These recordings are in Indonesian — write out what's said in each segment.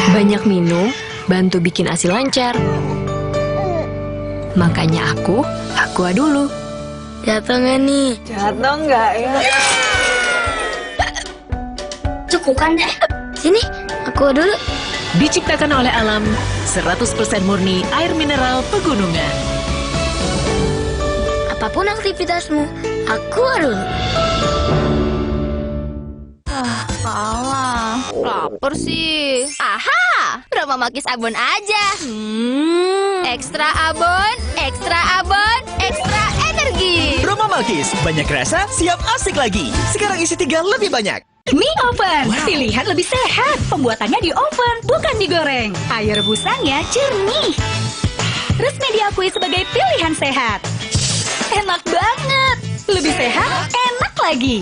Banyak minum, bantu bikin ASI lancar. Makanya aku Aqua dulu. Jatuh nggak nih? Jatuh nggak ya? Cukup kan deh. Sini, aku dulu. Diciptakan oleh alam, 100% murni air mineral pegunungan. Apapun aktivitasmu, aku dulu. Salah, lapar sih. Aha, Roma Makis Abon aja. Ekstra abon, ekstra abon, ekstra energi. Roma Malkis, banyak rasa, siap asik lagi. Sekarang isi 3 lebih banyak. Mie oven, pilihan lebih sehat. Pembuatannya di oven, bukan digoreng. Air rebusannya jernih. Resmi diakui sebagai pilihan sehat. Enak banget. Lebih sehat, enak lagi.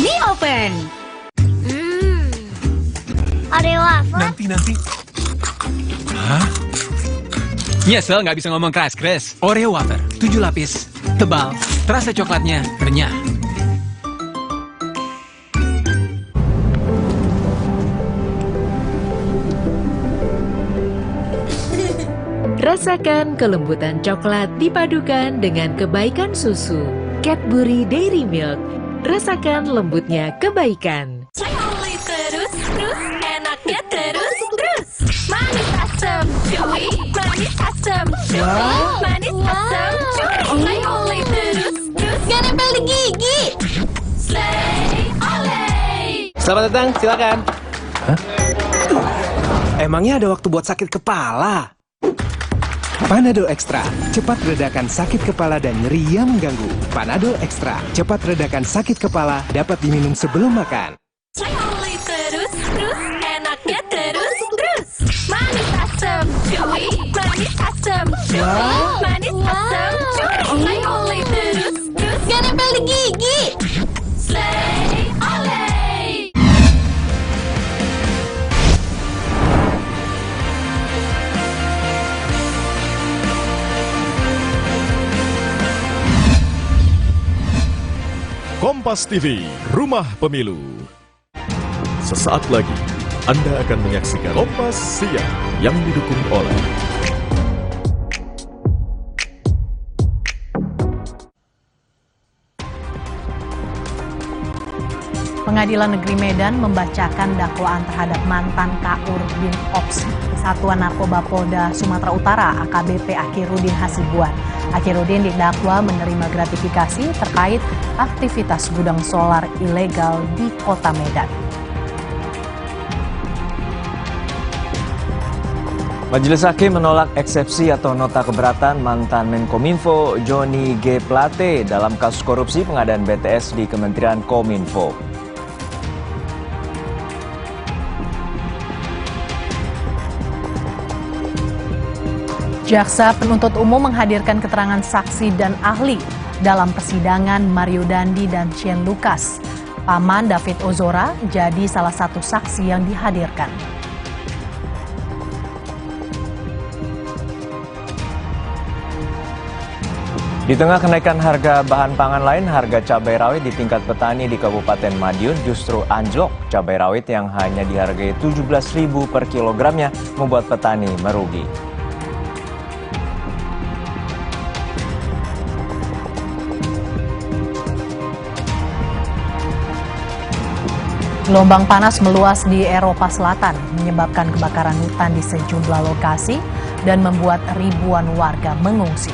Mie oven. Ada wafer? Nanti. Hah? Nyesel nggak bisa ngomong keras-keras. Oreo wafer, 7 lapis, tebal, terasa coklatnya renyah. Rasakan kelembutan coklat dipadukan dengan kebaikan susu. Cadbury Dairy Milk. Rasakan lembutnya kebaikan. Terus, enaknya terus. Manis asam, chewy, manis asam, chewy, manis asam, chewy. Oleh terus. Gak nempel di gigi. Slay, oleh. Selamat datang, silakan. Hah? Emangnya ada waktu buat sakit kepala? Panadol Extra, cepat redakan sakit kepala dan nyeri yang mengganggu. Panadol Extra, cepat redakan sakit kepala, dapat diminum sebelum makan. Oleh terus, enaknya terus. Manis asam, chewy, manis asam, chewy, manis asam, chewy. Oleh terus. Gak nempel di gigi. Slay, oleh. Kompas TV, Rumah Pemilu. Sesaat lagi, Anda akan menyaksikan Kompas Siang yang didukung oleh Pengadilan Negeri Medan membacakan dakwaan terhadap mantan Kaur Bin Ops Satuan Narkoba Polda Sumatera Utara AKBP Akhirudin Hasibuan. Akhirudin didakwa menerima gratifikasi terkait aktivitas gudang solar ilegal di Kota Medan. Majelis Hakim menolak eksepsi atau nota keberatan mantan Menkominfo Johnny G. Plate dalam kasus korupsi pengadaan BTS di Kementerian Kominfo. Jaksa penuntut umum menghadirkan keterangan saksi dan ahli dalam persidangan Mario Dandi dan Shane Lucas. Paman David Ozora jadi salah satu saksi yang dihadirkan. Di tengah kenaikan harga bahan pangan lain, harga cabai rawit di tingkat petani di Kabupaten Madiun justru anjlok. Cabai rawit yang hanya dihargai Rp17.000 per kilogramnya membuat petani merugi. Gelombang panas meluas di Eropa Selatan, menyebabkan kebakaran hutan di sejumlah lokasi dan membuat ribuan warga mengungsi.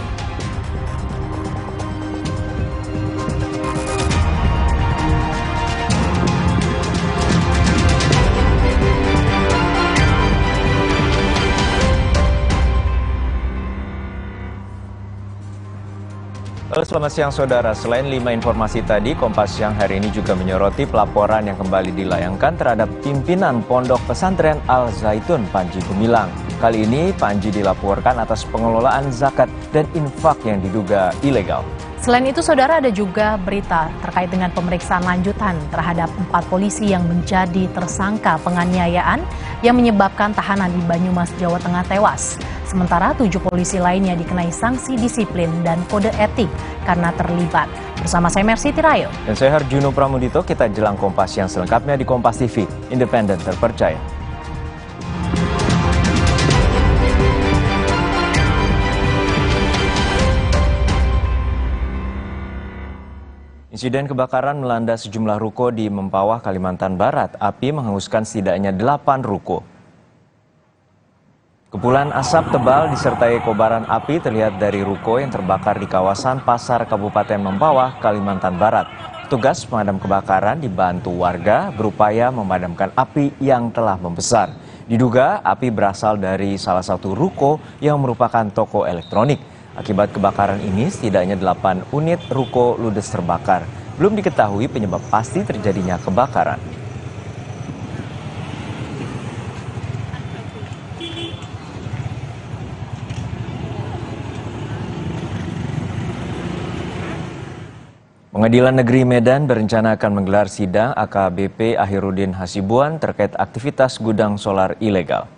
Halo, selamat siang saudara. Selain 5 informasi tadi, Kompas Siang hari ini juga menyoroti pelaporan yang kembali dilayangkan terhadap pimpinan Pondok Pesantren Al Zaitun Panji Gumilang. Kali ini Panji dilaporkan atas pengelolaan zakat dan infak yang diduga ilegal. Selain itu, saudara, ada juga berita terkait dengan pemeriksaan lanjutan terhadap 4 polisi yang menjadi tersangka penganiayaan yang menyebabkan tahanan di Banyumas, Jawa Tengah tewas. Sementara 7 polisi lainnya dikenai sanksi disiplin dan kode etik karena terlibat. Bersama saya Mercy Tirayo. Dan saya Harjuno Pramudito, kita jelang Kompas yang selengkapnya di Kompas TV, independen terpercaya. Insiden kebakaran melanda sejumlah ruko di Mempawah, Kalimantan Barat. Api menghanguskan setidaknya 8 ruko. Kepulan asap tebal disertai kobaran api terlihat dari ruko yang terbakar di kawasan Pasar Kabupaten Mempawah, Kalimantan Barat. Petugas pemadam kebakaran dibantu warga berupaya memadamkan api yang telah membesar. Diduga api berasal dari salah satu ruko yang merupakan toko elektronik. Akibat kebakaran ini, setidaknya 8 unit ruko ludes terbakar. Belum diketahui penyebab pasti terjadinya kebakaran. Pengadilan Negeri Medan berencana akan menggelar sidang AKBP Akhirudin Hasibuan terkait aktivitas gudang solar ilegal.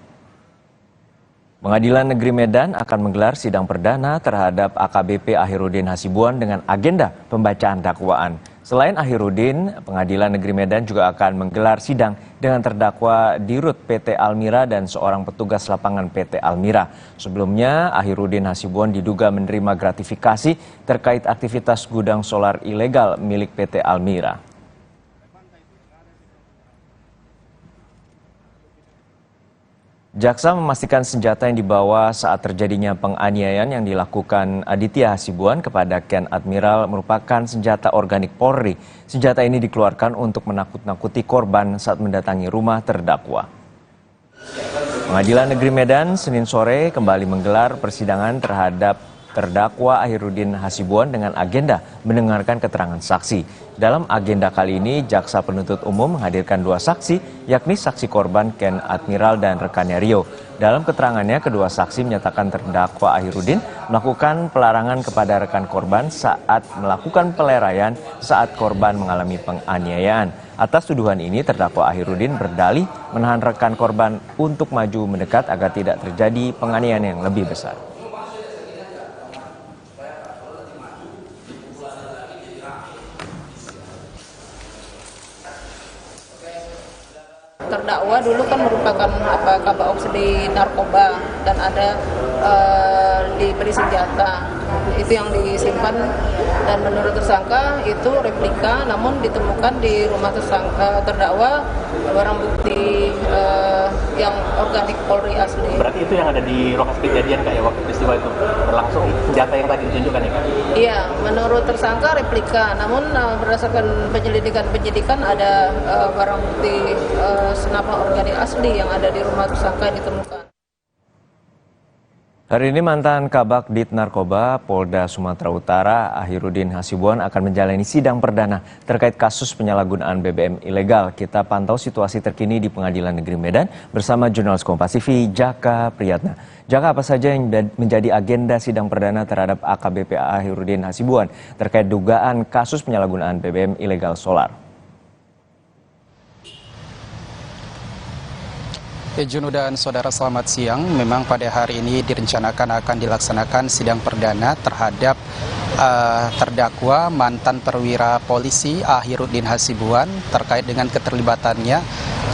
Pengadilan Negeri Medan akan menggelar sidang perdana terhadap AKBP Akhirudin Hasibuan dengan agenda pembacaan dakwaan. Selain Akhirudin, Pengadilan Negeri Medan juga akan menggelar sidang dengan terdakwa Dirut PT Almira dan seorang petugas lapangan PT Almira. Sebelumnya, Akhirudin Hasibuan diduga menerima gratifikasi terkait aktivitas gudang solar ilegal milik PT Almira. Jaksa memastikan senjata yang dibawa saat terjadinya penganiayaan yang dilakukan Aditya Hasibuan kepada Ken Admiral merupakan senjata organik Polri. Senjata ini dikeluarkan untuk menakut-nakuti korban saat mendatangi rumah terdakwa. Pengadilan Negeri Medan Senin sore kembali menggelar persidangan terhadap terdakwa Akhirudin Hasibuan dengan agenda mendengarkan keterangan saksi. Dalam agenda kali ini, Jaksa Penuntut Umum menghadirkan 2 saksi, yakni saksi korban Ken Admiral dan rekannya Rio. Dalam keterangannya, kedua saksi menyatakan terdakwa Akhirudin melakukan pelarangan kepada rekan korban saat melakukan peleraian saat korban mengalami penganiayaan. Atas tuduhan ini, terdakwa Akhirudin berdalih menahan rekan korban untuk maju mendekat agar tidak terjadi penganiayaan yang lebih besar. Terdakwa dulu kan merupakan kabak ops di narkoba dan ada diberi senjata itu yang disimpan, dan menurut tersangka itu replika, namun ditemukan di rumah tersangka terdakwa barang bukti yang organik Polri asli. Berarti itu yang ada di lokasi kejadian Kak ya, waktu peristiwa itu berlangsung senjata yang tadi ditunjukkan ya Kak? Iya, menurut tersangka replika, namun berdasarkan penyidikan ada barang bukti senapan organik asli yang ada di rumah tersangka yang ditemukan. Hari ini mantan Kabak Dit Narkoba Polda Sumatera Utara Akhirudin Hasibuan akan menjalani sidang perdana terkait kasus penyalahgunaan BBM ilegal. Kita pantau situasi terkini di Pengadilan Negeri Medan bersama jurnalis Kompas TV Jaka Priyatna. Jaka, apa saja yang menjadi agenda sidang perdana terhadap AKBP Akhirudin Hasibuan terkait dugaan kasus penyalahgunaan BBM ilegal solar? Juno dan saudara, selamat siang. Memang pada hari ini direncanakan akan dilaksanakan sidang perdana terhadap terdakwa mantan perwira polisi Akhirudin Hasibuan terkait dengan keterlibatannya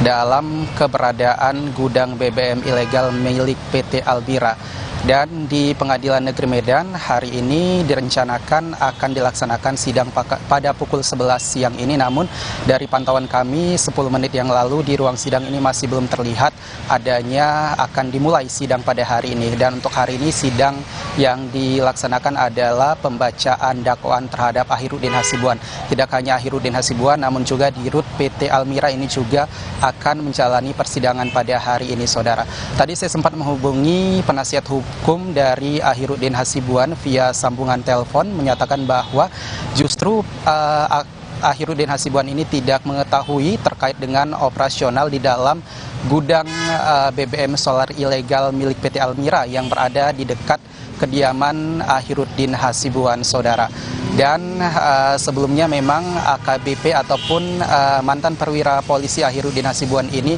dalam keberadaan gudang BBM ilegal milik PT Almira. Dan di Pengadilan Negeri Medan hari ini direncanakan akan dilaksanakan sidang pada pukul 11 siang ini. Namun dari pantauan kami 10 menit yang lalu di ruang sidang ini masih belum terlihat adanya akan dimulai sidang pada hari ini. Dan untuk hari ini sidang yang dilaksanakan adalah pembacaan dakwaan terhadap Akhirudin Hasibuan. Tidak hanya Akhirudin Hasibuan, namun juga Dirut PT Almira ini juga akan menjalani persidangan pada hari ini, saudara. Tadi saya sempat menghubungi penasihat hukum dari Akhirudin Hasibuan via sambungan telepon, menyatakan bahwa justru Akhirudin Hasibuan ini tidak mengetahui terkait dengan operasional di dalam gudang BBM solar ilegal milik PT Almira yang berada di dekat kediaman Akhirudin Hasibuan, saudara. Dan sebelumnya memang AKBP ataupun mantan perwira polisi Akhirudin Hasibuan ini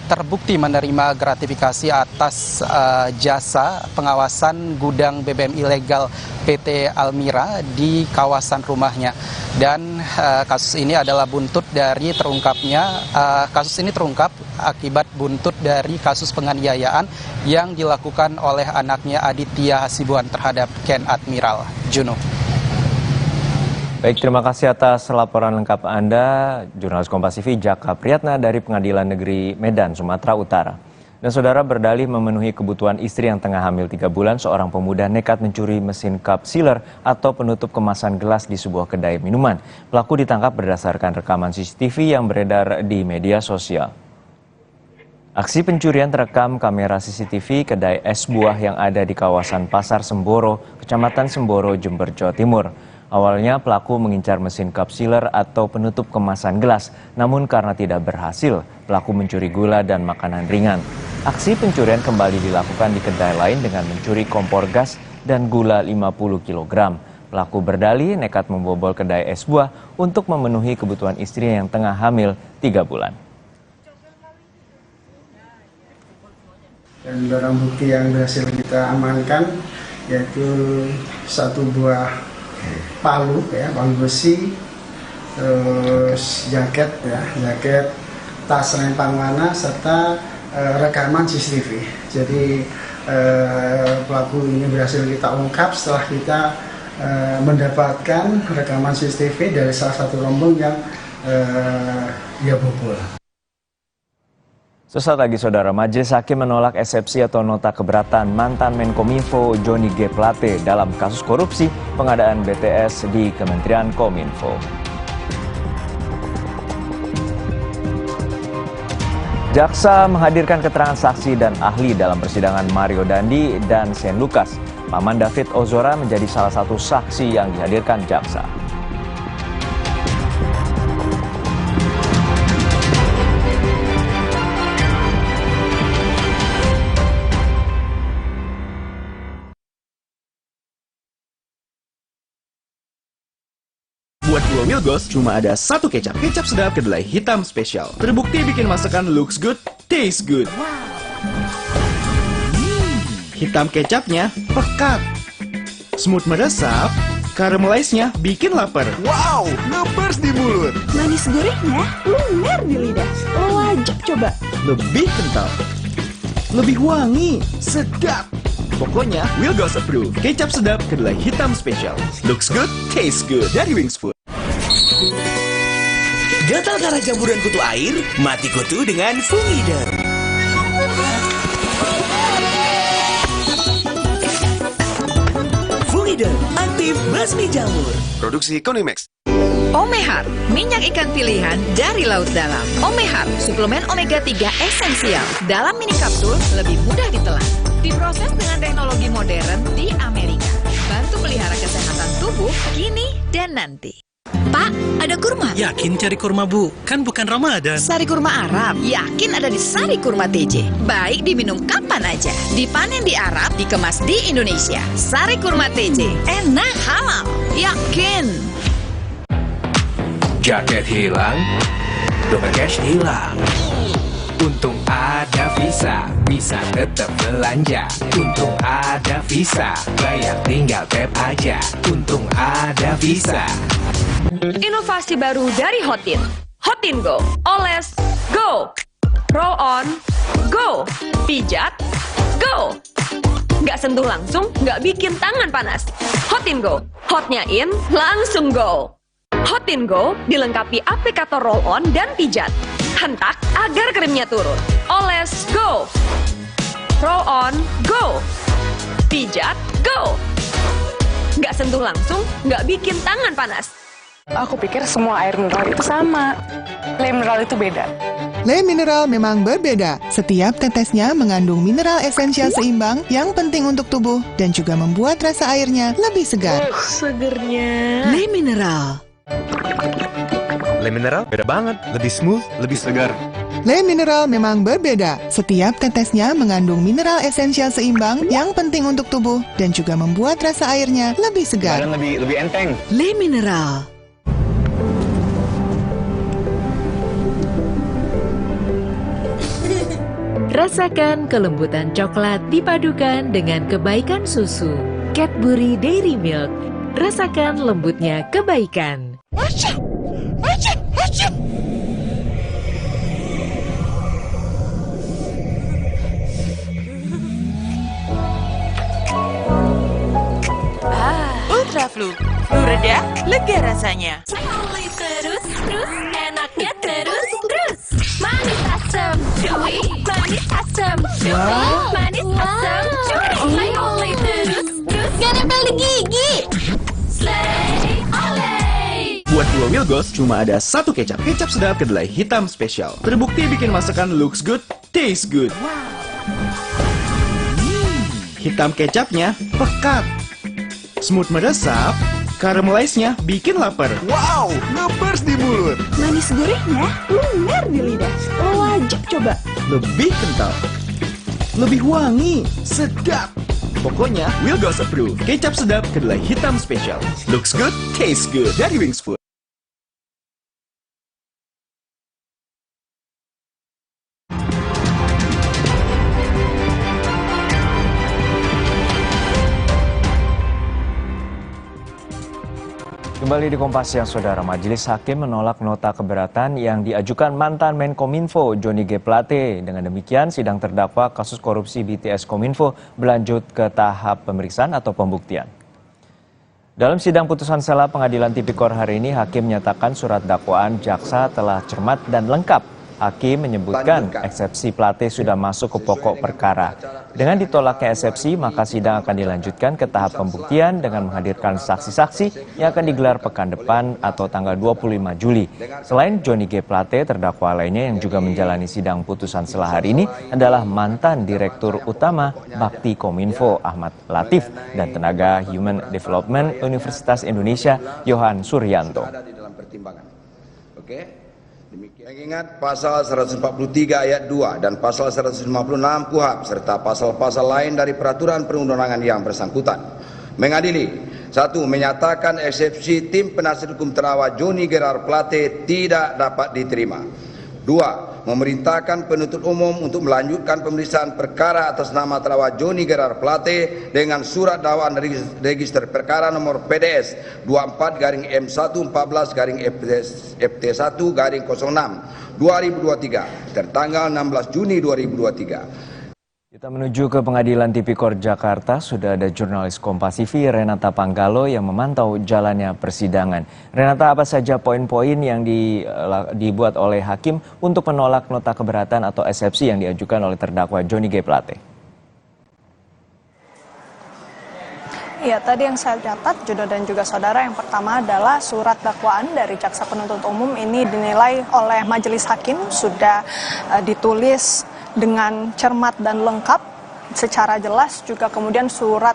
terbukti menerima gratifikasi atas jasa pengawasan gudang BBM ilegal PT Almira di kawasan rumahnya. Dan kasus ini adalah buntut dari terungkapnya, kasus ini terungkap akibat buntut dari kasus penganiayaan yang dilakukan oleh anaknya Aditya Hasibuan terhadap Ken Admiral. Juno. Baik, terima kasih atas laporan lengkap Anda, jurnalis Kompas TV Jaka Priyatna dari Pengadilan Negeri Medan, Sumatera Utara. Dan saudara, berdalih memenuhi kebutuhan istri yang tengah hamil 3 bulan, seorang pemuda nekat mencuri mesin cup sealer atau penutup kemasan gelas di sebuah kedai minuman. Pelaku ditangkap berdasarkan rekaman CCTV yang beredar di media sosial. Aksi pencurian terekam kamera CCTV kedai es buah yang ada di kawasan Pasar Semboro, Kecamatan Semboro, Jember, Jawa Timur. Awalnya pelaku mengincar mesin cup sealer atau penutup kemasan gelas, namun karena tidak berhasil, pelaku mencuri gula dan makanan ringan. Aksi pencurian kembali dilakukan di kedai lain dengan mencuri kompor gas dan gula 50 kg. Pelaku berdalih nekat membobol kedai es buah untuk memenuhi kebutuhan istrinya yang tengah hamil 3 bulan. Dan barang bukti yang berhasil kita amankan yaitu 1 buah palu besi, terus jaket, tas rempang mana, serta rekaman CCTV. Jadi pelaku ini berhasil kita ungkap setelah kita mendapatkan rekaman CCTV dari salah satu rombong yang dia bobol. Sesaat lagi saudara, Majelis Hakim menolak eksepsi atau nota keberatan mantan Menkominfo Johnny G. Plate dalam kasus korupsi pengadaan BTS di Kementerian Kominfo. Jaksa menghadirkan keterangan saksi dan ahli dalam persidangan Mario Dandi dan Shane Lucas. Paman David Ozora menjadi salah satu saksi yang dihadirkan jaksa. Buat Pulau Milgos, cuma ada 1 kecap. Kecap sedap kedelai hitam spesial. Terbukti bikin masakan looks good, taste good. Hitam kecapnya pekat. Smooth meresap, caramelize-nya bikin lapar. Wow, ngebers di mulut. Manis gurihnya lumer di lidah. Lo wajib coba. Lebih kental, lebih wangi, sedap. Pokoknya Milgos approve. Kecap sedap kedelai hitam spesial. Looks good, taste good. Dari Wings Food. Gatal karena campuran kutu air, mati kutu dengan Fungider. Fungider, aktif basmi jamur. Produksi Konimax. Omehar, minyak ikan pilihan dari laut dalam. Omehar, suplemen omega 3 esensial. Dalam mini kapsul, lebih mudah ditelan. Diproses dengan teknologi modern di Amerika. Bantu pelihara kesehatan tubuh kini dan nanti. Pak, ada kurma? Yakin cari kurma, Bu? Kan bukan Ramadan. Sari kurma Arab, yakin ada di Sari Kurma TJ. Baik diminum kapan aja. Dipanen di Arab, dikemas di Indonesia. Sari Kurma TJ, enak halal, yakin. Jaket hilang, dompet cash hilang. Untung ada Visa, bisa tetap belanja. Untung ada Visa, bayar tinggal tap aja. Untung ada Visa. Inovasi baru dari Hotin. Hotin Go. Oles, go. Roll on, go. Pijat, go. Nggak sentuh langsung, nggak bikin tangan panas. Hotin Go. Hotnya in, langsung go. Hotin Go dilengkapi aplikator roll on dan pijat. Hentak agar krimnya turun. Oles, go. Roll on, go. Pijat, go. Nggak sentuh langsung, nggak bikin tangan panas. Aku pikir semua air mineral itu sama. Le mineral itu beda. Le mineral memang berbeda. Setiap tetesnya mengandung mineral esensial seimbang yang penting untuk tubuh dan juga membuat rasa airnya lebih segar. Segernya. Le mineral. Le mineral beda banget, lebih smooth, lebih segar. Le mineral memang berbeda. Setiap tetesnya mengandung mineral esensial seimbang yang penting untuk tubuh dan juga membuat rasa airnya lebih segar. Badan lebih enteng. Le mineral. Rasakan kelembutan coklat dipadukan dengan kebaikan susu. Cadbury Dairy Milk. Rasakan lembutnya kebaikan. Ultra Flu, Reda, lega rasanya. Oli terus, enaknya terus. Manis asam, chewy. Manis asam, chewy. Manis asam, chewy. Oli terus. Gak nempel di gigi. Slay, olay. Buat dua Wilgos, cuma ada satu kecap. Kecap sedap kedelai hitam spesial. Terbukti bikin masakan looks good, taste good. Hitam kecapnya pekat. Smooth meresap, caramelize-nya bikin lapar. Wow, ngebers di mulut. Manis gurihnya lumer di lidah. Lo wajib coba. Lebih kental, lebih wangi, sedap. Pokoknya Wilgos approve. Kecap sedap kedelai hitam spesial. Looks good, taste good. Dari Wings Food. Kembali di Kompas Siang, Saudara. Majelis Hakim menolak nota keberatan yang diajukan mantan Menkominfo Johnny G. Plate. Dengan demikian, sidang terdakwa kasus korupsi BTS Kominfo berlanjut ke tahap pemeriksaan atau pembuktian. Dalam sidang putusan sela Pengadilan Tipikor hari ini, Hakim menyatakan surat dakwaan jaksa telah cermat dan lengkap. Hakim menyebutkan eksepsi Plate sudah masuk ke pokok perkara. Dengan ditolaknya eksepsi, maka sidang akan dilanjutkan ke tahap pembuktian dengan menghadirkan saksi-saksi yang akan digelar pekan depan atau tanggal 25 Juli. Selain Johnny G. Plate, terdakwa lainnya yang juga menjalani sidang putusan sela hari ini adalah mantan Direktur Utama Bakti Kominfo Ahmad Latif dan tenaga Human Development Universitas Indonesia Yohan Suryanto. Mengingat pasal 143 ayat 2 dan pasal 156 KUHP serta pasal-pasal lain dari peraturan perundangan yang bersangkutan. Mengadili, 1. Menyatakan eksepsi tim penasihat hukum terdakwa Johnny Gerard Plate tidak dapat diterima. 2. Memerintahkan penuntut umum untuk melanjutkan pemeriksaan perkara atas nama terdakwa Johnny Gerard Plate dengan surat dakwaan register perkara nomor PDS 24-M114-FT1-06-2023 tertanggal 16 Juni 2023. Kita menuju ke Pengadilan Tipikor Jakarta, sudah ada jurnalis Kompas TV Renata Panggalo yang memantau jalannya persidangan. Renata, apa saja poin-poin yang dibuat oleh Hakim untuk menolak nota keberatan atau eksepsi yang diajukan oleh terdakwa Johnny G. Plate? Ya, tadi yang saya catat, Judo dan juga saudara, yang pertama adalah surat dakwaan dari jaksa penuntut umum ini dinilai oleh majelis hakim sudah ditulis dengan cermat dan lengkap secara jelas, juga kemudian surat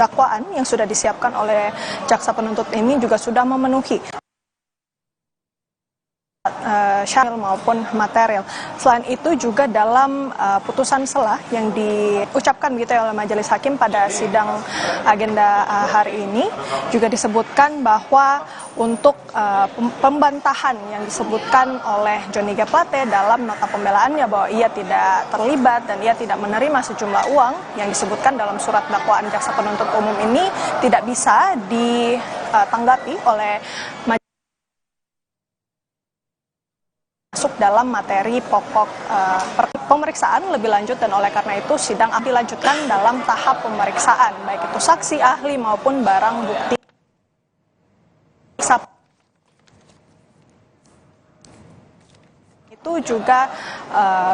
dakwaan yang sudah disiapkan oleh jaksa penuntut ini juga sudah memenuhi syarat maupun material. Selain itu juga dalam putusan sela yang diucapkan gitu oleh majelis hakim pada sidang agenda hari ini juga disebutkan bahwa untuk pembantahan yang disebutkan oleh Johnny G. Plate dalam nota pembelaannya bahwa ia tidak terlibat dan ia tidak menerima sejumlah uang yang disebutkan dalam surat dakwaan jaksa penuntut umum ini tidak bisa ditanggapi oleh masuk dalam materi pokok pemeriksaan lebih lanjut, dan oleh karena itu sidang akan dilanjutkan dalam tahap pemeriksaan baik itu saksi, ahli maupun barang bukti. Itu juga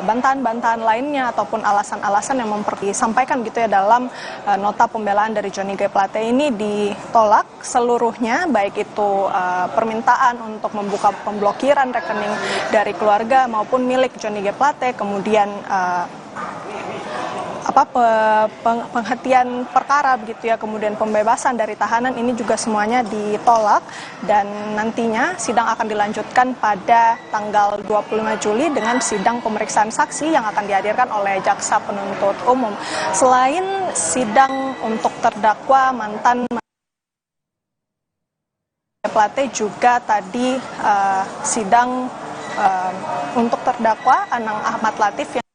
bantahan-bantahan lainnya ataupun alasan-alasan yang disampaikan gitu ya dalam nota pembelaan dari Johnny G. Plate ini ditolak seluruhnya, baik itu permintaan untuk membuka pemblokiran rekening dari keluarga maupun milik Johnny G. Plate, kemudian penghentian perkara begitu ya, kemudian pembebasan dari tahanan ini juga semuanya ditolak, dan nantinya sidang akan dilanjutkan pada tanggal 25 Juli dengan sidang pemeriksaan saksi yang akan dihadirkan oleh jaksa penuntut umum. Selain sidang untuk terdakwa mantan Plate, juga tadi sidang untuk terdakwa Anang Ahmad Latif yang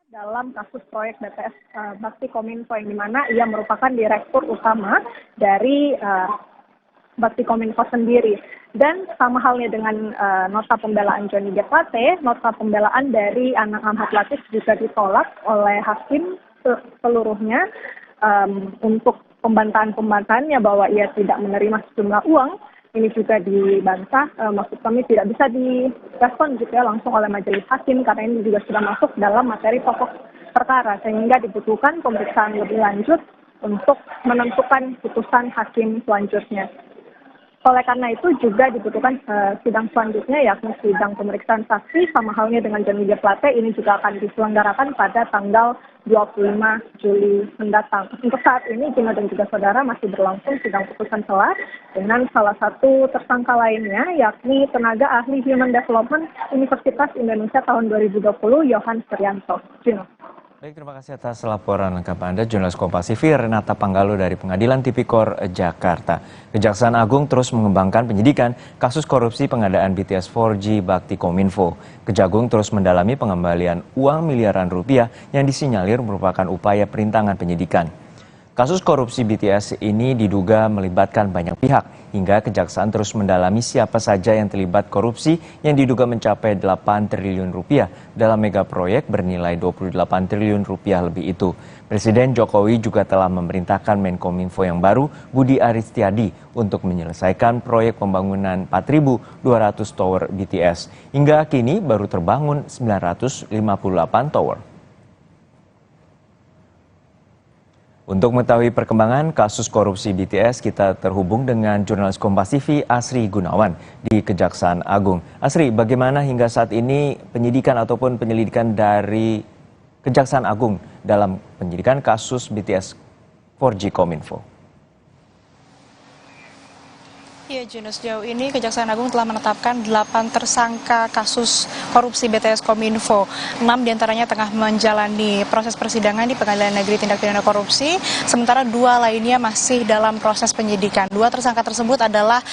dalam kasus proyek BTS Bakti Kominfo, yang dimana ia merupakan direktur utama dari Bakti Kominfo sendiri. Dan sama halnya dengan nota pembelaan Johnny G. Plate, nota pembelaan dari Anang Ahmad Latif juga ditolak oleh hakim seluruhnya untuk pembantahan-pembantahannya bahwa ia tidak menerima sejumlah uang, ini juga dibantah, maksud kami tidak bisa direspon gitu ya langsung oleh majelis hakim karena ini juga sudah masuk dalam materi pokok perkara sehingga dibutuhkan pemeriksaan lebih lanjut untuk menentukan putusan hakim selanjutnya. Oleh karena itu juga dibutuhkan sidang selanjutnya yakni sidang pemeriksaan saksi sama halnya dengan Johnny G. Plate ini juga akan diselenggarakan pada tanggal 25 Juli mendatang. Untuk saat ini Gino dan juga saudara masih berlangsung sidang putusan selah dengan salah satu tersangka lainnya yakni tenaga ahli Human Development Universitas Indonesia tahun 2020 Yohan Suryanto. Gino. Baik, terima kasih atas laporan lengkap Anda, jurnalis Kompas TV Renata Panggalo dari Pengadilan Tipikor Jakarta. Kejaksaan Agung terus mengembangkan penyidikan kasus korupsi pengadaan BTS 4G Bakti Kominfo. Kejagung terus mendalami pengembalian uang miliaran rupiah yang disinyalir merupakan upaya perintangan penyidikan. Kasus korupsi BTS ini diduga melibatkan banyak pihak, hingga Kejaksaan terus mendalami siapa saja yang terlibat korupsi yang diduga mencapai 8 triliun rupiah dalam mega proyek bernilai 28 triliun rupiah lebih itu. Presiden Jokowi juga telah memerintahkan Menkominfo yang baru, Budi Aristiadi, untuk menyelesaikan proyek pembangunan 4.200 tower BTS. Hingga kini baru terbangun 958 tower. Untuk mengetahui perkembangan kasus korupsi BTS, kita terhubung dengan jurnalis Kompas TV Asri Gunawan di Kejaksaan Agung. Asri, bagaimana hingga saat ini penyidikan ataupun penyelidikan dari Kejaksaan Agung dalam penyidikan kasus BTS 4G Kominfo? Ya, Juno, sejauh ini Kejaksaan Agung telah menetapkan 8 tersangka kasus korupsi BTS Kominfo. 6 diantaranya tengah menjalani proses persidangan di Pengadilan Negeri Tindak Pidana Korupsi, sementara 2 lainnya masih dalam proses penyidikan. 2 tersangka tersebut adalah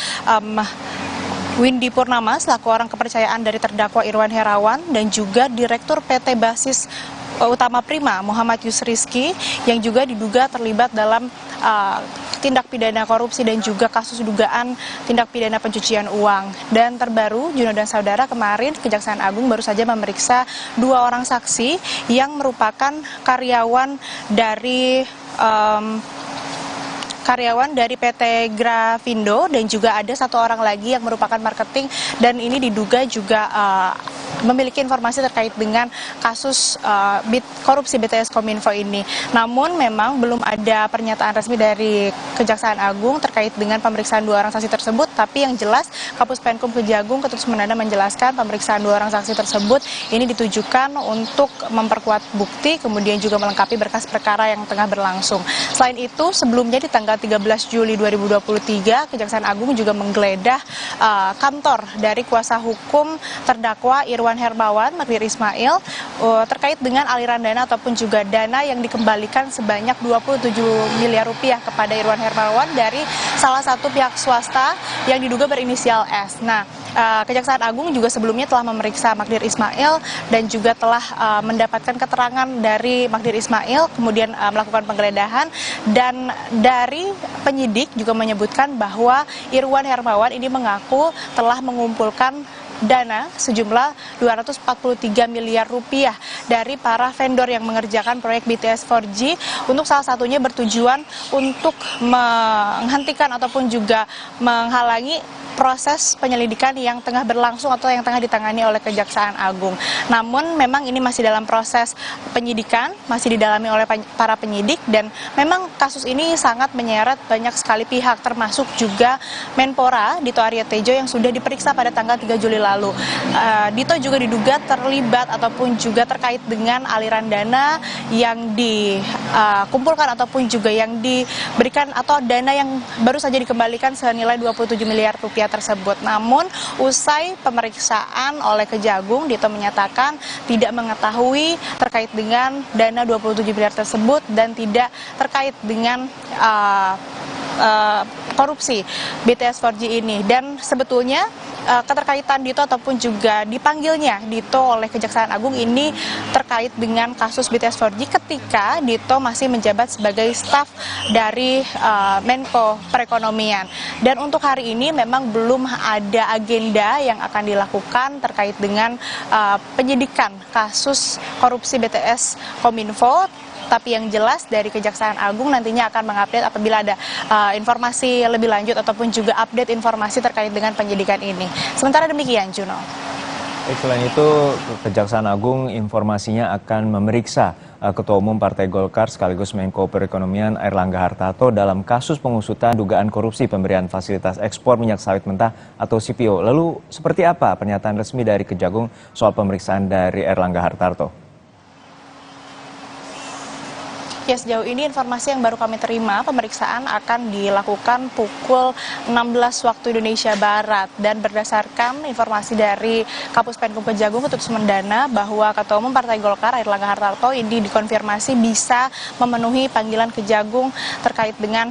Windy Purnama selaku orang kepercayaan dari terdakwa Irwan Herawan dan juga Direktur PT Basis Utama Prima Muhammad Yusrizki yang juga diduga terlibat dalam tindak pidana korupsi dan juga kasus dugaan tindak pidana pencucian uang. Dan terbaru, Juno dan saudara, kemarin Kejaksaan Agung baru saja memeriksa 2 orang saksi yang merupakan karyawan dari PT Grafindo dan juga ada 1 orang lagi yang merupakan marketing dan ini diduga juga memiliki informasi terkait dengan kasus korupsi BTS Kominfo ini. Namun memang belum ada pernyataan resmi dari Kejaksaan Agung terkait dengan pemeriksaan 2 orang saksi tersebut, tapi yang jelas Kapus Penkum Kejagung Ketut Sumedana menjelaskan pemeriksaan 2 orang saksi tersebut ini ditujukan untuk memperkuat bukti, kemudian juga melengkapi berkas perkara yang tengah berlangsung. Selain itu, sebelumnya di tanggal 13 Juli 2023, Kejaksaan Agung juga menggeledah kantor dari kuasa hukum terdakwa Irwan Hermawan, Magdir Ismail, terkait dengan aliran dana ataupun juga dana yang dikembalikan sebanyak 27 miliar rupiah kepada Irwan Hermawan dari salah satu pihak swasta yang diduga berinisial S. Nah, Kejaksaan Agung juga sebelumnya telah memeriksa Magdir Ismail dan juga telah mendapatkan keterangan dari Magdir Ismail, kemudian melakukan penggeledahan, dan dari penyidik juga menyebutkan bahwa Irwan Hermawan ini mengaku telah mengumpulkan dana sejumlah 243 miliar rupiah dari para vendor yang mengerjakan proyek BTS 4G untuk salah satunya bertujuan untuk menghentikan ataupun juga menghalangi proses penyelidikan yang tengah berlangsung atau yang tengah ditangani oleh Kejaksaan Agung. Namun memang ini masih dalam proses penyidikan, masih didalami oleh para penyidik, dan memang kasus ini sangat menyeret banyak sekali pihak termasuk juga Menpora Dito Aryo Tejo yang sudah diperiksa pada tanggal 3 Juli lalu. Dito juga diduga terlibat ataupun juga terkait dengan aliran dana yang dikumpulkan ataupun juga yang diberikan atau dana yang baru saja dikembalikan senilai 27 miliar rupiah tersebut. Namun usai pemeriksaan oleh Kejagung, Dito menyatakan tidak mengetahui terkait dengan dana 27 miliar tersebut dan tidak terkait dengan korupsi BTS 4G ini. Dan sebetulnya keterkaitan Dito ataupun juga dipanggilnya Dito oleh Kejaksaan Agung ini terkait dengan kasus BTS 4G ketika Dito masih menjabat sebagai staf dari Menko Perekonomian. Dan untuk hari ini memang belum ada agenda yang akan dilakukan terkait dengan penyidikan kasus korupsi BTS Kominfo. Tapi yang jelas dari Kejaksaan Agung nantinya akan mengupdate apabila ada informasi lebih lanjut ataupun juga update informasi terkait dengan penyidikan ini. Sementara demikian, Juno. Selain itu, Kejaksaan Agung informasinya akan memeriksa Ketua Umum Partai Golkar sekaligus Menko Perekonomian Airlangga Hartarto dalam kasus pengusutan dugaan korupsi pemberian fasilitas ekspor minyak sawit mentah atau CPO. Lalu seperti apa pernyataan resmi dari Kejagung soal pemeriksaan dari Airlangga Hartarto? Ya, sejauh ini informasi yang baru kami terima, pemeriksaan akan dilakukan pukul 16 waktu Indonesia Barat. Dan berdasarkan informasi dari Kapus Penkum Kejagung Ketut Sumendana bahwa Ketua Umum Partai Golkar Airlangga Hartarto ini dikonfirmasi bisa memenuhi panggilan Kejagung terkait dengan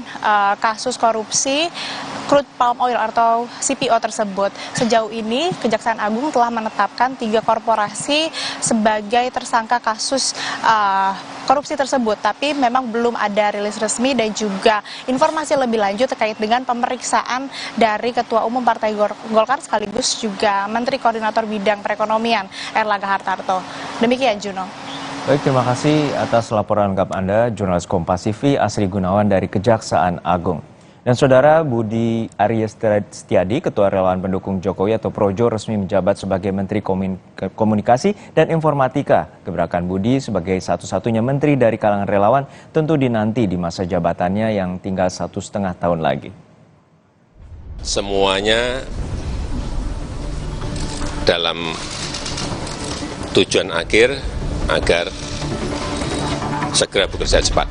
kasus korupsi crude palm oil atau CPO tersebut. Sejauh ini Kejaksaan Agung telah menetapkan 3 korporasi sebagai tersangka kasus korupsi tersebut, tapi memang belum ada rilis resmi dan juga informasi lebih lanjut terkait dengan pemeriksaan dari Ketua Umum Partai Golkar sekaligus juga Menteri Koordinator Bidang Perekonomian Airlangga Hartarto. Demikian, Juno. Baik, terima kasih atas laporan lengkap Anda, jurnalis Kompas TV Asri Gunawan dari Kejaksaan Agung. Dan Saudara Budi Aries Setiadi, Ketua Relawan Pendukung Jokowi atau Projo, resmi menjabat sebagai Menteri Komunikasi dan Informatika. Gebrakan Budi sebagai satu-satunya menteri dari kalangan relawan tentu dinanti di masa jabatannya yang tinggal 1,5 tahun lagi. Semuanya dalam tujuan akhir agar segera bekerja cepat.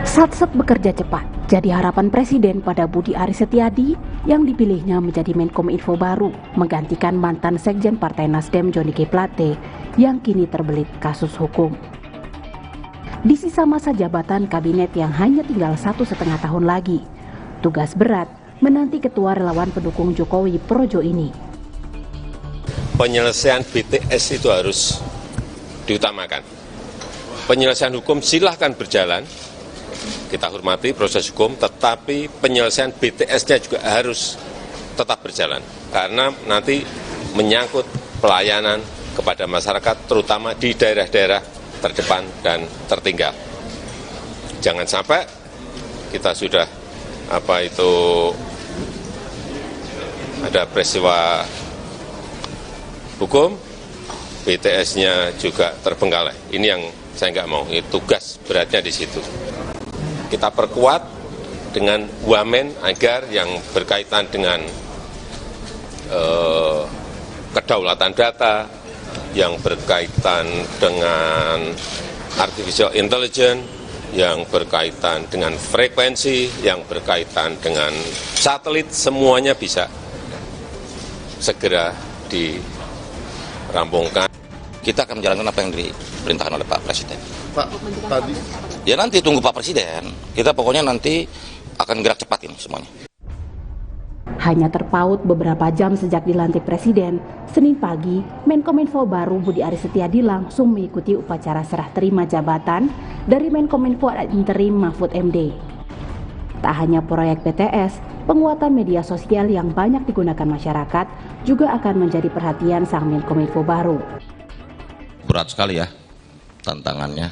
Sat-set bekerja cepat jadi harapan Presiden pada Budi Aries Setiadi yang dipilihnya menjadi Menkominfo baru, menggantikan mantan Sekjen Partai Nasdem Johnny G. Plate yang kini terbelit kasus hukum. Di sisa masa jabatan kabinet yang hanya tinggal 1,5 tahun lagi, tugas berat menanti Ketua Relawan Pendukung Jokowi Projo ini. Penyelesaian BTS itu harus diutamakan. Penyelesaian hukum silahkan berjalan, kita hormati proses hukum, tetapi penyelesaian BTS-nya juga harus tetap berjalan. Karena nanti menyangkut pelayanan kepada masyarakat, terutama di daerah-daerah terdepan dan tertinggal. Jangan sampai kita sudah ada peristiwa hukum, BTS-nya juga terbengkalai. Ini yang saya nggak mau, itu tugas beratnya di situ. Kita perkuat dengan wamen agar yang berkaitan dengan kedaulatan data, yang berkaitan dengan artificial intelligence, yang berkaitan dengan frekuensi, yang berkaitan dengan satelit, semuanya bisa segera dirampungkan. Kita akan menjalankan apa yang diperintahkan oleh Pak Presiden. Pak, tadi ya nanti tunggu Pak Presiden. Kita pokoknya nanti akan gerak cepat ini semuanya. Hanya terpaut beberapa jam sejak dilantik Presiden, Senin pagi, Menkominfo baru Budi Aries Setiadi langsung mengikuti upacara serah terima jabatan dari Menkominfo Interim Mahfud MD. Tak hanya proyek BTS, penguatan media sosial yang banyak digunakan masyarakat juga akan menjadi perhatian sang Menkominfo baru. Berat sekali ya tantangannya,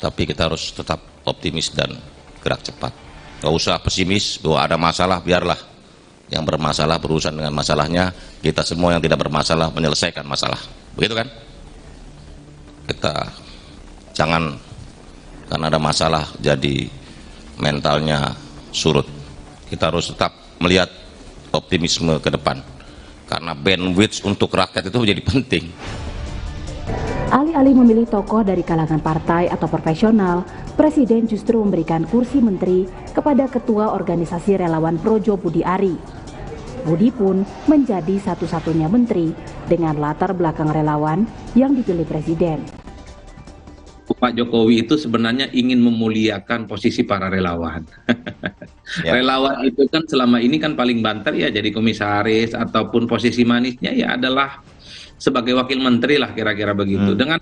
tapi kita harus tetap optimis dan gerak cepat. Gak usah pesimis bahwa ada masalah, biarlah yang bermasalah berurusan dengan masalahnya, kita semua yang tidak bermasalah menyelesaikan masalah, begitu kan? Kita jangan karena ada masalah jadi mentalnya surut. Kita harus tetap melihat optimisme ke depan, karena bandwidth untuk rakyat itu menjadi penting. Alih-alih memilih tokoh dari kalangan partai atau profesional, Presiden justru memberikan kursi menteri kepada Ketua Organisasi Relawan Projo Budi Ari. Budi pun menjadi satu-satunya menteri dengan latar belakang relawan yang dipilih Presiden. Pak Jokowi itu sebenarnya ingin memuliakan posisi para relawan. Relawan itu kan selama ini kan paling banter ya jadi komisaris ataupun posisi manisnya ya adalah sebagai wakil menteri lah kira-kira begitu. Dengan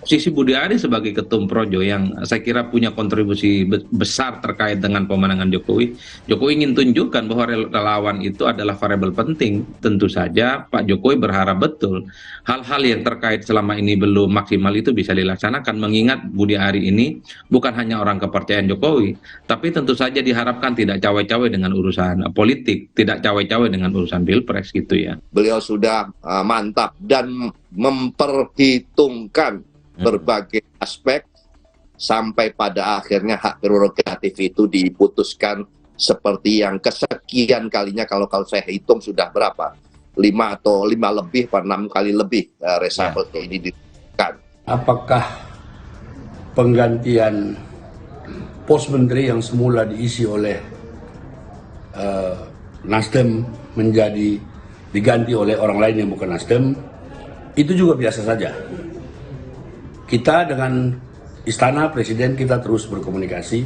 posisi Budi Ari sebagai ketum Projo yang saya kira punya kontribusi besar terkait dengan pemenangan Jokowi. Jokowi ingin tunjukkan bahwa relawan itu adalah variabel penting. Tentu saja Pak Jokowi berharap betul hal-hal yang terkait selama ini belum maksimal itu bisa dilaksanakan, mengingat Budi Ari ini bukan hanya orang kepercayaan Jokowi, tapi tentu saja diharapkan tidak cawe-cawe dengan urusan politik, tidak cawe-cawe dengan urusan pilpres gitu ya. Beliau sudah mantap dan memperhitungkan berbagai aspek sampai pada akhirnya hak prerogatif itu diputuskan seperti yang kesekian kalinya, kalau saya hitung sudah berapa, 5 atau 5 lebih, 6 kali lebih reshuffle ini dilakukan. Apakah penggantian pos menteri yang semula diisi oleh Nasdem menjadi diganti oleh orang lain yang bukan Nasdem, itu juga biasa saja. Kita dengan Istana Presiden kita terus berkomunikasi,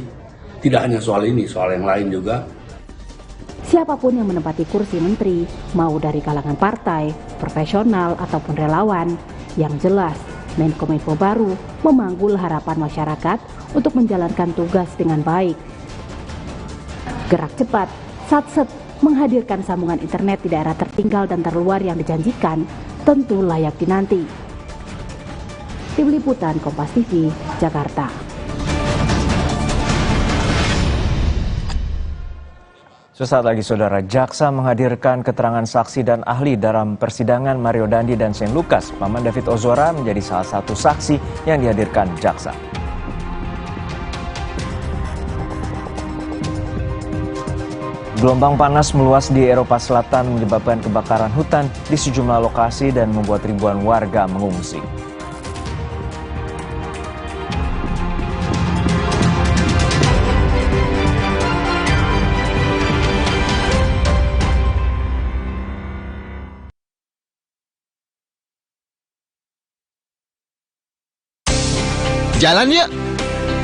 tidak hanya soal ini, soal yang lain juga. Siapapun yang menempati kursi menteri, mau dari kalangan partai, profesional, ataupun relawan, yang jelas Menkominfo baru memanggul harapan masyarakat untuk menjalankan tugas dengan baik. Gerak cepat, satset, menghadirkan sambungan internet di daerah tertinggal dan terluar yang dijanjikan tentu layak dinanti. Tim Liputan Kompas TV, Jakarta. Sesaat lagi saudara, jaksa menghadirkan keterangan saksi dan ahli dalam persidangan Mario Dandi dan Shane Lucas. Paman David Ozora menjadi salah satu saksi yang dihadirkan jaksa. Gelombang panas meluas di Eropa Selatan menyebabkan kebakaran hutan di sejumlah lokasi dan membuat ribuan warga mengungsi. Jalan yuk!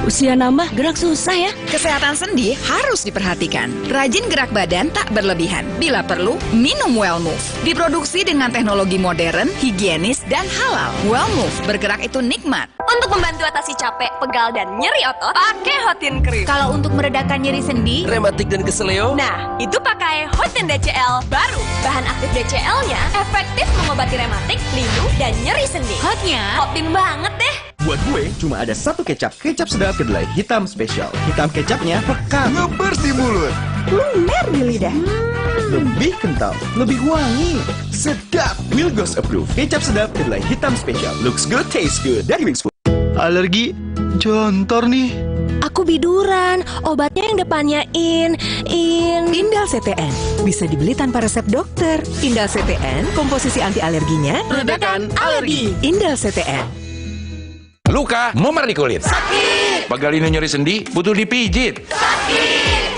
Usia nambah, gerak susah ya. Kesehatan sendi harus diperhatikan. Rajin gerak badan tak berlebihan. Bila perlu, minum Wellmove. Diproduksi dengan teknologi modern, higienis, dan halal. Wellmove, bergerak itu nikmat. Untuk membantu atasi capek, pegal, dan nyeri otot, pakai Hotin Cream. Kalau untuk meredakan nyeri sendi, rematik dan keseleo, nah, itu pakai Hotin DCL baru. Bahan aktif DCL-nya efektif mengobati rematik, linu, dan nyeri sendi. Hotnya Hotin banget deh. buat gue cuma ada satu kecap. Kecap sedap kedelai hitam spesial. Hitam kecapnya pekat, ngebers di mulut, lumer di lidah. lebih kental, lebih wangi, sedap. Wilgos approve. Kecap sedap kedelai hitam spesial. Looks good, tastes good. Dari Wings Food. Alergi, jontor nih. Aku biduran, obatnya yang depannya Indal CTN. Bisa dibeli tanpa resep dokter. Indal CTN, komposisi anti alerginya Redakan alergi. Indal CTN. Luka, memar di kulit. Sakit. Pegal ini nyeri sendi, butuh dipijit. Sakit.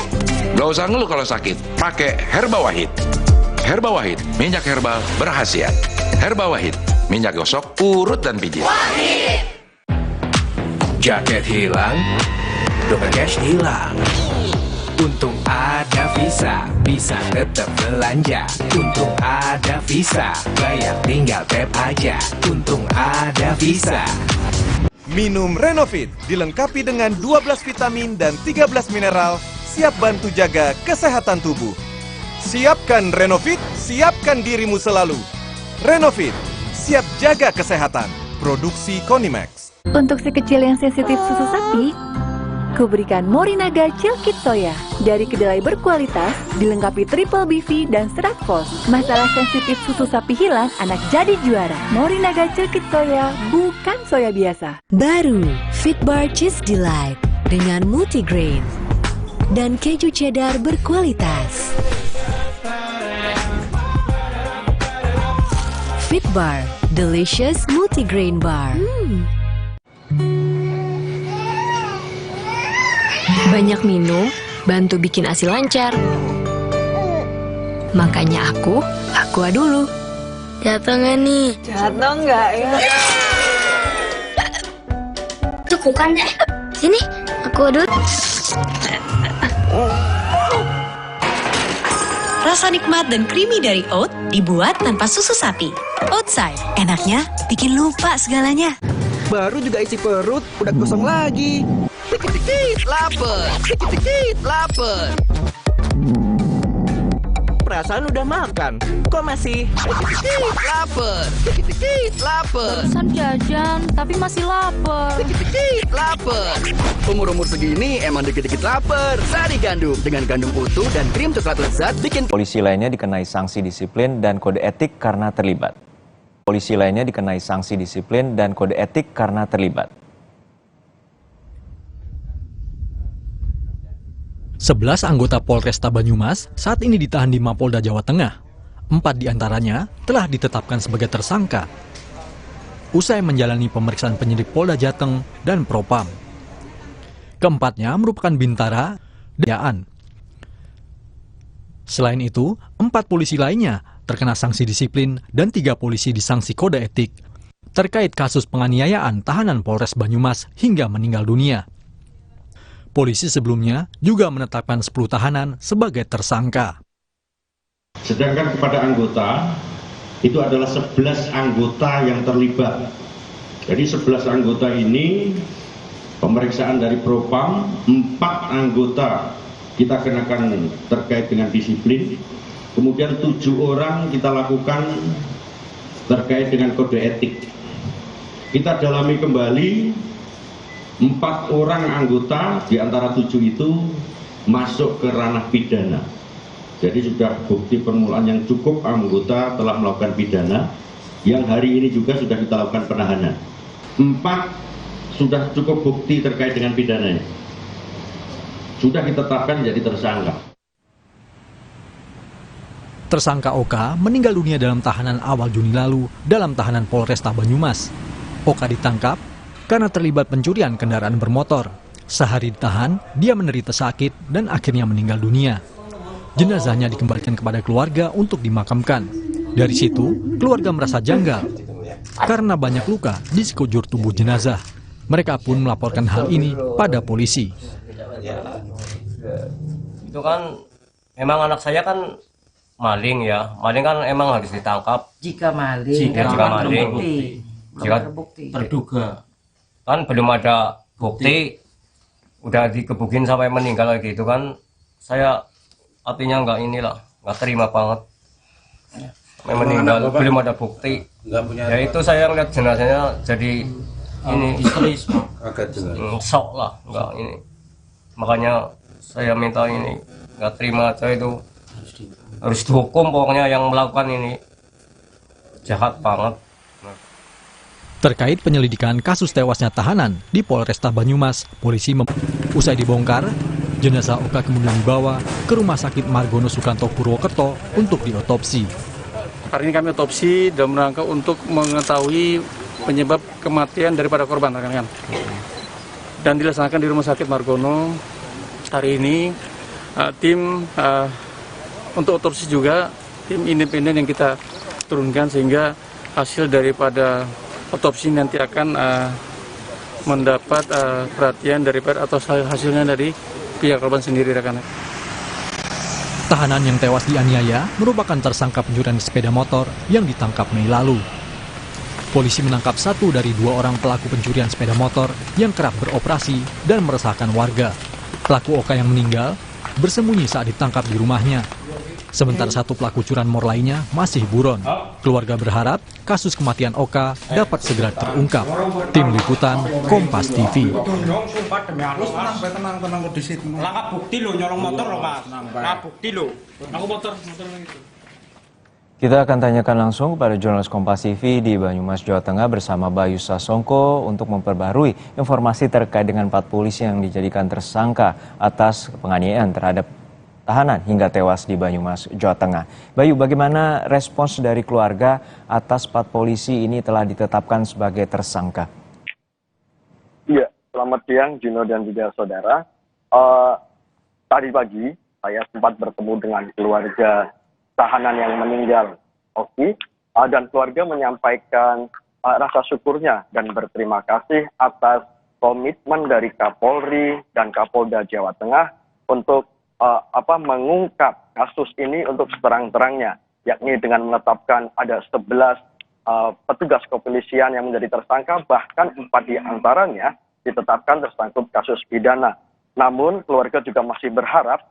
Gak usah ngeluh kalau sakit, pakai Herba Wahid. Herba Wahid, minyak herbal berkhasiat. Herba Wahid, minyak gosok, urut dan pijit. Wahid. Jaket hilang, dompet cash hilang. Untung ada Visa, bisa tetap belanja. Untung ada Visa, bayar tinggal tap aja. Untung ada Visa. Minum Renovit, dilengkapi dengan 12 vitamin dan 13 mineral, siap bantu jaga kesehatan tubuh. Siapkan Renovit, siapkan dirimu selalu. Renovit, siap jaga kesehatan. Produksi Konimax. Untuk si kecil yang sensitif susu sapi, kuberikan Morinaga Chilkit Soya. Dari kedelai berkualitas, dilengkapi triple BV dan serat fos. Masalah sensitif susu sapi hilang, anak jadi juara. Morinaga Chilkit Soya, bukan soya biasa. Baru, Fitbar Cheese Delight dengan multigrain dan keju cheddar berkualitas. Fitbar, delicious multigrain bar. Banyak minum, bantu bikin ASI lancar. Makanya aku dulu. Jatuh nggak nih? Jatuh nggak ya? Cekukan deh. Sini, aku adut. Rasa nikmat dan creamy dari oat dibuat tanpa susu sapi. Oatside, enaknya bikin lupa segalanya. Baru juga isi perut, udah kosong lagi. Dikit-dikit lapar, dikit-dikit lapar. Perasaan udah makan, kok masih dikit-dikit lapar, dikit-dikit lapar. Barusan jajan, tapi masih lapar. Dikit-dikit lapar. Umur-umur segini emang dikit-dikit lapar. Sari Gandum dengan gandum utuh dan krim coklat lezat bikin Polisi lainnya dikenai sanksi disiplin dan kode etik karena terlibat. Polisi lainnya dikenai sanksi disiplin dan kode etik karena terlibat. 11 anggota Polresta Banyumas saat ini ditahan di Mapolda Jawa Tengah. 4 diantaranya telah ditetapkan sebagai tersangka. Usai menjalani pemeriksaan penyidik Polda Jateng dan Propam. Keempatnya merupakan bintara dan selain itu, 4 polisi lainnya terkena sanksi disiplin dan 3 polisi disanksi kode etik terkait kasus penganiayaan tahanan Polres Banyumas hingga meninggal dunia. Polisi sebelumnya juga menetapkan 10 tahanan sebagai tersangka. Sedangkan kepada anggota, itu adalah 11 anggota yang terlibat. Jadi 11 anggota ini, pemeriksaan dari Propam, 4 anggota kita kenakan terkait dengan disiplin, kemudian 7 orang kita lakukan terkait dengan kode etik. Kita dalami kembali, 4 orang anggota di antara 7 itu masuk ke ranah pidana. Jadi sudah bukti permulaan yang cukup anggota telah melakukan pidana, yang hari ini juga sudah kita lakukan penahanan. 4 sudah cukup bukti terkait dengan pidananya. Sudah ditetapkan jadi tersangka. Tersangka Oka meninggal dunia dalam tahanan awal Juni lalu dalam tahanan Polresta Banyumas. Oka ditangkap karena terlibat pencurian kendaraan bermotor. Sehari ditahan, dia menderita sakit dan akhirnya meninggal dunia. Jenazahnya dikembalikan kepada keluarga untuk dimakamkan. Dari situ, keluarga merasa janggal karena banyak luka di sekujur tubuh jenazah. Mereka pun melaporkan hal ini pada polisi. Itu kan memang anak saya kan maling ya. Maling kan emang harus ditangkap. Jika maling, jika terduga. Kan belum ada bukti, udah dikebukin sampai meninggal kayak gitu kan, saya artinya nggak terima banget. Sampai meninggal, belum ada bukti. Ya itu saya ngeliat jenazahnya jadi ini histeris, sok lah, nggak ini. Makanya saya minta ini, nggak terima aja itu, harus dihukum pokoknya yang melakukan ini, jahat banget. Terkait penyelidikan kasus tewasnya tahanan di Polresta Banyumas, polisi usai dibongkar, jenazah Oka kemudian dibawa ke Rumah Sakit Margono Sukanto Purwokerto untuk diotopsi. Hari ini kami otopsi dalam rangka untuk mengetahui penyebab kematian daripada korban, rekan-rekan. Dan dilaksanakan di Rumah Sakit Margono. Hari ini tim untuk otopsi juga tim independen yang kita turunkan sehingga hasil daripada otopsi nanti akan mendapat perhatian daripada atau hasilnya dari pihak korban sendiri, rekan. Tahanan yang tewas dianiaya merupakan tersangka pencurian sepeda motor yang ditangkap Mei lalu. Polisi menangkap 1 dari 2 orang pelaku pencurian sepeda motor yang kerap beroperasi dan meresahkan warga. Pelaku Oka yang meninggal bersembunyi saat ditangkap di rumahnya. Sementara 1 pelaku curanmor lainnya masih buron. Keluarga berharap kasus kematian Oka dapat segera terungkap. Tim Liputan, Kompas TV. Kita akan tanyakan langsung kepada jurnalis Kompas TV di Banyumas, Jawa Tengah bersama Bayu Sasongko untuk memperbarui informasi terkait dengan 4 polisi yang dijadikan tersangka atas penganiayaan terhadap tahanan hingga tewas di Banyumas, Jawa Tengah. Bayu, bagaimana respons dari keluarga atas 4 polisi ini telah ditetapkan sebagai tersangka? Iya, selamat siang Gino dan juga saudara. Tadi pagi saya sempat bertemu dengan keluarga tahanan yang meninggal, Oki, dan keluarga menyampaikan rasa syukurnya dan berterima kasih atas komitmen dari Kapolri dan Kapolda Jawa Tengah untuk mengungkap kasus ini untuk seterang-terangnya, yakni dengan menetapkan ada 11 petugas kepolisian yang menjadi tersangka, bahkan 4 di antaranya ditetapkan tersangkut kasus pidana. Namun keluarga juga masih berharap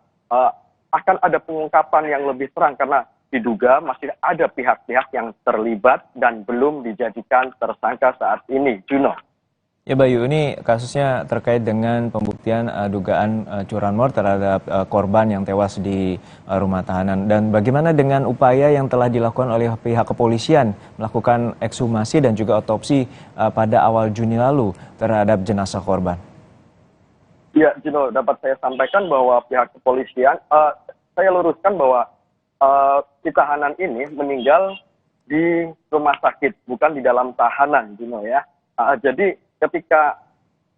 akan ada pengungkapan yang lebih terang karena diduga masih ada pihak-pihak yang terlibat dan belum dijadikan tersangka saat ini. Juno. Ya Bayu, ini kasusnya terkait dengan pembuktian dugaan curanmor terhadap korban yang tewas di rumah tahanan. Dan bagaimana dengan upaya yang telah dilakukan oleh pihak kepolisian melakukan ekshumasi dan juga otopsi pada awal Juni lalu terhadap jenazah korban? Ya, Juno, dapat saya sampaikan bahwa pihak kepolisian, saya luruskan bahwa si tahanan ini meninggal di rumah sakit, bukan di dalam tahanan, Juno ya. Jadi ketika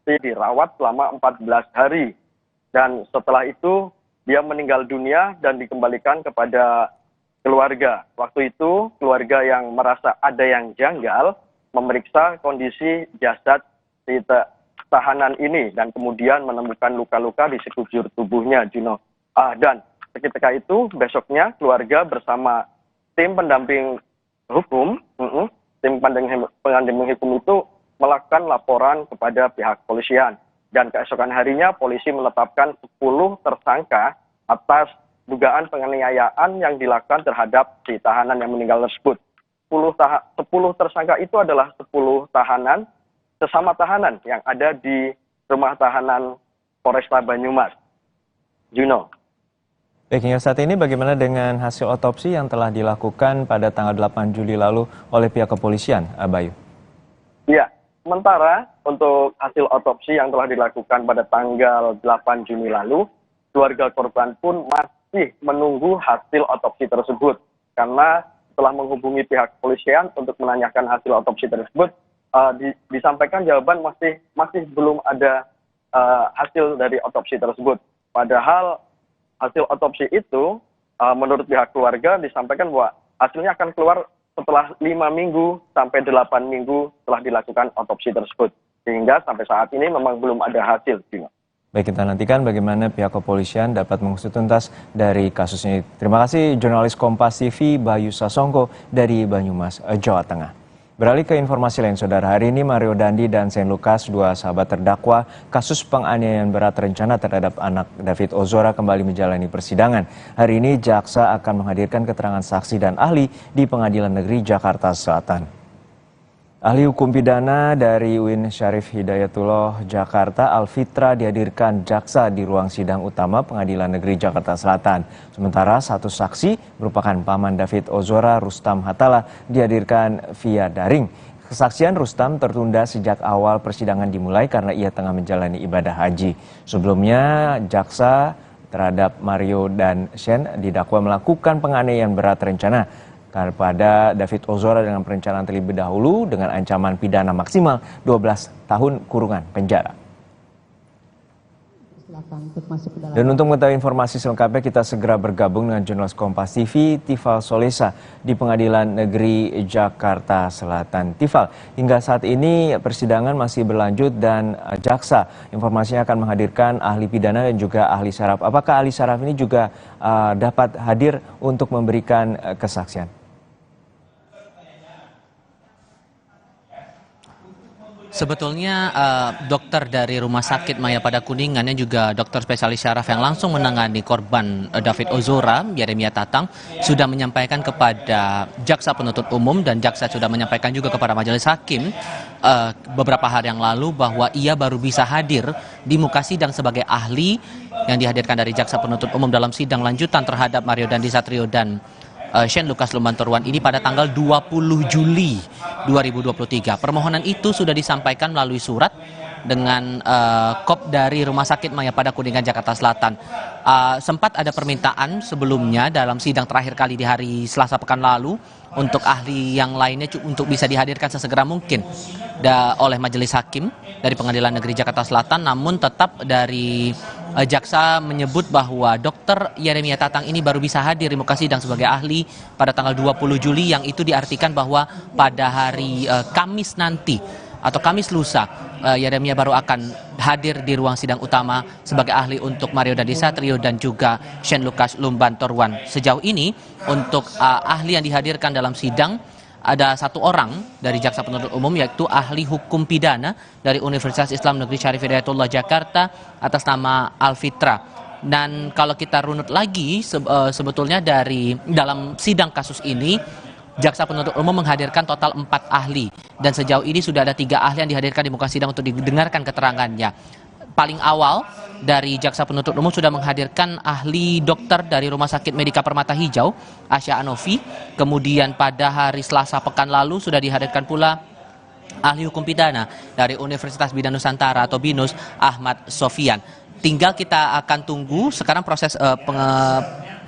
dirawat selama 14 hari dan setelah itu dia meninggal dunia dan dikembalikan kepada keluarga. Waktu itu keluarga yang merasa ada yang janggal memeriksa kondisi jasad si tahanan ini dan kemudian menemukan luka-luka di sekujur tubuhnya, Juno. Dan ketika itu besoknya keluarga bersama tim pendamping hukum, tim pendamping hukum itu melakukan laporan kepada pihak kepolisian. Dan keesokan harinya polisi menetapkan 10 tersangka atas dugaan penganiayaan yang dilakukan terhadap si tahanan yang meninggal tersebut. 10 tersangka itu adalah 10 tahanan, sesama tahanan yang ada di rumah tahanan Polresta Banyumas. Juno. Baik, hingga saat ini bagaimana dengan hasil otopsi yang telah dilakukan pada tanggal 8 Juli lalu oleh pihak kepolisian, Bayu? Ya. Sementara untuk hasil otopsi yang telah dilakukan pada tanggal 8 Juni lalu, keluarga korban pun masih menunggu hasil otopsi tersebut. Karena setelah menghubungi pihak kepolisian untuk menanyakan hasil otopsi tersebut, disampaikan jawaban masih belum ada hasil dari otopsi tersebut. Padahal hasil otopsi itu menurut pihak keluarga disampaikan bahwa hasilnya akan keluar setelah 5 minggu sampai 8 minggu setelah dilakukan otopsi tersebut. Sehingga sampai saat ini memang belum ada hasil. Baik, kita nantikan bagaimana pihak kepolisian dapat mengusut tuntas dari kasus ini. Terima kasih jurnalis Kompas TV Bayu Sasongko dari Banyumas, Jawa Tengah. Beralih ke informasi lain, Saudara. Hari ini Mario Dandi dan Shane Lucas, 2 sahabat terdakwa kasus penganiayaan berat rencana terhadap anak David Ozora kembali menjalani persidangan. Hari ini jaksa akan menghadirkan keterangan saksi dan ahli di Pengadilan Negeri Jakarta Selatan. Ahli hukum pidana dari UIN Syarif Hidayatullah Jakarta, Alfitra, dihadirkan jaksa di ruang sidang utama Pengadilan Negeri Jakarta Selatan. Sementara satu saksi merupakan paman David Ozora, Rustam Hatala, dihadirkan via daring. Kesaksian Rustam tertunda sejak awal persidangan dimulai karena ia tengah menjalani ibadah haji. Sebelumnya, jaksa terhadap Mario dan Shane didakwa melakukan penganiayaan berat rencana kepada David Ozora dengan perencanaan terlebih dahulu dengan ancaman pidana maksimal 12 tahun kurungan penjara. Dan untuk mengetahui informasi selengkapnya kita segera bergabung dengan jurnalis Kompas TV Tifal Solesa di Pengadilan Negeri Jakarta Selatan. Tifal, hingga saat ini persidangan masih berlanjut dan jaksa informasinya akan menghadirkan ahli pidana dan juga ahli syaraf. Apakah ahli syaraf ini juga dapat hadir untuk memberikan kesaksian? Sebetulnya dokter dari Rumah Sakit Mayapada Kuningan yang juga dokter spesialis syaraf yang langsung menangani korban David Ozora, Yeremia Tatang, sudah menyampaikan kepada jaksa penuntut umum dan jaksa sudah menyampaikan juga kepada majelis hakim beberapa hari yang lalu bahwa ia baru bisa hadir di muka sidang sebagai ahli yang dihadirkan dari jaksa penuntut umum dalam sidang lanjutan terhadap Mario Dandi Satrio dan Shane Lucas Lumbantorwan ini pada tanggal 20 Juli 2023. Permohonan itu sudah disampaikan melalui surat dengan kop dari Rumah Sakit Mayapada Kuningan Jakarta Selatan. Sempat ada permintaan sebelumnya dalam sidang terakhir kali di hari Selasa pekan lalu untuk ahli yang lainnya untuk bisa dihadirkan sesegera mungkin oleh majelis hakim dari Pengadilan Negeri Jakarta Selatan, namun tetap dari jaksa menyebut bahwa Dr. Yeremia Tatang ini baru bisa hadir di muka sidang sebagai ahli pada tanggal 20 Juli, yang itu diartikan bahwa pada hari Kamis nanti atau Kamis lusa Yeremia baru akan hadir di ruang sidang utama sebagai ahli untuk Mario Dandi Satrio dan juga Shane Lucas Lumbantorwan. Sejauh ini untuk ahli yang dihadirkan dalam sidang ada satu orang dari jaksa penuntut umum, yaitu ahli hukum pidana dari Universitas Islam Negeri Syarif Hidayatullah Jakarta atas nama Alfitra. Dan kalau kita runut lagi sebetulnya dari dalam sidang kasus ini, jaksa penuntut umum menghadirkan total 4 ahli, dan sejauh ini sudah ada 3 ahli yang dihadirkan di muka sidang untuk didengarkan keterangannya. Paling awal dari jaksa penuntut umum sudah menghadirkan ahli dokter dari Rumah Sakit Medika Permata Hijau, Asya Anofi. Kemudian pada hari Selasa pekan lalu sudah dihadirkan pula ahli hukum pidana dari Universitas Bidang Nusantara atau BINUS, Ahmad Sofian. Tinggal kita akan tunggu, sekarang proses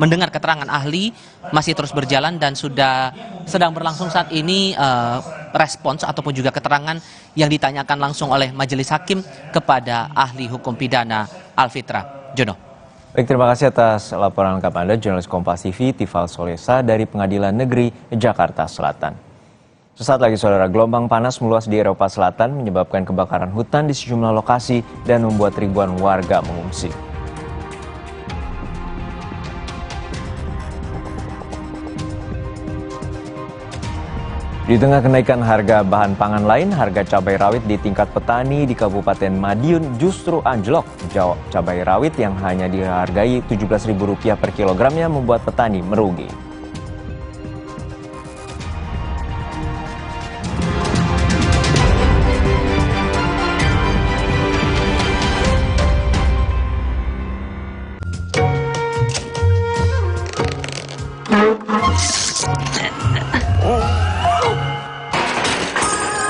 mendengar keterangan ahli masih terus berjalan dan sudah sedang berlangsung saat ini respons ataupun juga keterangan yang ditanyakan langsung oleh majelis hakim kepada ahli hukum pidana Alfitra. Jono. Baik, terima kasih atas laporan lengkap Anda, jurnalis Kompas TV Tifal Solesa dari Pengadilan Negeri Jakarta Selatan. Sesaat lagi saudara, gelombang panas meluas di Eropa Selatan menyebabkan kebakaran hutan di sejumlah lokasi dan membuat ribuan warga mengungsi. Di tengah kenaikan harga bahan pangan lain, harga cabai rawit di tingkat petani di Kabupaten Madiun justru anjlok. Cabai rawit yang hanya dihargai Rp17.000 per kilogramnya membuat petani merugi.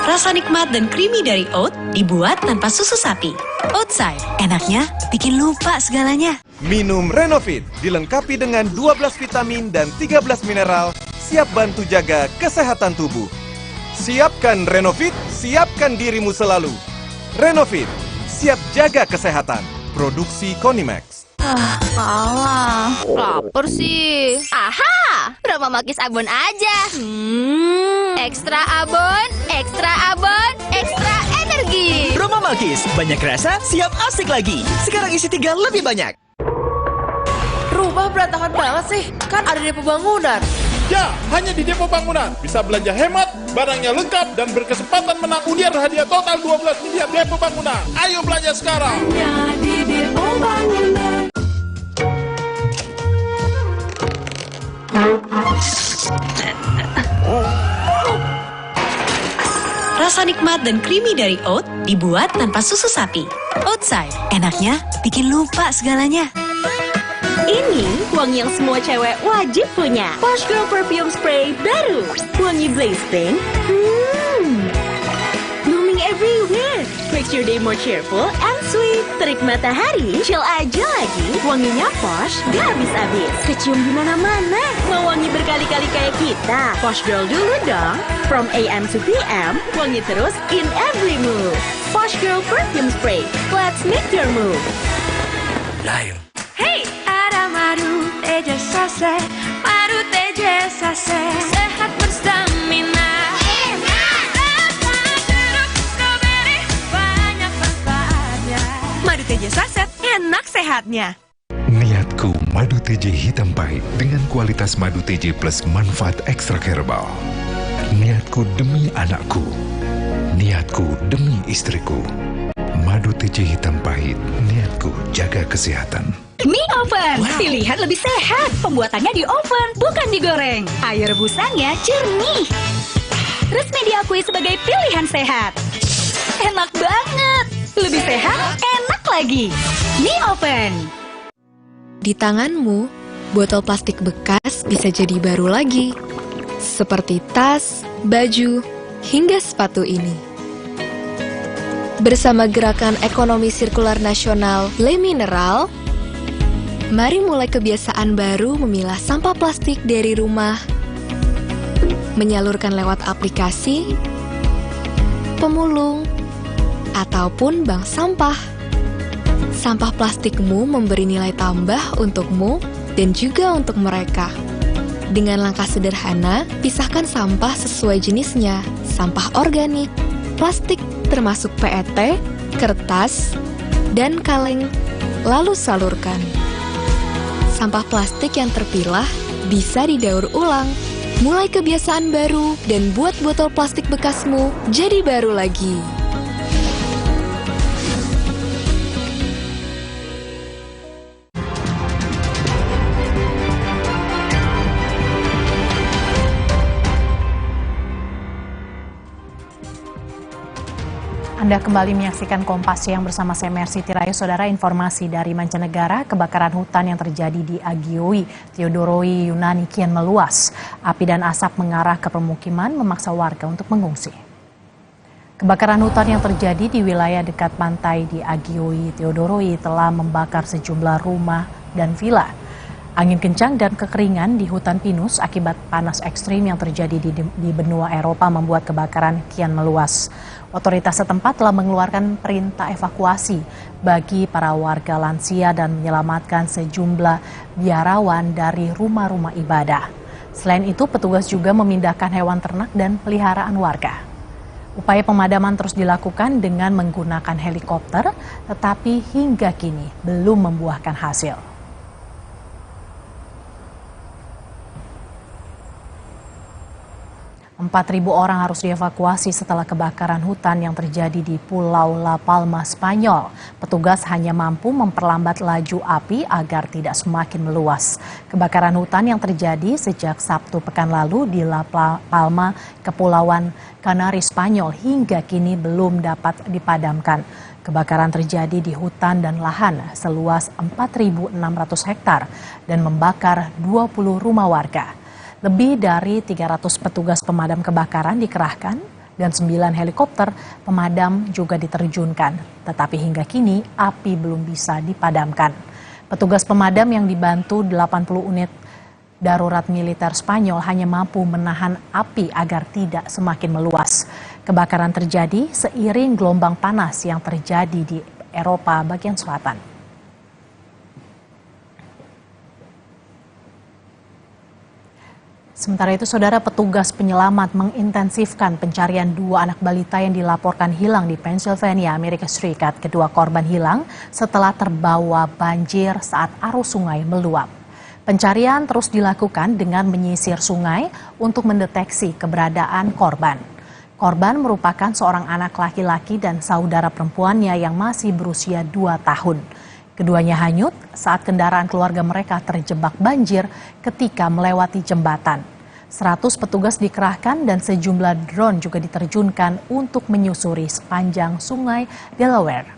Rasa nikmat dan creamy dari oat dibuat tanpa susu sapi. Oatside, enaknya bikin lupa segalanya. Minum Renovit, dilengkapi dengan 12 vitamin dan 13 mineral, siap bantu jaga kesehatan tubuh. Siapkan Renovit, siapkan dirimu selalu. Renovit, siap jaga kesehatan. Produksi Konimax. Alah, lapar sih. Aha, Roma Makis Abon aja. Ekstra abon, ekstra abon, ekstra energi. Roma Makis, banyak rasa, siap asik lagi. Sekarang isi 3 lebih banyak. Rumah berantakan banget sih, kan ada depo bangunan. Ya, hanya di Depo Bangunan. Bisa belanja hemat, barangnya lengkap, dan berkesempatan menang undian hadiah total 12 miliar Depo Bangunan. Ayo belanja sekarang. Hanya di Depo Bangunan. Rasa nikmat dan creamy dari oat dibuat tanpa susu sapi. Oatside, enaknya bikin lupa segalanya. Ini wangi yang semua cewek wajib punya. Posh Girl Perfume Spray baru. Wangi blazing. Blooming everywhere. Makes your day more cheerful and sweet. Terik matahari, chill aja lagi. Wanginya Posh, gak habis-habis. Kecium di mana-mana. Mau wangi berkali-kali kayak kita. Posh Girl dulu dong. From AM to PM, wangi terus in every move. Posh Girl Perfume Spray. Let's make your move. Live. Hey, ada madu teja sase, madu teja sase, sehat berstamina. Rasa jeruk stroberi, banyak manfaatnya. Madu teja saset, enak sehatnya. Niatku madu TJ hitam pahit dengan kualitas madu TJ plus manfaat ekstrak herbal. Niatku demi anakku, niatku demi istriku. Madu TJ hitam pahit, niatku jaga kesehatan. Mie oven, pilihan lebih sehat. Pembuatannya di oven, bukan digoreng. Air rebusannya jernih. Resmi diakui sebagai pilihan sehat. Enak banget. Lebih sehat, enak lagi. Mie oven. Di tanganmu, botol plastik bekas bisa jadi baru lagi. Seperti tas, baju, hingga sepatu ini. Bersama Gerakan Ekonomi Sirkular Nasional Le Mineral, mari mulai kebiasaan baru memilah sampah plastik dari rumah, menyalurkan lewat aplikasi, pemulung, ataupun bank sampah. Sampah plastikmu memberi nilai tambah untukmu dan juga untuk mereka. Dengan langkah sederhana, pisahkan sampah sesuai jenisnya, sampah organik, plastik termasuk PET, kertas, dan kaleng, lalu salurkan. Sampah plastik yang terpilah bisa didaur ulang, Mulai kebiasaan baru dan buat botol plastik bekasmu jadi baru lagi. Anda kembali menyaksikan Kompas Siang bersama saya Mercy Tirayu. Saudara, informasi dari mancanegara, kebakaran hutan yang terjadi di Agioi, Theodoroi, Yunani kian meluas. Api dan asap mengarah ke permukiman memaksa warga untuk mengungsi. Kebakaran hutan yang terjadi di wilayah dekat pantai di Agioi, Theodoroi telah membakar sejumlah rumah dan villa. Angin kencang dan kekeringan di hutan pinus akibat panas ekstrim yang terjadi di benua Eropa membuat kebakaran kian meluas. Otoritas setempat telah mengeluarkan perintah evakuasi bagi para warga lansia dan menyelamatkan sejumlah biarawan dari rumah-rumah ibadah. Selain itu, petugas juga memindahkan hewan ternak dan peliharaan warga. Upaya pemadaman terus dilakukan dengan menggunakan helikopter, tetapi hingga kini belum membuahkan hasil. 4.000 orang harus dievakuasi setelah kebakaran hutan yang terjadi di Pulau La Palma, Spanyol. Petugas hanya mampu memperlambat laju api agar tidak semakin meluas. Kebakaran hutan yang terjadi sejak Sabtu pekan lalu di La Palma, Kepulauan Kanari, Spanyol hingga kini belum dapat dipadamkan. Kebakaran terjadi di hutan dan lahan seluas 4.600 hektar dan membakar 20 rumah warga. Lebih dari 300 petugas pemadam kebakaran dikerahkan dan 9 helikopter pemadam juga diterjunkan. Tetapi hingga kini api belum bisa dipadamkan. Petugas pemadam yang dibantu 80 unit darurat militer Spanyol hanya mampu menahan api agar tidak semakin meluas. Kebakaran terjadi seiring gelombang panas yang terjadi di Eropa bagian selatan. Sementara itu, saudara, petugas penyelamat mengintensifkan pencarian 2 anak balita yang dilaporkan hilang di Pennsylvania, Amerika Serikat. Kedua korban hilang setelah terbawa banjir saat arus sungai meluap. Pencarian terus dilakukan dengan menyisir sungai untuk mendeteksi keberadaan korban. Korban merupakan seorang anak laki-laki dan saudara perempuannya yang masih berusia 2 tahun. Keduanya hanyut saat kendaraan keluarga mereka terjebak banjir ketika melewati jembatan. 100 petugas dikerahkan dan sejumlah drone juga diterjunkan untuk menyusuri sepanjang sungai Delaware.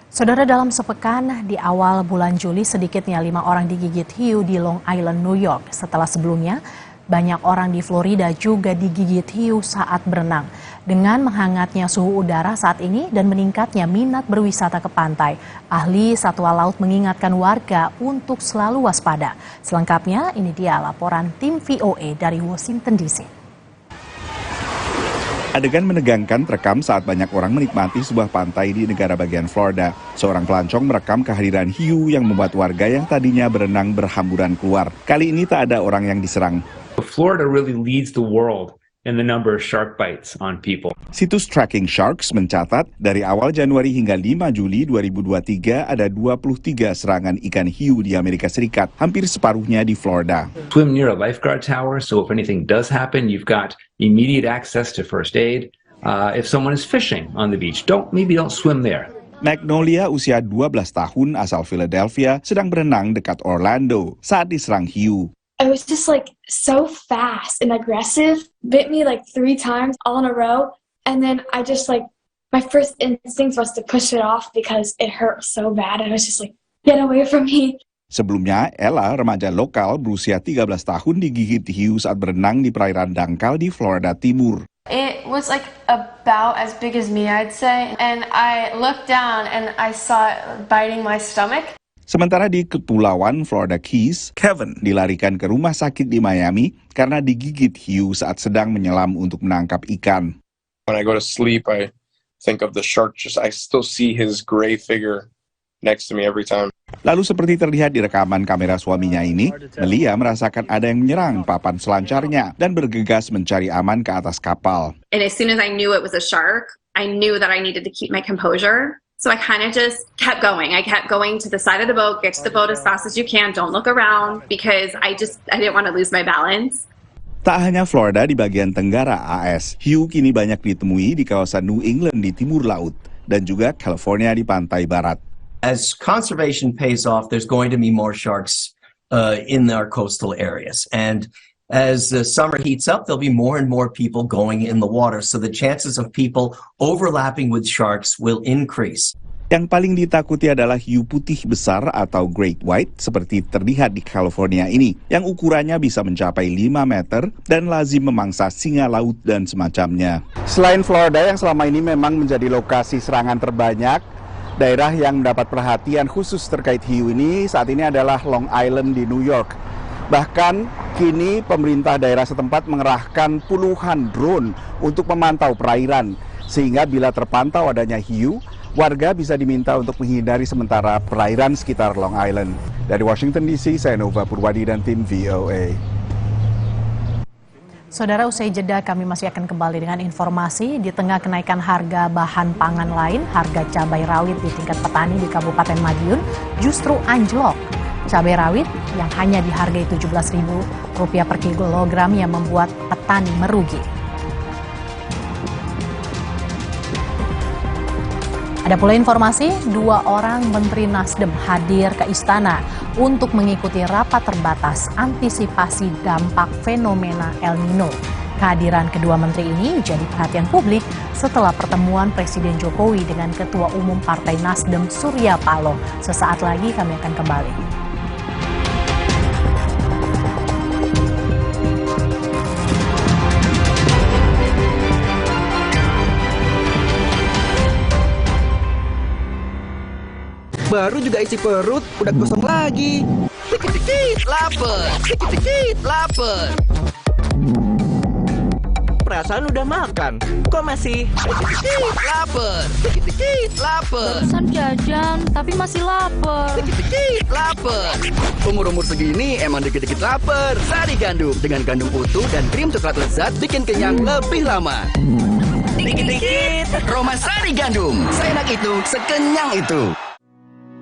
Saudara, dalam sepekan di awal bulan Juli sedikitnya 5 orang digigit hiu di Long Island, New York. Setelah sebelumnya, banyak orang di Florida juga digigit hiu saat berenang. Dengan menghangatnya suhu udara saat ini dan meningkatnya minat berwisata ke pantai, ahli satwa laut mengingatkan warga untuk selalu waspada. Selengkapnya, ini dia laporan tim VOA dari Washington DC. Adegan menegangkan terekam saat banyak orang menikmati sebuah pantai di negara bagian Florida. Seorang pelancong merekam kehadiran hiu yang membuat warga yang tadinya berenang berhamburan keluar. Kali ini tak ada orang yang diserang. Florida really leads the world in the number of shark bites on people. Situs Tracking Sharks mencatat dari awal Januari hingga 5 Juli 2023 ada 23 serangan ikan hiu di Amerika Serikat, hampir separuhnya di Florida. Swim near a lifeguard tower, so if anything does happen, you've got immediate access to first aid. If someone is fishing on the beach, don't swim there. Magnolia, usia 12 tahun asal Philadelphia, sedang berenang dekat Orlando saat diserang hiu. It was just like so fast and aggressive, bit me like 3 times all in a row. And then I just like, my first instinct was to push it off because it hurt so bad. And I was just like, get away from me. Sebelumnya, Ella, remaja lokal berusia 13 tahun digigit hiu saat berenang di perairan dangkal di Florida Timur. It was like about as big as me, I'd say. And I looked down and I saw it biting my stomach. Sementara di Kepulauan Florida Keys, Kevin dilarikan ke rumah sakit di Miami karena digigit hiu saat sedang menyelam untuk menangkap ikan. When I go to sleep, I think of the shark. I still see his gray figure next to me every time. Lalu seperti terlihat di rekaman kamera suaminya ini, Melia merasakan ada yang menyerang papan selancarnya dan bergegas mencari aman ke atas kapal. And as soon as I knew it was a shark, I knew that I needed to keep my composure. So I kind of just kept going. I kept going to the side of the boat, get to the boat as fast as you can, don't look around, because I didn't want to lose my balance. Tak hanya Florida di bagian tenggara AS, hiu kini banyak ditemui di kawasan New England di timur laut dan juga California di pantai barat. As conservation pays off, there's going to be more sharks in our coastal areas. And as the summer heats up, there'll be more and more people going in the water. So the chances of people overlapping with sharks will increase. Yang paling ditakuti adalah hiu putih besar atau great white seperti terlihat di California ini, yang ukurannya bisa mencapai 5 meter dan lazim memangsa singa laut dan semacamnya. Selain Florida yang selama ini memang menjadi lokasi serangan terbanyak, daerah yang mendapat perhatian khusus terkait hiu ini saat ini adalah Long Island di New York. Bahkan kini pemerintah daerah setempat mengerahkan puluhan drone untuk memantau perairan, sehingga bila terpantau adanya hiu, warga bisa diminta untuk menghindari sementara perairan sekitar Long Island. Dari Washington DC, saya Nova Purwadi dan tim VOA. Saudara, usai jeda kami masih akan kembali dengan informasi. Di tengah kenaikan harga bahan pangan lain, harga cabai rawit di tingkat petani di Kabupaten Madiun justru anjlok. Cabai rawit yang hanya dihargai Rp17.000 per kilogram yang membuat petani merugi. Ada pula informasi, 2 orang Menteri Nasdem hadir ke Istana untuk mengikuti rapat terbatas antisipasi dampak fenomena El Nino. Kehadiran kedua menteri ini menjadi perhatian publik setelah pertemuan Presiden Jokowi dengan Ketua Umum Partai Nasdem Surya Paloh. Sesaat lagi kami akan kembali. Baru juga isi perut, udah kosong lagi. Dikit-dikit lapar, dikit-dikit lapar. Perasaan udah makan, kok masih dikit-dikit lapar, dikit-dikit lapar. Barusan jajan, tapi masih lapar. Dikit-dikit lapar. Umur-umur segini emang dikit-dikit lapar. Sari Gandum dengan gandum utuh dan krim coklat lezat bikin kenyang lebih lama. Dikit-dikit, Roma Sari Gandum. Seenak itu, sekenyang itu.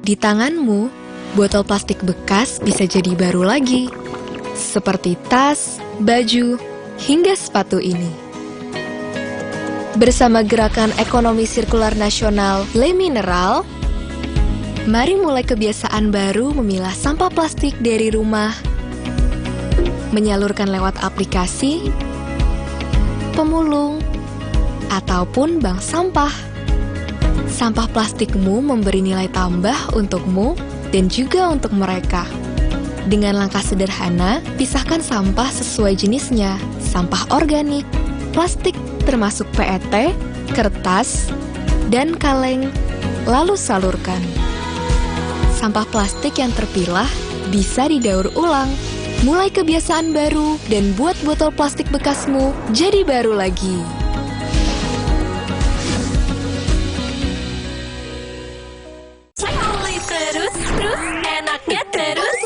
Di tanganmu, botol plastik bekas bisa jadi baru lagi. Seperti tas, baju, hingga sepatu ini. Bersama Gerakan Ekonomi Sirkular Nasional Le Mineral, mari mulai kebiasaan baru memilah sampah plastik dari rumah, menyalurkan lewat aplikasi, pemulung, ataupun bank sampah. Sampah plastikmu memberi nilai tambah untukmu dan juga untuk mereka. Dengan langkah sederhana, pisahkan sampah sesuai jenisnya, sampah organik, plastik termasuk PET, kertas, dan kaleng, lalu salurkan. Sampah plastik yang terpilah bisa didaur ulang. Mulai kebiasaan baru dan buat botol plastik bekasmu jadi baru lagi. Terus enaknya terus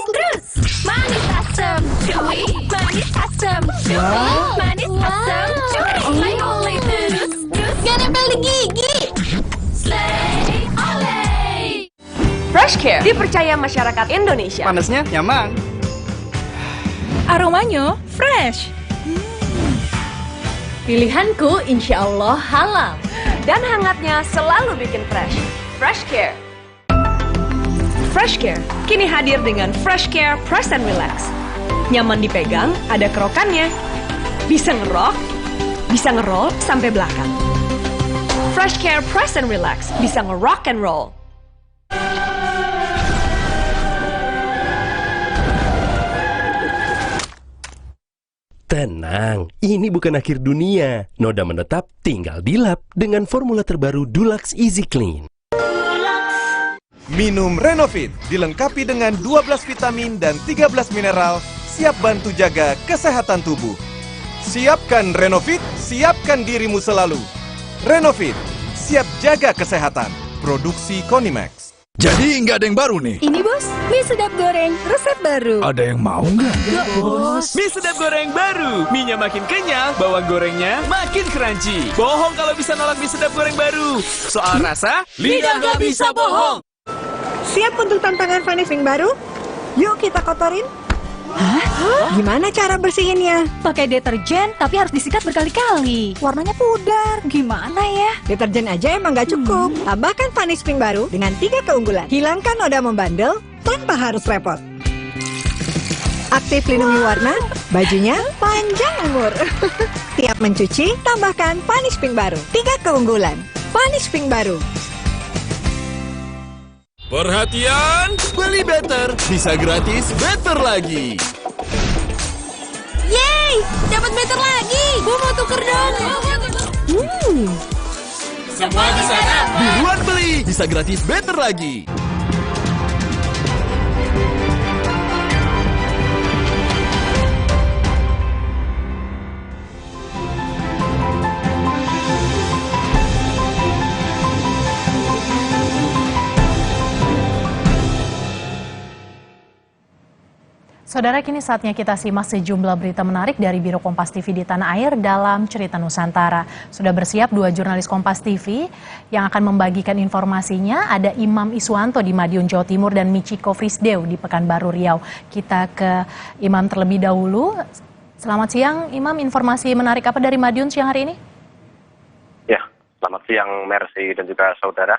manis asam cuy, manis asam cuy, manis asam cuy. Slay oleh terus gak nempel di gigi. Slay oleh. Fresh Care dipercaya masyarakat Indonesia. Panasnya nyaman, aromanya fresh. Pilihanku insya Allah halal. Dan hangatnya selalu bikin fresh. Fresh Care. Fresh Care kini hadir dengan Fresh Care Press and Relax. Nyaman dipegang, ada kerokannya. Bisa ngerok, bisa ngeroll sampai belakang. Fresh Care Press and Relax bisa ngerock and roll. Tenang, ini bukan akhir dunia. Noda menetap tinggal dilap dengan formula terbaru Dulux Easy Clean. Minum Renovit, dilengkapi dengan 12 vitamin dan 13 mineral, siap bantu jaga kesehatan tubuh. Siapkan Renovit, siapkan dirimu selalu. Renovit, siap jaga kesehatan. Produksi Konimax. Jadi nggak ada yang baru nih? Ini bos, mie sedap goreng, resep baru. Ada yang mau nggak? Nggak bos. Mie sedap goreng baru. Mie-nya makin kenyang, bawang gorengnya makin crunchy. Bohong kalau bisa nolak mie sedap goreng baru. Soal rasa, lidah nggak bisa bohong. Siap untuk tantangan finishing baru? Yuk kita kotorin. Hah? Gimana cara bersihinnya? Pakai deterjen, tapi harus disikat berkali-kali. Warnanya pudar. Gimana ya? Deterjen aja emang nggak cukup. Tambahkan Vanish Pink baru dengan 3 keunggulan. Hilangkan noda membandel tanpa harus repot. Aktif lindungi warna, bajunya panjang umur. Tiap mencuci, tambahkan Vanish Pink baru. 3 keunggulan. Vanish Pink baru. Perhatian, beli better, bisa gratis better lagi. Yeay, dapat better lagi. Gue mau tuker dong. Semua bisa dapat. Buruan beli, bisa gratis better lagi. Saudara, kini saatnya kita simak sejumlah berita menarik dari Biro Kompas TV di Tanah Air dalam Cerita Nusantara. Sudah bersiap 2 jurnalis Kompas TV yang akan membagikan informasinya. Ada Imam Iswanto di Madiun, Jawa Timur dan Michiko Frisdeu di Pekanbaru, Riau. Kita ke Imam terlebih dahulu. Selamat siang, Imam. Informasi menarik apa dari Madiun siang hari ini? Ya, selamat siang Mercy dan juga saudara.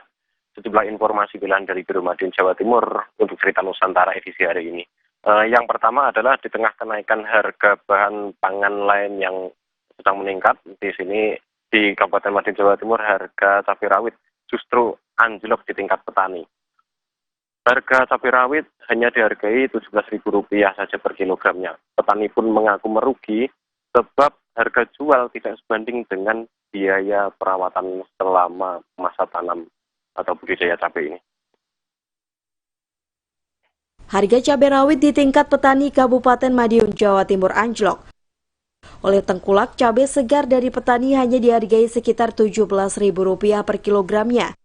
Sejumlah informasi pilihan dari Biro Madiun, Jawa Timur untuk Cerita Nusantara edisi hari ini. Yang pertama adalah di tengah kenaikan harga bahan pangan lain yang sedang meningkat, di sini di Kabupaten Madiun, Jawa Timur harga cabai rawit justru anjlok di tingkat petani. Harga cabai rawit hanya dihargai Rp17.000 saja per kilogramnya. Petani pun mengaku merugi sebab harga jual tidak sebanding dengan biaya perawatan selama masa tanam atau budidaya cabai ini. Harga cabai rawit di tingkat petani Kabupaten Madiun, Jawa Timur anjlok. Oleh tengkulak, cabai segar dari petani hanya dihargai sekitar Rp17.000 per kilogramnya.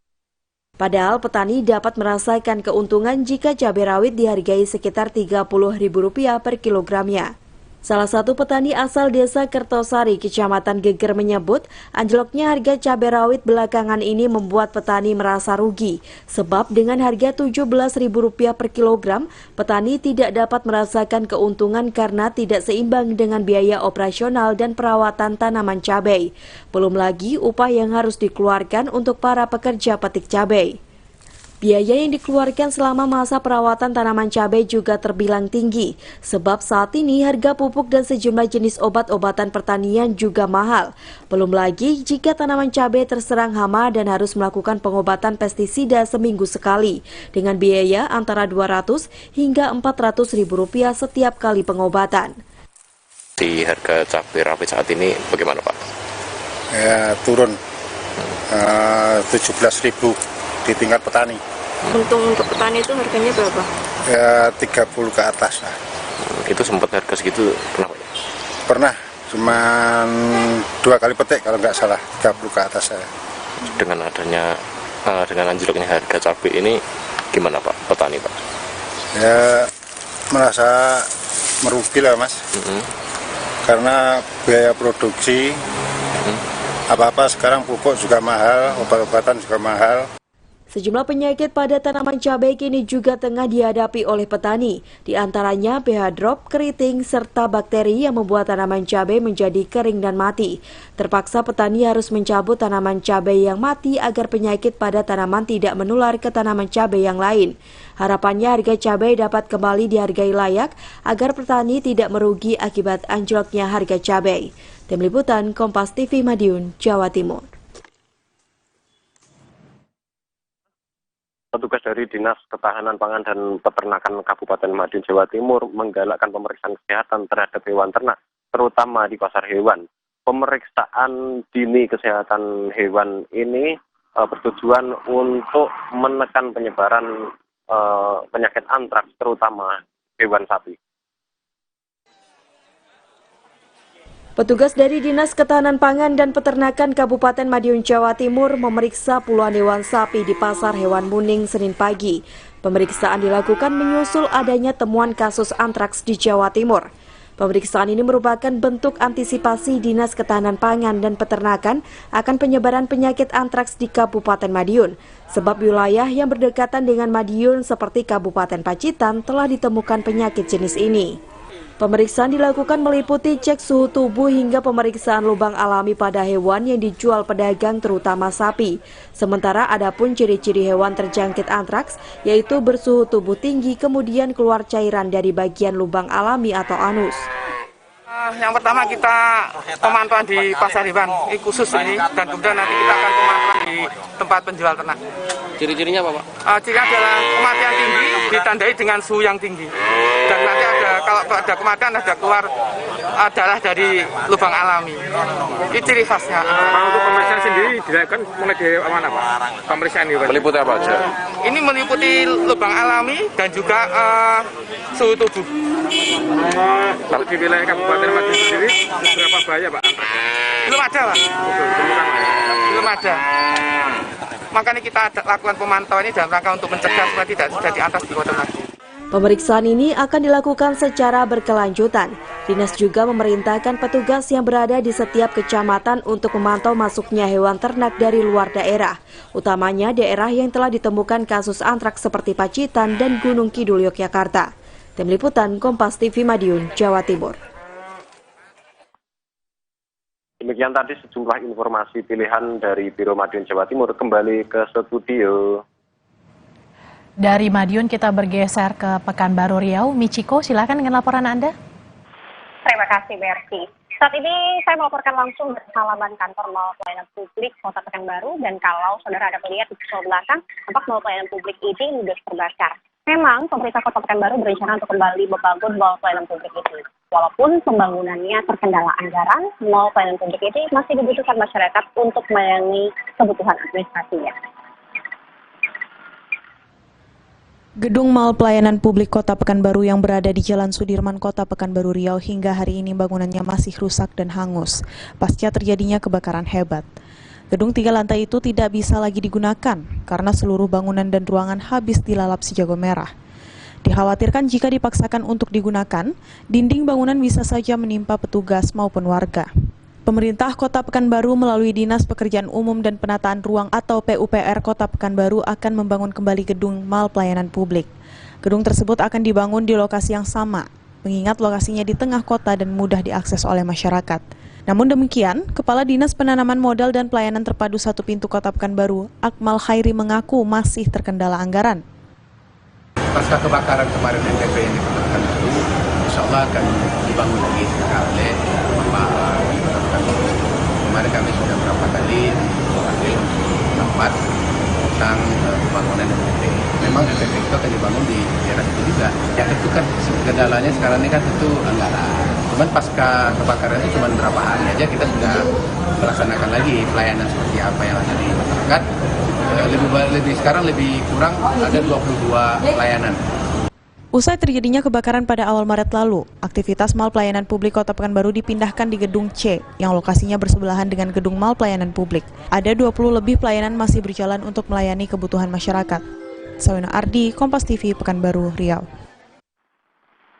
Padahal petani dapat merasakan keuntungan jika cabai rawit dihargai sekitar Rp30.000 per kilogramnya. Salah satu petani asal desa Kertosari, Kecamatan Geger menyebut anjloknya harga cabai rawit belakangan ini membuat petani merasa rugi. Sebab dengan harga Rp17.000 per kilogram, petani tidak dapat merasakan keuntungan karena tidak seimbang dengan biaya operasional dan perawatan tanaman cabai. Belum lagi upah yang harus dikeluarkan untuk para pekerja petik cabai. Biaya yang dikeluarkan selama masa perawatan tanaman cabai juga terbilang tinggi, sebab saat ini harga pupuk dan sejumlah jenis obat-obatan pertanian juga mahal. Belum lagi jika tanaman cabai terserang hama dan harus melakukan pengobatan pestisida seminggu sekali, dengan biaya antara Rp200 hingga Rp400.000 setiap kali pengobatan. Di harga cabai rawit saat ini bagaimana Pak? Ya, turun 17.000 di tingkat petani. Untuk petani itu harganya berapa? Ya 30 ke atas lah. Itu sempat harga segitu kenapa? Pernah, cuman 2 kali petik kalau nggak salah, 30 ke atas saya. Dengan adanya dengan anjloknya harga cabai ini gimana Pak petani Pak? Ya merasa merugi lah Mas. Karena biaya produksi apa-apa sekarang pupuk juga mahal, obat-obatan juga mahal. Sejumlah penyakit pada tanaman cabai kini juga tengah dihadapi oleh petani, di antaranya pH drop, keriting, serta bakteri yang membuat tanaman cabai menjadi kering dan mati. Terpaksa petani harus mencabut tanaman cabai yang mati agar penyakit pada tanaman tidak menular ke tanaman cabai yang lain. Harapannya harga cabai dapat kembali dihargai layak agar petani tidak merugi akibat anjloknya harga cabai. Tim Liputan Kompas TV Madiun, Jawa Timur. Petugas dari Dinas Ketahanan Pangan dan Peternakan Kabupaten Madiun, Jawa Timur menggalakkan pemeriksaan kesehatan terhadap hewan ternak, terutama di pasar hewan. Pemeriksaan dini kesehatan hewan ini bertujuan untuk menekan penyebaran penyakit antraks, terutama hewan sapi. Petugas dari Dinas Ketahanan Pangan dan Peternakan Kabupaten Madiun, Jawa Timur memeriksa puluhan hewan sapi di Pasar Hewan Muning Senin pagi. Pemeriksaan dilakukan menyusul adanya temuan kasus antraks di Jawa Timur. Pemeriksaan ini merupakan bentuk antisipasi Dinas Ketahanan Pangan dan Peternakan akan penyebaran penyakit antraks di Kabupaten Madiun. Sebab wilayah yang berdekatan dengan Madiun seperti Kabupaten Pacitan telah ditemukan penyakit jenis ini. Pemeriksaan dilakukan meliputi cek suhu tubuh hingga pemeriksaan lubang alami pada hewan yang dijual pedagang terutama sapi. Sementara adapun ciri-ciri hewan terjangkit antraks yaitu bersuhu tubuh tinggi kemudian keluar cairan dari bagian lubang alami atau anus. Yang pertama kita pemantauan di pasar hewan ini khusus ini dan kemudian nanti kita akan pemantauan di tempat penjual ternak. Ciri-cirinya apa, Pak? Cirinya adalah kematian tinggi ditandai dengan suhu yang tinggi. Dan nanti kalau ada kematian ada keluar darah dari lubang alami. Ini ciri khasnya. Untuk pemeriksaan sendiri dilakukan mulai dari mana, Pak? Pemeriksaan ini meliputi apa aja? Ini meliputi lubang alami dan juga suhu tubuh. Kalau di wilayah Kabupaten Madiun sendiri berapa bahaya, Pak? Belum ada, Pak. Belum ada. Makanya kita lakukan pemantauan ini dalam rangka untuk mencegah supaya tidak terjadi antraks di Kota Madiun. Pemeriksaan ini akan dilakukan secara berkelanjutan. Dinas juga memerintahkan petugas yang berada di setiap kecamatan untuk memantau masuknya hewan ternak dari luar daerah, utamanya daerah yang telah ditemukan kasus antraks seperti Pacitan dan Gunung Kidul, Yogyakarta. Tim Liputan Kompas TV Madiun, Jawa Timur. Demikian tadi sejumlah informasi pilihan dari Biro Madiun Jawa Timur. Kembali ke studio. Dari Madiun kita bergeser ke Pekanbaru Riau. Michiko, silakan dengan laporan Anda. Terima kasih, Mercy. Saat ini saya melaporkan langsung dari halaman kantor Mall Pelayanan Publik Kota Pekanbaru. Dan kalau saudara ada melihat di sebelah belakang, tampak Mall Pelayanan Publik ini ludes terbakar. Memang pemerintah Kota Pekanbaru berencana untuk kembali membangun Mall Pelayanan Publik ini. Walaupun pembangunannya terkendala anggaran, Mall Pelayanan Publik ini masih dibutuhkan masyarakat untuk melayani kebutuhan administrasinya. Gedung Mall Pelayanan Publik Kota Pekanbaru yang berada di Jalan Sudirman, Kota Pekanbaru Riau hingga hari ini bangunannya masih rusak dan hangus pasca terjadinya kebakaran hebat. Gedung 3 lantai itu tidak bisa lagi digunakan karena seluruh bangunan dan ruangan habis dilalap si jago merah. Dikhawatirkan jika dipaksakan untuk digunakan, dinding bangunan bisa saja menimpa petugas maupun warga. Pemerintah Kota Pekanbaru melalui Dinas Pekerjaan Umum dan Penataan Ruang atau PUPR Kota Pekanbaru akan membangun kembali gedung Mall Pelayanan Publik. Gedung tersebut akan dibangun di lokasi yang sama, mengingat lokasinya di tengah kota dan mudah diakses oleh masyarakat. Namun demikian, Kepala Dinas Penanaman Modal dan Pelayanan Terpadu 1 Pintu Kota Pekanbaru, Akmal Khairi mengaku masih terkendala anggaran. Pasca kebakaran kemarin NTP yang di Kota Pekanbaru, insya Allah akan dibangun lagi oleh Bapak. Kemarin kami sudah beberapa kali mengambil tempat tentang pembangunan NTP. Memang NTP itu akan dibangun di daerah itu juga. Ya tentu kan kendalanya sekarang ini kan tentu anggaran. Cuman pasca kebakaran itu cuma berapa hari aja kita sudah melaksanakan lagi pelayanan seperti apa yang ada di masyarakat. Sekarang lebih kurang ada 22 pelayanan. Usai terjadinya kebakaran pada awal Maret lalu, aktivitas Mall Pelayanan Publik Kota Pekanbaru dipindahkan di Gedung C yang lokasinya bersebelahan dengan Gedung Mall Pelayanan Publik. Ada 20 lebih pelayanan masih berjalan untuk melayani kebutuhan masyarakat. Sawina Ardi, Kompas TV, Pekanbaru, Riau.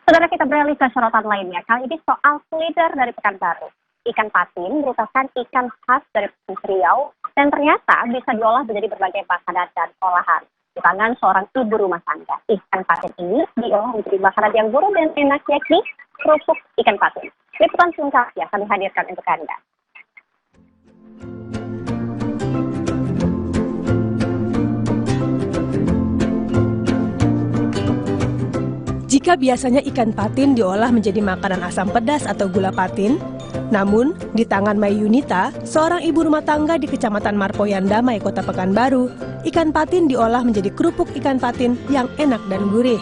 Saudara, kita beralih ke sorotan lainnya. Kali ini soal kuliner dari Pekanbaru. Ikan patin merupakan ikan khas dari Provinsi Riau dan ternyata bisa diolah menjadi berbagai makanan dan olahan. Di tangan seorang ibu rumah tangga, ikan patin ini diolah menjadi makanan yang gurih dan enak, yakni kerupuk ikan patin. Liputan selengkapnya kami hadirkan untuk Anda. Jika biasanya ikan patin diolah menjadi makanan asam pedas atau gula patin, namun di tangan Mai Yunita, seorang ibu rumah tangga di Kecamatan Marpoyan Damai, Kota Pekanbaru, ikan patin diolah menjadi kerupuk ikan patin yang enak dan gurih.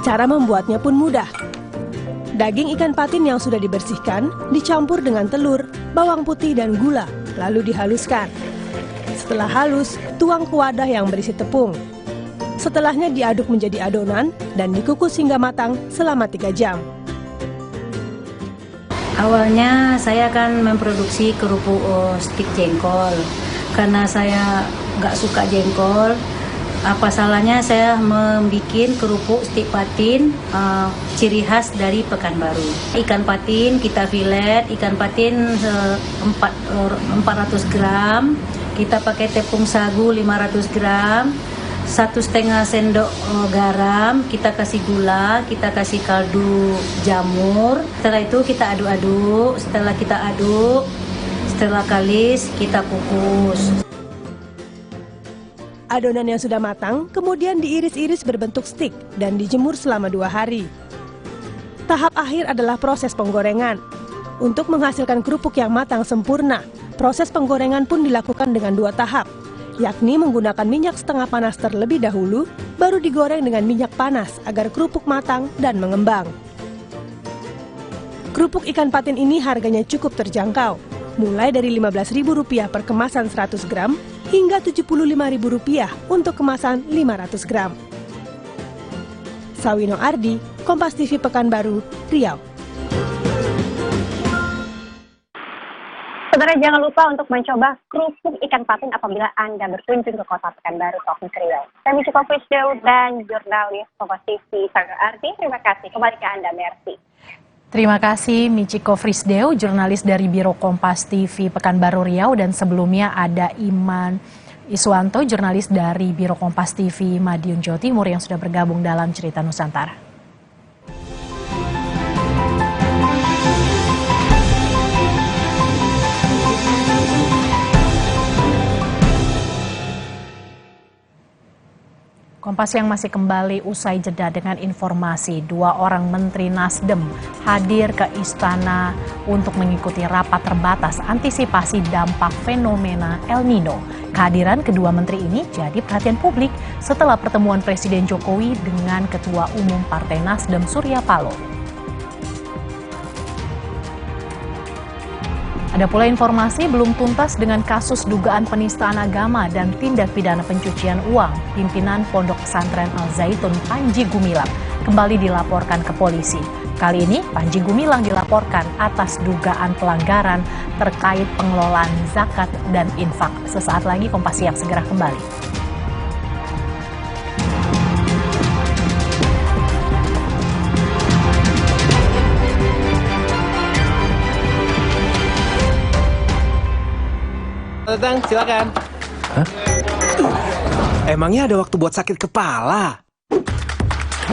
Cara membuatnya pun mudah. Daging ikan patin yang sudah dibersihkan dicampur dengan telur, bawang putih dan gula, lalu dihaluskan. Setelah halus, tuang ke wadah yang berisi tepung. Setelahnya diaduk menjadi adonan dan dikukus hingga matang selama 3 jam. Awalnya saya kan memproduksi kerupuk stik jengkol. Karena saya nggak suka jengkol, apa salahnya saya membuat kerupuk stik patin ciri khas dari Pekanbaru. Ikan patin kita filet, ikan patin 400 gram, kita pakai tepung sagu 500 gram, 1,5 sendok garam, kita kasih gula, kita kasih kaldu jamur. Setelah itu kita aduk-aduk, setelah kita aduk, setelah kalis kita kukus. Adonan yang sudah matang kemudian diiris-iris berbentuk stik dan dijemur selama 2 hari. Tahap akhir adalah proses penggorengan. Untuk menghasilkan kerupuk yang matang sempurna, proses penggorengan pun dilakukan dengan 2 tahap, yakni menggunakan minyak setengah panas terlebih dahulu, baru digoreng dengan minyak panas agar kerupuk matang dan mengembang. Kerupuk ikan patin ini harganya cukup terjangkau, mulai dari Rp15.000 per kemasan 100 gram hingga Rp75.000 untuk kemasan 500 gram. Sawino Ardi, Kompas TV Pekanbaru, Riau. Saudara, jangan lupa untuk mencoba kerupuk ikan patin apabila Anda berkunjung ke kota Pekanbaru, Provinsi Riau. Saya Michiko Frisdeo dan jurnalis Kompas TV Sawino Ardi. Terima kasih. Kembali ke Anda, Mercy. Terima kasih Michiko Frisdeo, jurnalis dari Biro Kompas TV Pekanbaru Riau, dan sebelumnya ada Iman Iswanto, jurnalis dari Biro Kompas TV Madiun, Jawa Timur yang sudah bergabung dalam Cerita Nusantara. Kompas yang masih kembali usai jeda dengan informasi 2 orang Menteri Nasdem hadir ke Istana untuk mengikuti rapat terbatas antisipasi dampak fenomena El Nino. Kehadiran kedua menteri ini jadi perhatian publik setelah pertemuan Presiden Jokowi dengan Ketua Umum Partai Nasdem Surya Paloh. Ada pula informasi belum tuntas dengan kasus dugaan penistaan agama dan tindak pidana pencucian uang. Pimpinan Pondok Pesantren Al-Zaitun Panji Gumilang kembali dilaporkan ke polisi. Kali ini Panji Gumilang dilaporkan atas dugaan pelanggaran terkait pengelolaan zakat dan infak. Sesaat lagi Kompas Siang segera kembali. Datang, silakan. Hah? Emangnya ada waktu buat sakit kepala?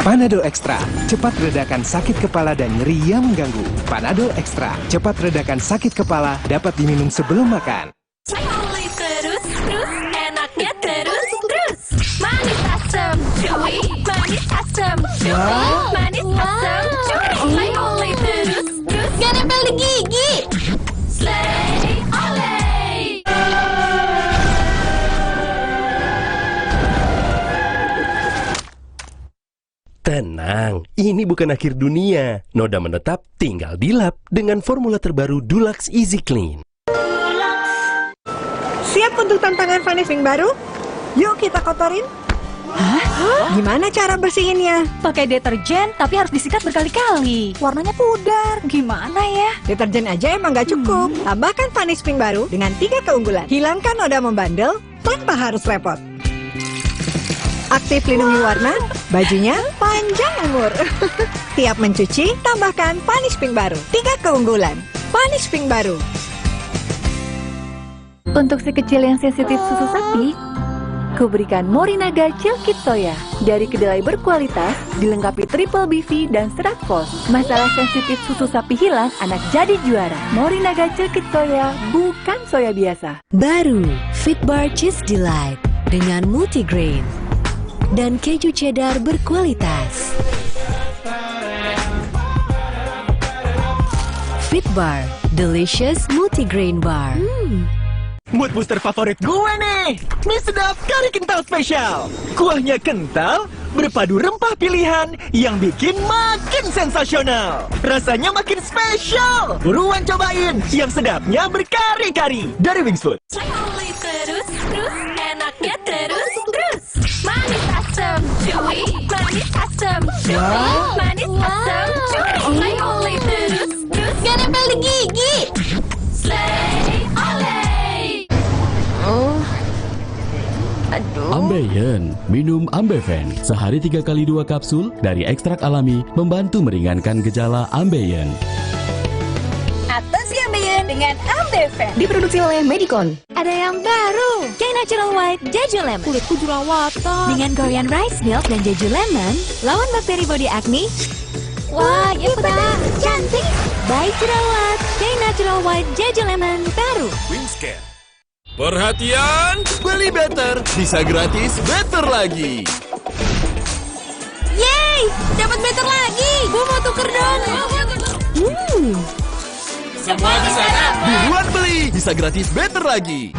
Panadol Extra, cepat redakan sakit kepala dan nyeri yang mengganggu. Panadol Extra, cepat redakan sakit kepala, dapat diminum sebelum makan. Terus, enaknya terus. Manis asam, cuy. Manis asam, cuy. Manis asam, cuy. Oleh terus. Gak nempel di gigi. Slay, oleh. Tenang, ini bukan akhir dunia. Noda menetap tinggal dilap dengan formula terbaru Dulux Easy Clean. Siap untuk tantangan finishing baru? Yuk kita kotorin. Hah? Gimana cara bersihinnya? Pakai deterjen tapi harus disikat berkali-kali. Warnanya pudar. Gimana ya? Deterjen aja emang gak cukup. Tambahkan Vanish Pink baru dengan 3 keunggulan. Hilangkan noda membandel tanpa harus repot. Aktif lindungi warna, bajunya panjang umur. Tiap mencuci, tambahkan Vanish Pink baru. 3 keunggulan. Vanish Pink baru. Untuk si kecil yang sensitif susu sapi, ku berikan Morinaga Cilkit Soya. Dari kedelai berkualitas, dilengkapi triple BV dan serat fos. Masalah sensitif susu sapi hilang, anak jadi juara. Morinaga Cilkit Soya, bukan soya biasa. Baru, Fitbar Cheese Delight dengan multigrain dan keju cheddar berkualitas. Fitbar, delicious multigrain bar. Mood booster favorit gue nih, mie sedap kari kental spesial. Kuahnya kental, berpadu rempah pilihan yang bikin makin sensasional. Rasanya makin spesial. Buruan cobain, yang sedapnya berkari-kari dari Wings Food. Terus, enaknya terus. Manis asam, cuy. Manis asam, cuy. Manis asam, cuy. Oleh terus. Gak nempel di Ambeien. Minum Ambeven sehari 3 kali 2 kapsul dari ekstrak alami membantu meringankan gejala Ambeien. Atasi Ambeien dengan Ambeven. Diproduksi oleh Medicon. Ada yang baru, K Natural White Jeju Lemon. Kulitku jerawatan. Dengan Korean Rice Milk dan Jeju Lemon, lawan bakteri body acne. Wah, ikutan cantik. Baik jerawat, K Natural White Jeju Lemon baru. Wingscare. Perhatian, beli better bisa gratis better lagi. Yeay, dapat better lagi. Gue mau tuker dong. Semua bisa dapat. Buruan beli, bisa gratis better lagi.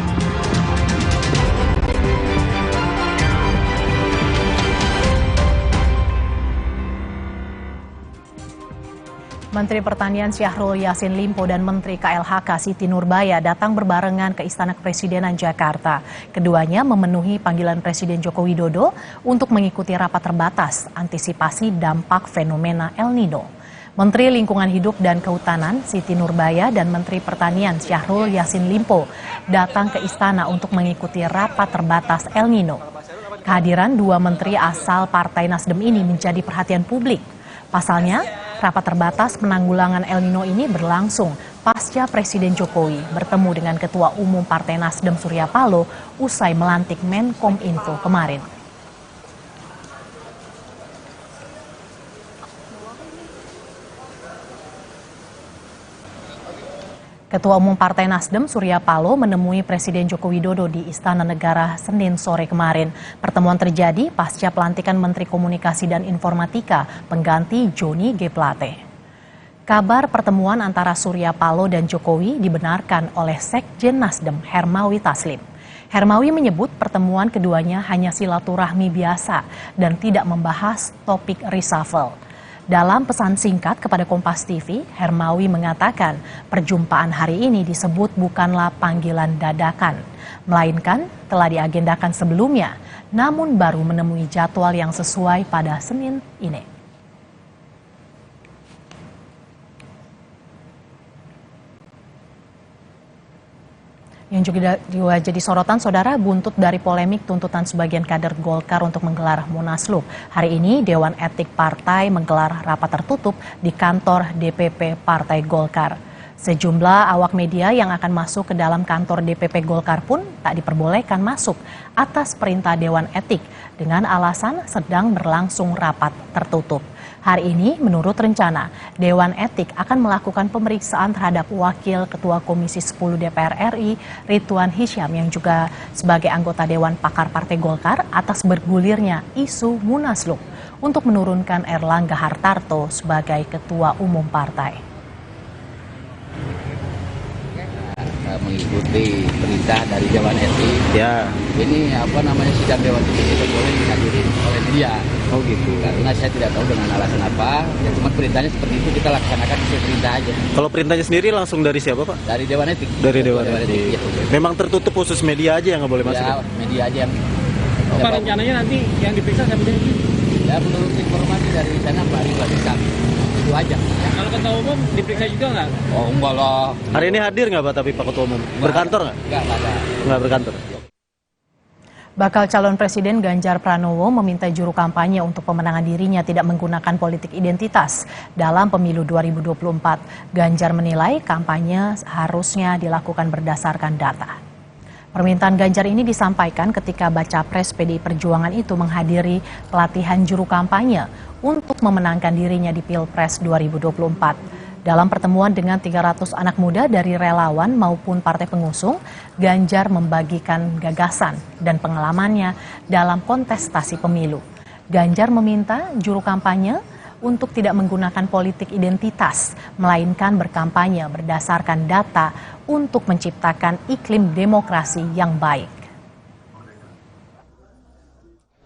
Menteri Pertanian Syahrul Yassin Limpo dan Menteri KLHK Siti Nurbaya datang berbarengan ke Istana Kepresidenan Jakarta. Keduanya memenuhi panggilan Presiden Joko Widodo untuk mengikuti rapat terbatas antisipasi dampak fenomena El Nino. Menteri Lingkungan Hidup dan Kehutanan Siti Nurbaya dan Menteri Pertanian Syahrul Yassin Limpo datang ke Istana untuk mengikuti rapat terbatas El Nino. Kehadiran dua menteri asal Partai Nasdem ini menjadi perhatian publik. Pasalnya, rapat terbatas penanggulangan El Nino ini berlangsung pasca Presiden Jokowi bertemu dengan Ketua Umum Partai Nasdem Surya Paloh usai melantik Menkominfo kemarin. Ketua Umum Partai Nasdem Surya Paloh menemui Presiden Joko Widodo di Istana Negara Senin sore kemarin. Pertemuan terjadi pasca pelantikan Menteri Komunikasi dan Informatika pengganti Joni G. Plate. Kabar pertemuan antara Surya Paloh dan Jokowi dibenarkan oleh Sekjen Nasdem Hermawi Taslim. Hermawi menyebut pertemuan keduanya hanya silaturahmi biasa dan tidak membahas topik reshuffle. Dalam pesan singkat kepada Kompas TV, Hermawi mengatakan perjumpaan hari ini disebut bukanlah panggilan dadakan, melainkan telah diagendakan sebelumnya, namun baru menemui jadwal yang sesuai pada Senin ini. Yang juga jadi sorotan, saudara, buntut dari polemik tuntutan sebagian kader Golkar untuk menggelar Munaslup. Hari ini Dewan Etik Partai menggelar rapat tertutup di kantor DPP Partai Golkar. Sejumlah awak media yang akan masuk ke dalam kantor DPP Golkar pun tak diperbolehkan masuk atas perintah Dewan Etik dengan alasan sedang berlangsung rapat tertutup. Hari ini, menurut rencana, Dewan Etik akan melakukan pemeriksaan terhadap Wakil Ketua Komisi 10 DPR RI, Ridwan Hisyam, yang juga sebagai anggota Dewan Pakar Partai Golkar atas bergulirnya isu Munaslup untuk menurunkan Erlangga Hartarto sebagai Ketua Umum Partai. Mengikuti perintah dari Dewan Etik. Ya. Ini sidang Dewan Etik tidak boleh dihadiri oleh media. Oh gitu. Karena saya tidak tahu dengan alasan apa. Ya cuma perintahnya seperti itu, kita laksanakan sesuai perintah aja. Kalau perintahnya sendiri langsung dari siapa, Pak? Dari Dewan Etik. Dari Dewan Etik. Ya. Memang tertutup khusus media aja yang nggak boleh masuk. Ya, media aja yang. Apa rencananya nanti yang diperiksa siapa sih? Ya menurut informasi dari sana Pak Ridwan Hisyam. Itu aja. Kalau Ketua Umum diperiksa juga nggak? Oh enggak lah. Hari ini hadir nggak Pak tapi Pak Ketua Umum? Berkantor nggak? Nggak ada. Nggak berkantor. Bakal calon Presiden Ganjar Pranowo meminta juru kampanye untuk pemenangan dirinya tidak menggunakan politik identitas dalam pemilu 2024. Ganjar menilai kampanye harusnya dilakukan berdasarkan data. Permintaan Ganjar ini disampaikan ketika baca pres PDI Perjuangan itu menghadiri pelatihan juru kampanye untuk memenangkan dirinya di Pilpres 2024. Dalam pertemuan dengan 300 anak muda dari relawan maupun partai pengusung, Ganjar membagikan gagasan dan pengalamannya dalam kontestasi pemilu. Ganjar meminta juru kampanye untuk tidak menggunakan politik identitas, melainkan berkampanye berdasarkan data untuk menciptakan iklim demokrasi yang baik.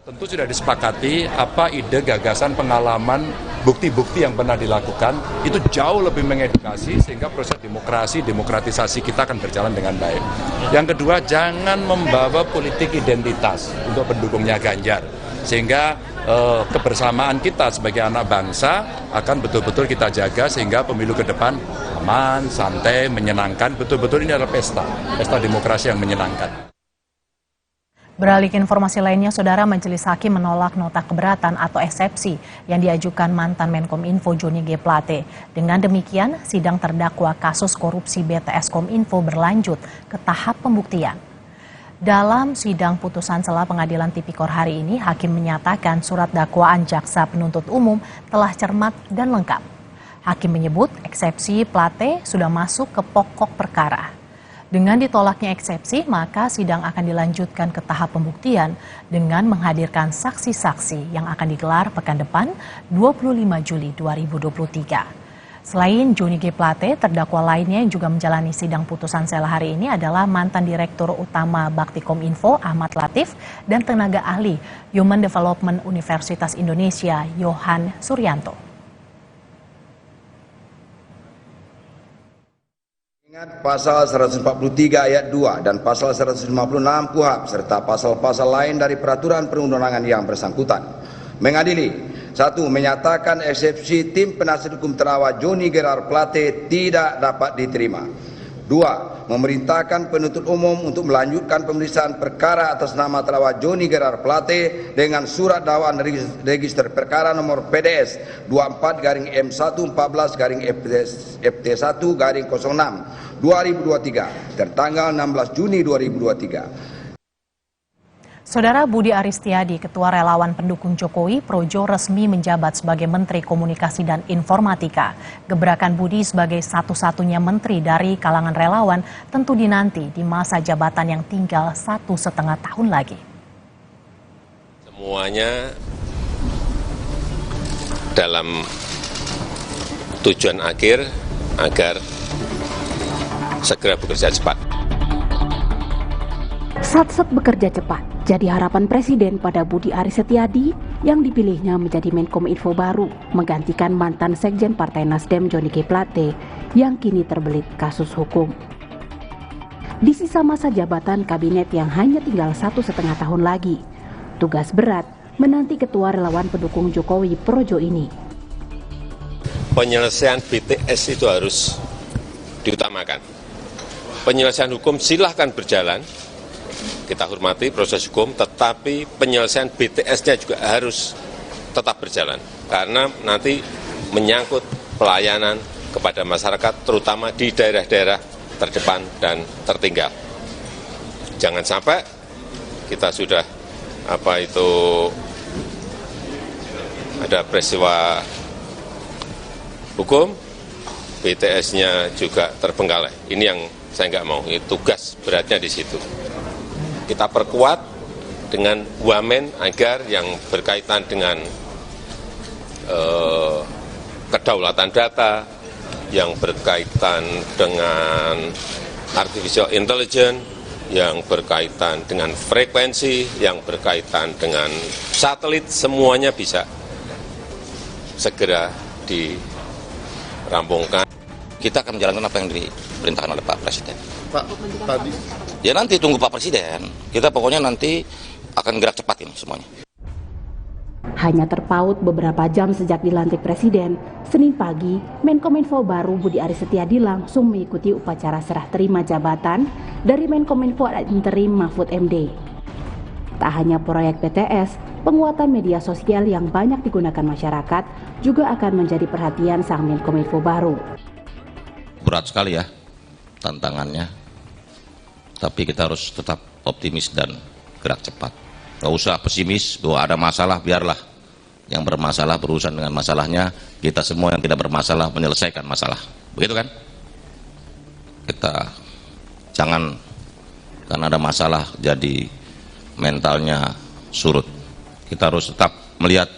Tentu sudah disepakati apa ide, gagasan, pengalaman, bukti-bukti yang pernah dilakukan itu jauh lebih mengedukasi sehingga proses demokratisasi kita akan berjalan dengan baik. Yang kedua, jangan membawa politik identitas untuk pendukungnya Ganjar sehingga kebersamaan kita sebagai anak bangsa akan betul-betul kita jaga sehingga pemilu ke depan aman, santai, menyenangkan. Betul-betul ini adalah pesta demokrasi yang menyenangkan. Beralih ke informasi lainnya, Saudara, Majelis Hakim menolak nota keberatan atau eksepsi yang diajukan mantan Menkominfo Johnny G. Plate. Dengan demikian, sidang terdakwa kasus korupsi BTS Kominfo berlanjut ke tahap pembuktian. Dalam sidang putusan sela Pengadilan Tipikor hari ini, Hakim menyatakan surat dakwaan jaksa penuntut umum telah cermat dan lengkap. Hakim menyebut eksepsi Plate sudah masuk ke pokok perkara. Dengan ditolaknya eksepsi, maka sidang akan dilanjutkan ke tahap pembuktian dengan menghadirkan saksi-saksi yang akan digelar pekan depan 25 Juli 2023. Selain Johnny G. Plate, terdakwa lainnya yang juga menjalani sidang putusan sela hari ini adalah mantan Direktur Utama Bakti Kominfo Ahmad Latif dan tenaga ahli Human Development Universitas Indonesia Yohan Suryanto. Ingat pasal 143 ayat 2 dan pasal 156 KUHP serta pasal-pasal lain dari peraturan perundang-undangan yang bersangkutan. Mengadili, 1. Menyatakan eksepsi tim penasihat hukum terdakwa Johnny Gerard Plate tidak dapat diterima. 2. Memerintahkan penuntut umum untuk melanjutkan pemeriksaan perkara atas nama terdakwa Johnny Gerard Plate dengan surat dakwaan register perkara nomor PDS 24-M114-FT1-06 2023 tertanggal 16 Juni 2023. Saudara, Budi Aristiadi, Ketua Relawan Pendukung Jokowi Projo, resmi menjabat sebagai Menteri Komunikasi dan Informatika. Gebrakan Budi sebagai satu-satunya menteri dari kalangan relawan tentu dinanti di masa jabatan yang tinggal 1,5 tahun lagi. Semuanya dalam tujuan akhir agar segera bekerja cepat. Sat-sat bekerja cepat jadi harapan Presiden pada Budi Aris Setiadi yang dipilihnya menjadi Menkominfo baru, menggantikan mantan Sekjen Partai Nasdem Johnny G. Plate yang kini terbelit kasus hukum. Di sisa masa jabatan kabinet yang hanya tinggal 1,5 tahun lagi, tugas berat menanti Ketua Relawan Pendukung Jokowi Projo ini. Penyelesaian BTS itu harus diutamakan. Penyelesaian hukum silahkan berjalan, kita hormati proses hukum, tetapi penyelesaian BTS-nya juga harus tetap berjalan. Karena nanti menyangkut pelayanan kepada masyarakat, terutama di daerah-daerah terdepan dan tertinggal. Jangan sampai kita sudah ada peristiwa hukum, BTS-nya juga terbengkalai. Ini yang saya nggak mau, ini tugas beratnya di situ. Kita perkuat dengan wamen agar yang berkaitan dengan kedaulatan data, yang berkaitan dengan artificial intelligence, yang berkaitan dengan frekuensi, yang berkaitan dengan satelit, semuanya bisa segera dirampungkan. Kita akan menjalankan apa yang diperintahkan oleh Pak Presiden. Pak, tadi. Ya nanti tunggu Pak Presiden. Kita pokoknya nanti akan gerak cepat ini semuanya. Hanya terpaut beberapa jam sejak dilantik Presiden, Senin pagi, Menkominfo baru Budi Aris Setiadi langsung mengikuti upacara serah terima jabatan dari Menkominfo Interim Mahfud MD. Tak hanya proyek BTS, penguatan media sosial yang banyak digunakan masyarakat juga akan menjadi perhatian sang Menkominfo baru. Berat sekali ya tantangannya, tapi kita harus tetap optimis dan gerak cepat. Gak usah pesimis bahwa ada masalah, biarlah yang bermasalah berurusan dengan masalahnya, kita semua yang tidak bermasalah menyelesaikan masalah, begitu kan? Kita jangan karena ada masalah jadi mentalnya surut. Kita harus tetap melihat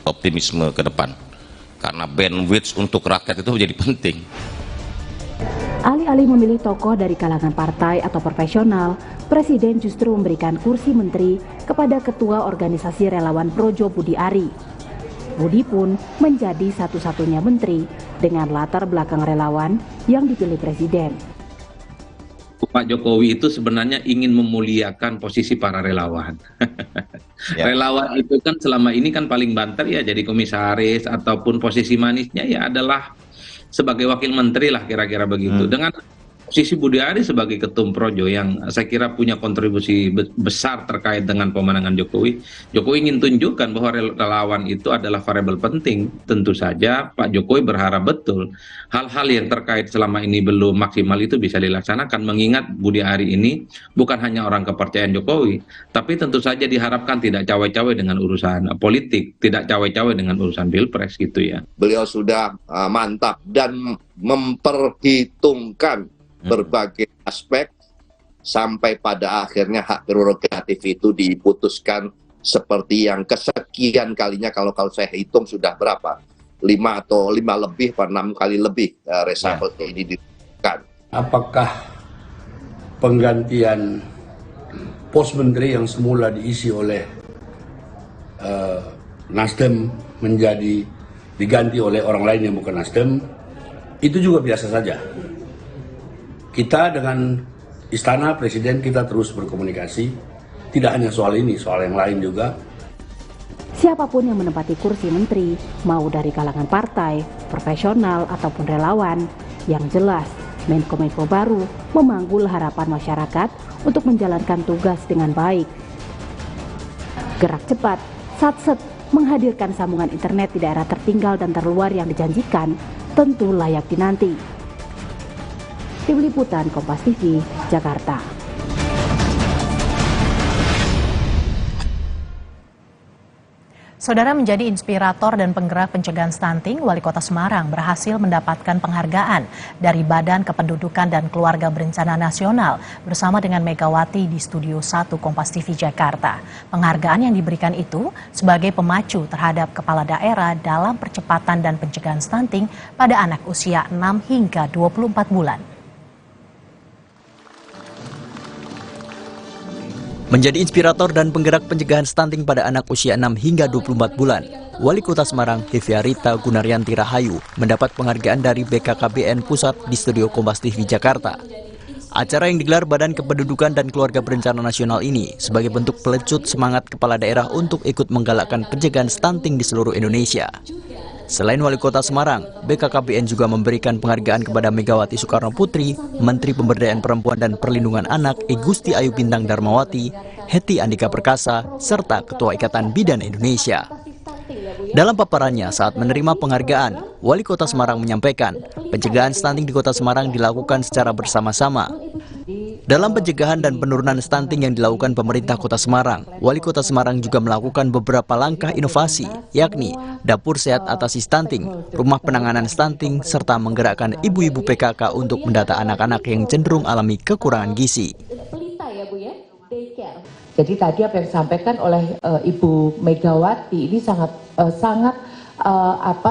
optimisme ke depan, karena bandwidth untuk rakyat itu menjadi penting. Alih-alih memilih tokoh dari kalangan partai atau profesional, Presiden justru memberikan kursi menteri kepada Ketua Organisasi Relawan Projo Budi Ari. Budi pun menjadi satu-satunya menteri dengan latar belakang relawan yang dipilih Presiden. Pak Jokowi itu sebenarnya ingin memuliakan posisi para relawan. Ya. Relawan itu kan selama ini kan paling banter ya jadi komisaris, ataupun posisi manisnya ya adalah sebagai wakil menteri lah kira-kira begitu. Dengan Sisi Budi Ari sebagai ketum Projo yang saya kira punya kontribusi besar terkait dengan pemenangan Jokowi. Jokowi ingin tunjukkan bahwa relawan itu adalah variabel penting. Tentu saja Pak Jokowi berharap betul hal-hal yang terkait selama ini belum maksimal itu bisa dilaksanakan. Mengingat Budi Ari ini bukan hanya orang kepercayaan Jokowi, tapi tentu saja diharapkan tidak cawe-cawe dengan urusan politik, tidak cawe-cawe dengan urusan pilpres gitu ya. Beliau sudah mantap dan memperhitungkan berbagai aspek sampai pada akhirnya hak prerogatif itu diputuskan seperti yang kesekian kalinya, kalau saya hitung sudah berapa, 5 atau 5 lebih atau 6 kali lebih reshuffle ini dilakukan. Apakah penggantian pos menteri yang semula diisi oleh Nasdem menjadi diganti oleh orang lain yang bukan Nasdem, itu juga biasa saja. Kita dengan Istana Presiden kita terus berkomunikasi, tidak hanya soal ini, soal yang lain juga. Siapapun yang menempati kursi menteri, mau dari kalangan partai, profesional, ataupun relawan, yang jelas Menkominfo baru memanggul harapan masyarakat untuk menjalankan tugas dengan baik. Gerak cepat, satset, menghadirkan sambungan internet di daerah tertinggal dan terluar yang dijanjikan tentu layak dinanti. Tim Liputan Kompas TV, Jakarta. Saudara, menjadi inspirator dan penggerak pencegahan stunting, Wali Kota Semarang berhasil mendapatkan penghargaan dari Badan Kependudukan dan Keluarga Berencana Nasional bersama dengan Megawati di Studio 1 Kompas TV Jakarta. Penghargaan yang diberikan itu sebagai pemacu terhadap kepala daerah dalam percepatan dan pencegahan stunting pada anak usia 6 hingga 24 bulan. Menjadi inspirator dan penggerak pencegahan stunting pada anak usia 6 hingga 24 bulan, Wali Kota Semarang, Heviarita Gunaryanti Rahayu, mendapat penghargaan dari BKKBN Pusat di Studio Kompas TV Jakarta. Acara yang digelar Badan Kependudukan dan Keluarga Berencana Nasional ini sebagai bentuk pelecut semangat kepala daerah untuk ikut menggalakkan pencegahan stunting di seluruh Indonesia. Selain Wali Kota Semarang, BKKBN juga memberikan penghargaan kepada Megawati Soekarno Putri, Menteri Pemberdayaan Perempuan dan Perlindungan Anak Igusti Ayu Bintang Darmawati, Hetty Andika Perkasa, serta Ketua Ikatan Bidan Indonesia. Dalam paparannya saat menerima penghargaan, Wali Kota Semarang menyampaikan pencegahan stunting di Kota Semarang dilakukan secara bersama-sama. Dalam pencegahan dan penurunan stunting yang dilakukan pemerintah Kota Semarang, Wali Kota Semarang juga melakukan beberapa langkah inovasi, yakni Dapur Sehat Atasi Stunting, Rumah Penanganan Stunting, serta menggerakkan ibu-ibu PKK untuk mendata anak-anak yang cenderung alami kekurangan gizi. Jadi tadi apa yang disampaikan oleh Ibu Megawati ini sangat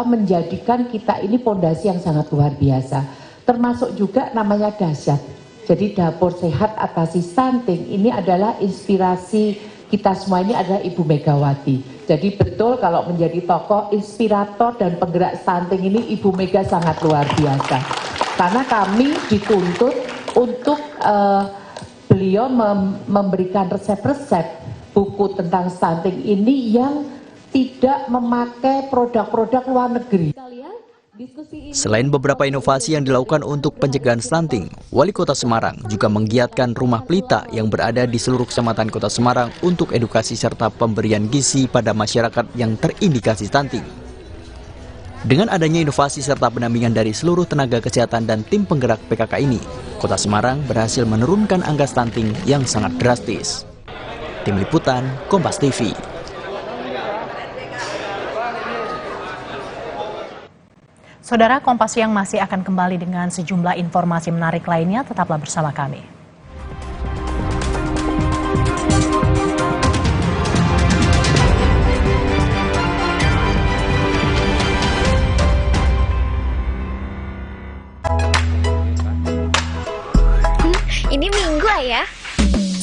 menjadikan kita ini pondasi yang sangat luar biasa. Termasuk juga namanya dahsyat. Jadi Dapur Sehat Atasi Stunting ini adalah inspirasi kita semua, ini adalah Ibu Megawati. Jadi betul kalau menjadi tokoh inspirator dan penggerak stunting ini Ibu Mega sangat luar biasa. Karena kami dituntut untuk beliau memberikan resep-resep buku tentang stunting ini yang tidak memakai produk-produk luar negeri. Selain beberapa inovasi yang dilakukan untuk pencegahan stunting, Wali Kota Semarang juga menggiatkan rumah pelita yang berada di seluruh kecamatan Kota Semarang untuk edukasi serta pemberian gizi pada masyarakat yang terindikasi stunting. Dengan adanya inovasi serta pendampingan dari seluruh tenaga kesehatan dan tim penggerak PKK ini, Kota Semarang berhasil menurunkan angka stunting yang sangat drastis. Tim Liputan, Kompas TV. Saudara, Kompas Siang masih akan kembali dengan sejumlah informasi menarik lainnya. Tetaplah bersama kami. Ini Minggu, Ayah.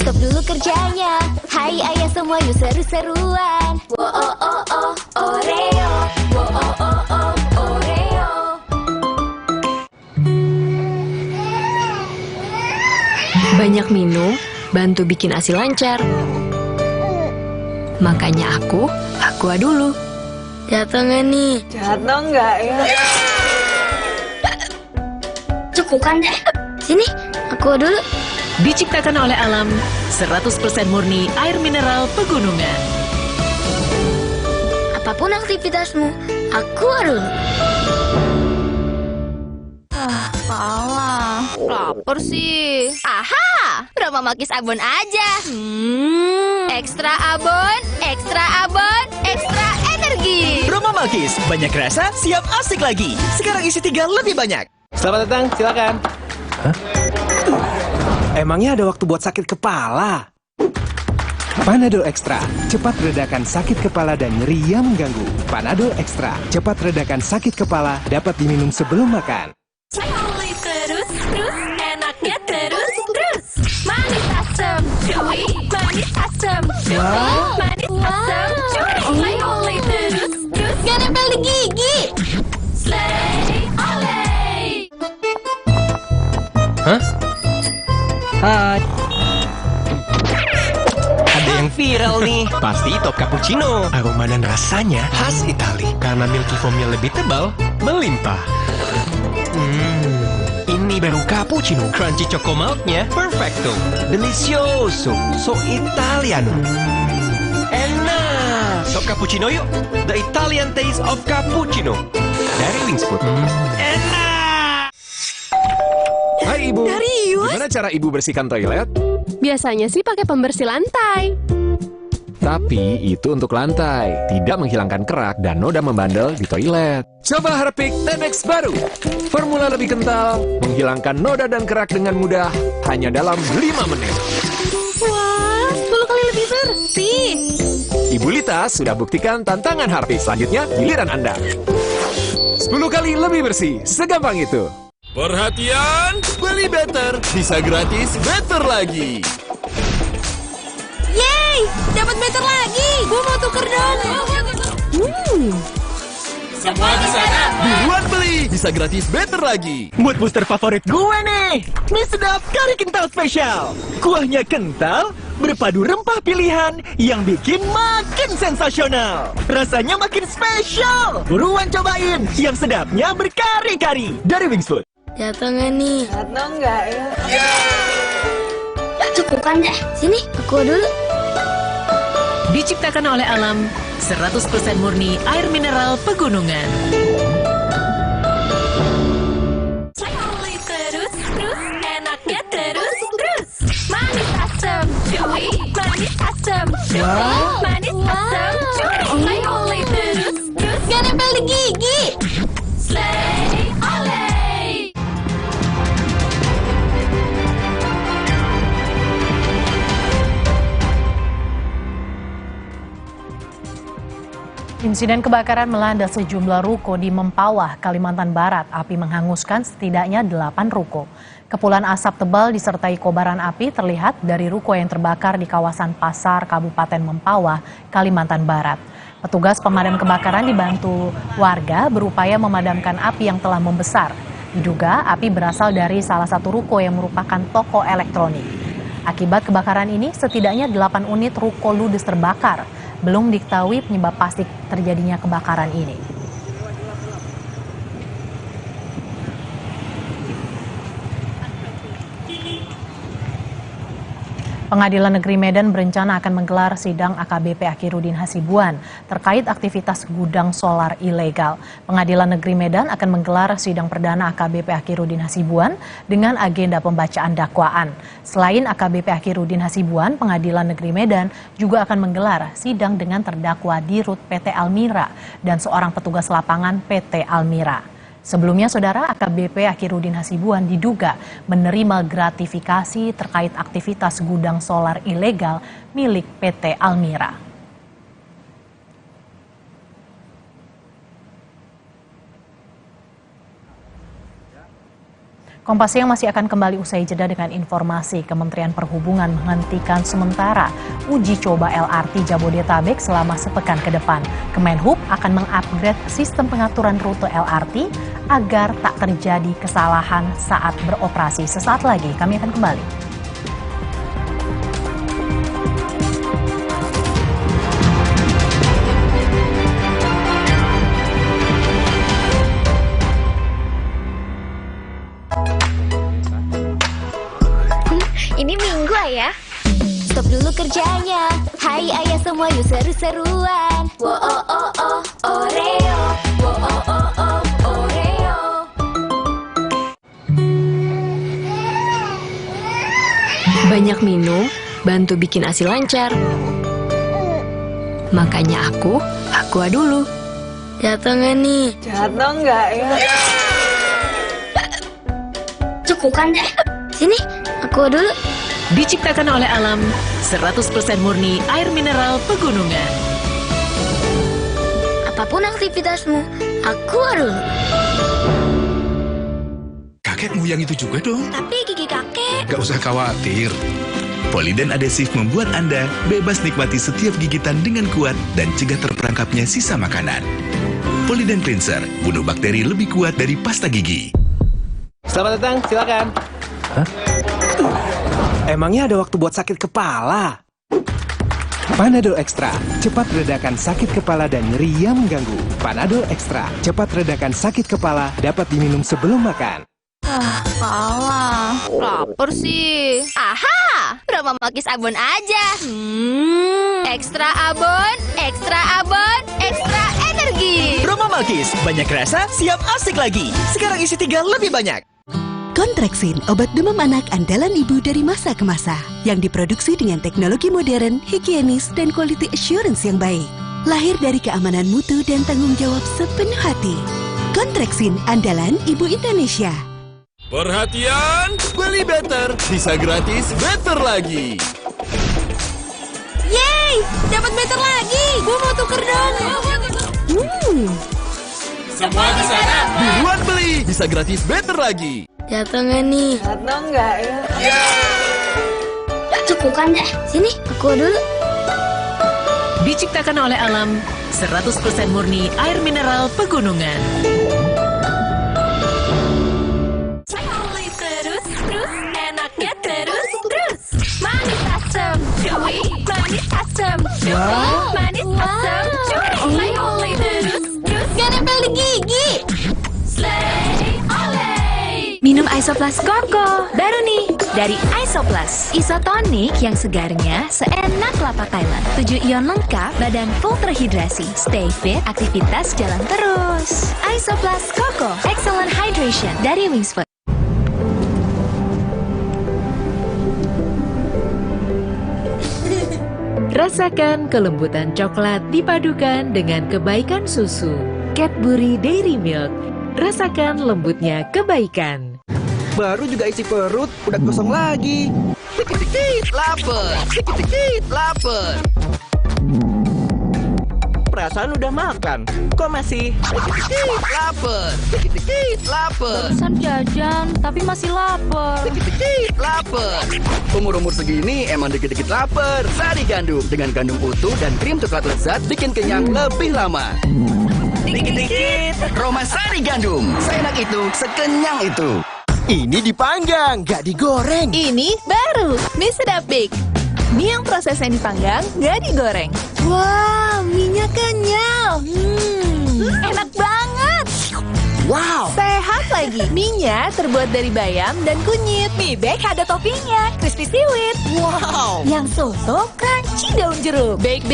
Stop dulu kerjanya. Hai Ayah semua, yuk seru-seruan. Wo oh oh oh Oreo. Wo oh oh oh Oreo. Banyak minum, bantu bikin ASI lancar. Makanya aku dulu. Jatuh nggak nih? Jatuh nggak ya? Cukup kan deh. Sini. Aku dulu. Diciptakan oleh alam, 100% murni air mineral pegunungan. Apapun aktivitasmu, aku dulu. Pala, lapar sih. Aha, Roma Makis Abon aja. Ekstra abon, ekstra abon, ekstra energi. Roma Makis, banyak rasa, siap asik lagi. Sekarang isi 3 lebih banyak. Selamat datang, silakan. Hah? Emangnya ada waktu buat sakit kepala? Panadol Extra, cepat redakan sakit kepala dan nyeri yang mengganggu. Panadol Extra, cepat redakan sakit kepala, dapat diminum sebelum makan. Terus, enaknya terus. Manis asam, cuy. Manis asam, cuy. Manis asam, cuy. Oleh terus. Gak nempel di gigi. Slay, oleh. Hah? Hai. Ada yang viral nih. Pasti top cappuccino. Aroma dan rasanya khas Itali. Karena milky foamnya lebih tebal, melimpah. Ini baru cappuccino. Crunchy choco milknya perfecto. Delicioso. So Italiano. Enak. Top cappuccino yuk. The Italian taste of cappuccino. Dari Wings Food. Enak. Hai Ibu. Dari Yus. Gimana cara Ibu bersihkan toilet? Biasanya sih pakai pembersih lantai. Tapi itu untuk lantai, tidak menghilangkan kerak dan noda membandel di toilet. Coba Harpic 10X baru. Formula lebih kental, menghilangkan noda dan kerak dengan mudah, hanya dalam 5 menit. Wah, 10 kali lebih bersih. Ibu Lita sudah buktikan tantangan Harpic. Selanjutnya, giliran Anda. 10 kali lebih bersih, segampang itu. Perhatian, beli better, bisa gratis better lagi. Yeay, dapat better lagi. Gue mau tuker dong. Semua di sana, buruan beli, bisa gratis better lagi. Mood booster favorit gue nih, mie sedap kari kental spesial. Kuahnya kental, berpadu rempah pilihan yang bikin makin sensasional. Rasanya makin spesial. Buruan cobain, yang sedapnya berkari-kari dari Wings Food. Jatuh nggak nih? Jatuh nggak ya? Cukup kan deh. Sini, aku dulu. Diciptakan oleh alam, 100% murni air mineral pegunungan. Terus, enaknya terus. Manis asam, cuy. Manis asam, cuy. Manis asam, cuy. Oleh terus. Gak nempel di gigi. Slay, oleh. Insiden kebakaran melanda sejumlah ruko di Mempawah, Kalimantan Barat. Api menghanguskan setidaknya 8 ruko. Kepulan asap tebal disertai kobaran api terlihat dari ruko yang terbakar di kawasan Pasar, Kabupaten Mempawah, Kalimantan Barat. Petugas pemadam kebakaran dibantu warga berupaya memadamkan api yang telah membesar. Diduga api berasal dari salah satu ruko yang merupakan toko elektronik. Akibat kebakaran ini, setidaknya 8 unit ruko ludes terbakar. Belum diketahui penyebab pasti terjadinya kebakaran ini. Pengadilan Negeri Medan berencana akan menggelar sidang AKBP Akhirudin Hasibuan terkait aktivitas gudang solar ilegal. Pengadilan Negeri Medan akan menggelar sidang perdana AKBP Akhirudin Hasibuan dengan agenda pembacaan dakwaan. Selain AKBP Akhirudin Hasibuan, Pengadilan Negeri Medan juga akan menggelar sidang dengan terdakwa di Rut PT Almira dan seorang petugas lapangan PT Almira. Sebelumnya, Saudara, AKBP Akhirudin Hasibuan diduga menerima gratifikasi terkait aktivitas gudang solar ilegal milik PT Almira. Kompas Siang masih akan kembali usai jeda dengan informasi Kementerian Perhubungan menghentikan sementara uji coba LRT Jabodetabek selama sepekan ke depan. Kemenhub akan mengupgrade sistem pengaturan rute LRT agar tak terjadi kesalahan saat beroperasi. Sesaat lagi kami akan kembali. dulu kerjanya. Hai ayah semua yuk seru-seruan. Wo oh oh oh Oreo. Wo oh oh oh Oreo. Banyak minum, bantu bikin ASI lancar. Makanya Aqua dulu. Jatuh nggak nih? Jatuh nggak ya? Cukup kan deh. Sini, aku dulu. Diciptakan oleh alam, 100% murni air mineral pegunungan. Apapun aktivitasmu, aku dulu. Kakek mau yang itu juga dong. Tapi gigi kakek. Gak usah khawatir. Poliden adhesif membuat Anda bebas nikmati setiap gigitan dengan kuat dan cegah terperangkapnya sisa makanan. Poliden Cleanser, bunuh bakteri lebih kuat dari pasta gigi. Selamat datang, silakan. Hah? Emangnya ada waktu buat sakit kepala? Panadol Extra, cepat redakan sakit kepala dan nyeri yang mengganggu. Panadol Extra, cepat redakan sakit kepala, dapat diminum sebelum makan. Kalah, lapar sih. Aha, Roma Malkis Abon aja. Ekstra abon, ekstra abon, ekstra energi. Roma Malkis, banyak rasa, siap asik lagi. Sekarang isi 3 lebih banyak. Kontraksin, obat demam anak andalan ibu dari masa ke masa. Yang diproduksi dengan teknologi modern, higienis, dan quality assurance yang baik. Lahir dari keamanan mutu dan tanggung jawab sepenuh hati. Kontraksin, andalan ibu Indonesia. Perhatian, beli better, bisa gratis better lagi. Yeay, dapat better lagi. Gue mau tuker dong. Semua di sana, buruan beli, bisa gratis better lagi. Jatuh nggak nih? Jatuh nggak ya? Cukup kan deh. Sini, aku dulu. Diciptakan oleh alam, 100% murni air mineral pegunungan. Terus, enaknya terus. Manis asam, cuy. Manis asam, cuy. Manis asam, cuy. Oleh terus. Gak nempel di gigi. Slay, oleh. Minum Isoplas Koko, baru nih dari Isoplas. Isotonik yang segarnya seenak lapak Thailand. 7 ion lengkap, badan full terhidrasi. Stay fit, aktivitas jalan terus. Isoplas Koko, excellent hydration dari Wingsfoot. Rasakan kelembutan coklat dipadukan dengan kebaikan susu. Cadbury Dairy Milk. Rasakan lembutnya kebaikan. Baru juga isi perut, udah kosong lagi. Dikit-dikit lapar, dikit-dikit lapar. Perasaan udah makan, kok masih dikit-dikit lapar, dikit-dikit lapar. Barusan jajan, tapi masih lapar. Dikit-dikit lapar. Umur-umur segini emang dikit-dikit lapar. Sari gandum dengan gandum utuh dan krim coklat lezat bikin kenyang lebih lama. Dikit-dikit Roma Sari Gandum, seenak itu, sekenyang itu. Ini dipanggang, gak digoreng. Ini baru mie sedap big. Mie yang prosesnya dipanggang, gak digoreng. Wah, mie-nya kenyal. Enak banget. Wow, sehat lagi. Mie-nya terbuat dari bayam dan kunyit. Mie bake ada toppingnya, crispy seaweed. Wow, yang soto crunchy daun jeruk. Bake.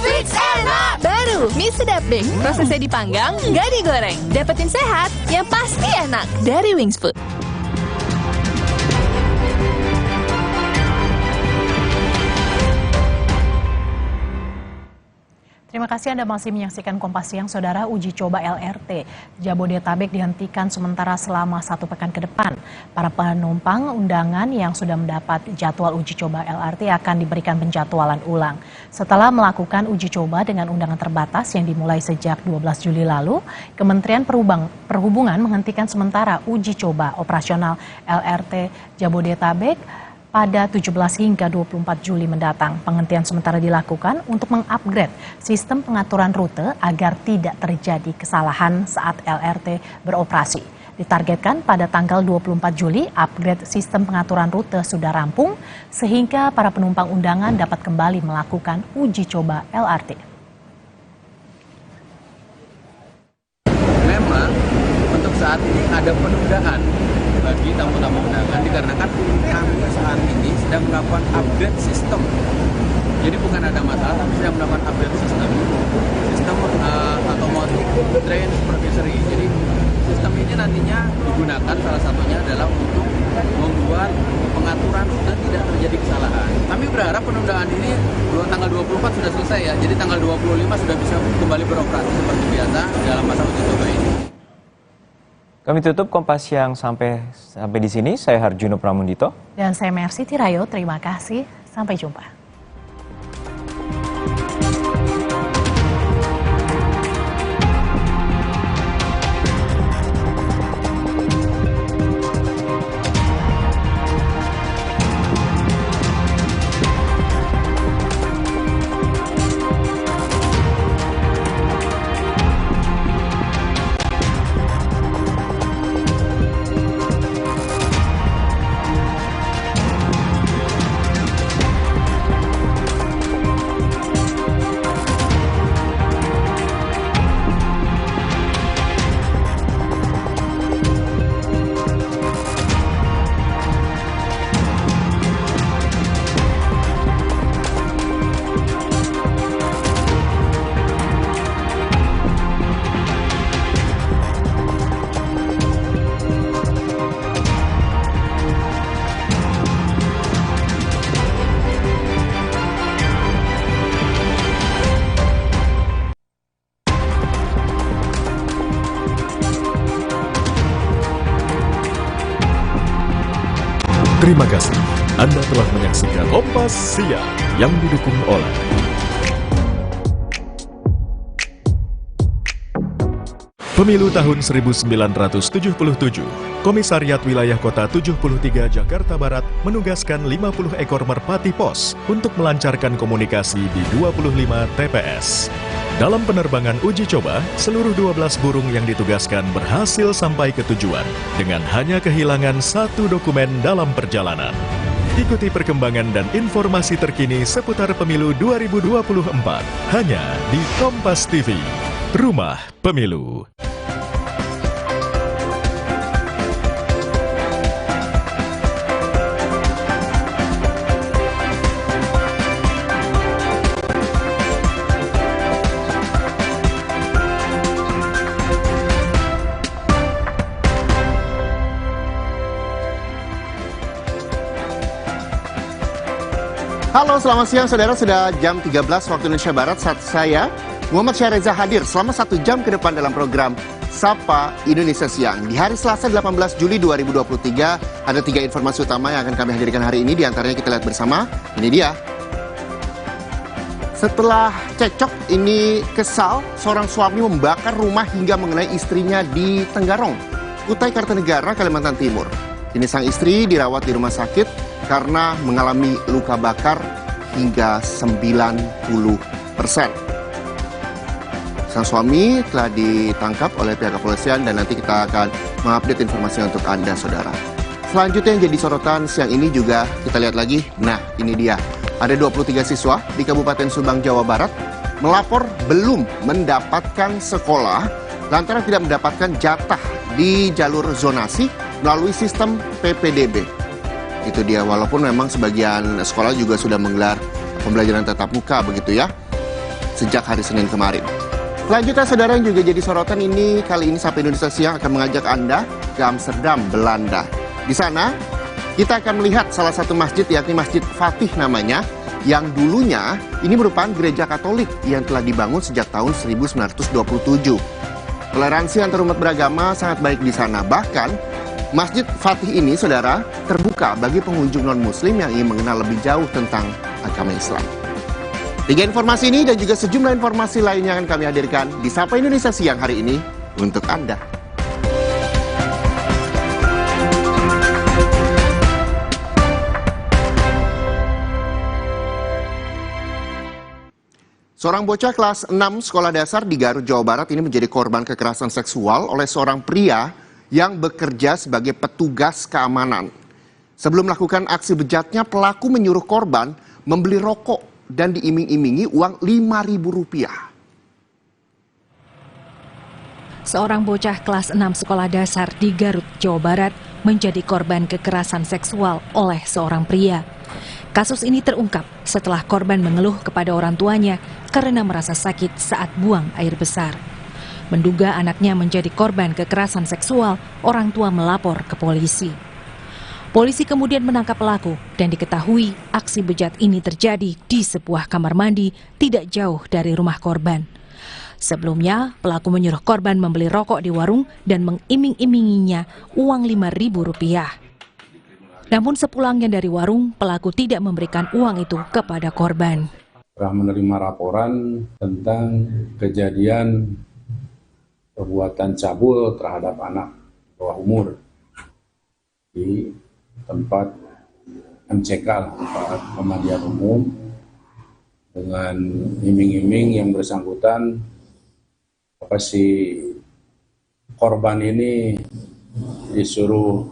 Fix enak. Baru mie sedap bake. Prosesnya dipanggang, gak digoreng. Dapetin sehat, yang pasti enak dari Wingsfoot. Terima kasih Anda masih menyaksikan Kompas Siang, Saudara. Uji coba LRT Jabodetabek dihentikan sementara selama 1 pekan ke depan. Para penumpang undangan yang sudah mendapat jadwal uji coba LRT akan diberikan penjadwalan ulang. Setelah melakukan uji coba dengan undangan terbatas yang dimulai sejak 12 Juli lalu, Kementerian Perhubungan menghentikan sementara uji coba operasional LRT Jabodetabek pada 17 hingga 24 Juli mendatang. Penghentian sementara dilakukan untuk mengupgrade sistem pengaturan rute agar tidak terjadi kesalahan saat LRT beroperasi. Ditargetkan pada tanggal 24 Juli, upgrade sistem pengaturan rute sudah rampung sehingga para penumpang undangan dapat kembali melakukan uji coba LRT. Memang untuk saat ini ada penundaan bagi bagi tamu-tamu undangan dikarenakan kami saat ini sedang melakukan upgrade sistem. Jadi bukan ada masalah, tapi sedang melakukan upgrade sistem otomatic train supervisory. Jadi sistem ini nantinya digunakan salah satunya adalah untuk membuat pengaturan dan tidak terjadi kesalahan. Kami berharap penundaan ini tanggal 24 sudah selesai ya. Jadi tanggal 25 sudah bisa kembali beroperasi seperti biasa dalam masa uji coba ini. Kami tutup Kompas Siang sampai di sini. Saya Harjuno Pramundito. Dan saya Mercy Tirayo. Terima kasih. Sampai jumpa. Terima kasih. Anda telah menyaksikan Kompas Siang yang didukung oleh Pemilu tahun 1977, Komisariat Wilayah Kota 73 Jakarta Barat menugaskan 50 ekor merpati pos untuk melancarkan komunikasi di 25 TPS. Dalam penerbangan uji coba, seluruh 12 burung yang ditugaskan berhasil sampai ke tujuan dengan hanya kehilangan satu dokumen dalam perjalanan. Ikuti perkembangan dan informasi terkini seputar pemilu 2024 hanya di Kompas TV, Rumah Pemilu. Halo, selamat siang saudara. Sudah jam 13 waktu Indonesia Barat saat saya, Muhammad Syareza, hadir selama 1 jam ke depan dalam program Sapa Indonesia Siang. Di hari Selasa 18 Juli 2023, ada 3 informasi utama yang akan kami hadirkan hari ini. Di antaranya kita lihat bersama, ini dia. Setelah cekcok, ini kesal, seorang suami membakar rumah hingga mengenai istrinya di Tenggarong, Kutai Kartanegara, Kalimantan Timur. Kini sang istri dirawat di rumah sakit karena mengalami luka bakar hingga 90%. Sang suami telah ditangkap oleh pihak kepolisian dan nanti kita akan mengupdate informasinya untuk Anda, saudara. Selanjutnya yang jadi sorotan siang ini juga kita lihat lagi. Nah, ini dia. Ada 23 siswa di Kabupaten Subang, Jawa Barat melapor belum mendapatkan sekolah lantaran tidak mendapatkan jatah di jalur zonasi melalui sistem PPDB. Itu dia, walaupun memang sebagian sekolah juga sudah menggelar pembelajaran tatap muka begitu ya, sejak hari Senin kemarin. Selanjutnya saudara yang juga jadi sorotan ini, kali ini Sapa Indonesia Siang akan mengajak Anda ke Amsterdam, Belanda. Di sana kita akan melihat salah satu masjid, yakni Masjid Fatih namanya, yang dulunya ini merupakan gereja Katolik yang telah dibangun sejak tahun 1927. Toleransi antar umat beragama sangat baik di sana. Bahkan Masjid Fatih ini, saudara, terbuka bagi pengunjung non-muslim yang ingin mengenal lebih jauh tentang agama Islam. 3 informasi ini dan juga sejumlah informasi lainnya akan kami hadirkan di Sapa Indonesia Siang hari ini untuk Anda. Seorang bocah kelas 6 sekolah dasar di Garut, Jawa Barat ini menjadi korban kekerasan seksual oleh seorang pria yang bekerja sebagai petugas keamanan. Sebelum melakukan aksi bejatnya, pelaku menyuruh korban membeli rokok dan diiming-imingi uang Rp5.000. Seorang bocah kelas 6 sekolah dasar di Garut, Jawa Barat menjadi korban kekerasan seksual oleh seorang pria. Kasus ini terungkap setelah korban mengeluh kepada orang tuanya karena merasa sakit saat buang air besar. Menduga anaknya menjadi korban kekerasan seksual, orang tua melapor ke polisi. Polisi kemudian menangkap pelaku dan diketahui aksi bejat ini terjadi di sebuah kamar mandi tidak jauh dari rumah korban. Sebelumnya, pelaku menyuruh korban membeli rokok di warung dan mengiming-iminginya uang Rp5.000. Namun sepulangnya dari warung, pelaku tidak memberikan uang itu kepada korban. Telah menerima laporan tentang kejadian perbuatan cabul terhadap anak bawah umur di tempat MCK, tempat pemandian umum, dengan iming-iming yang bersangkutan si korban ini disuruh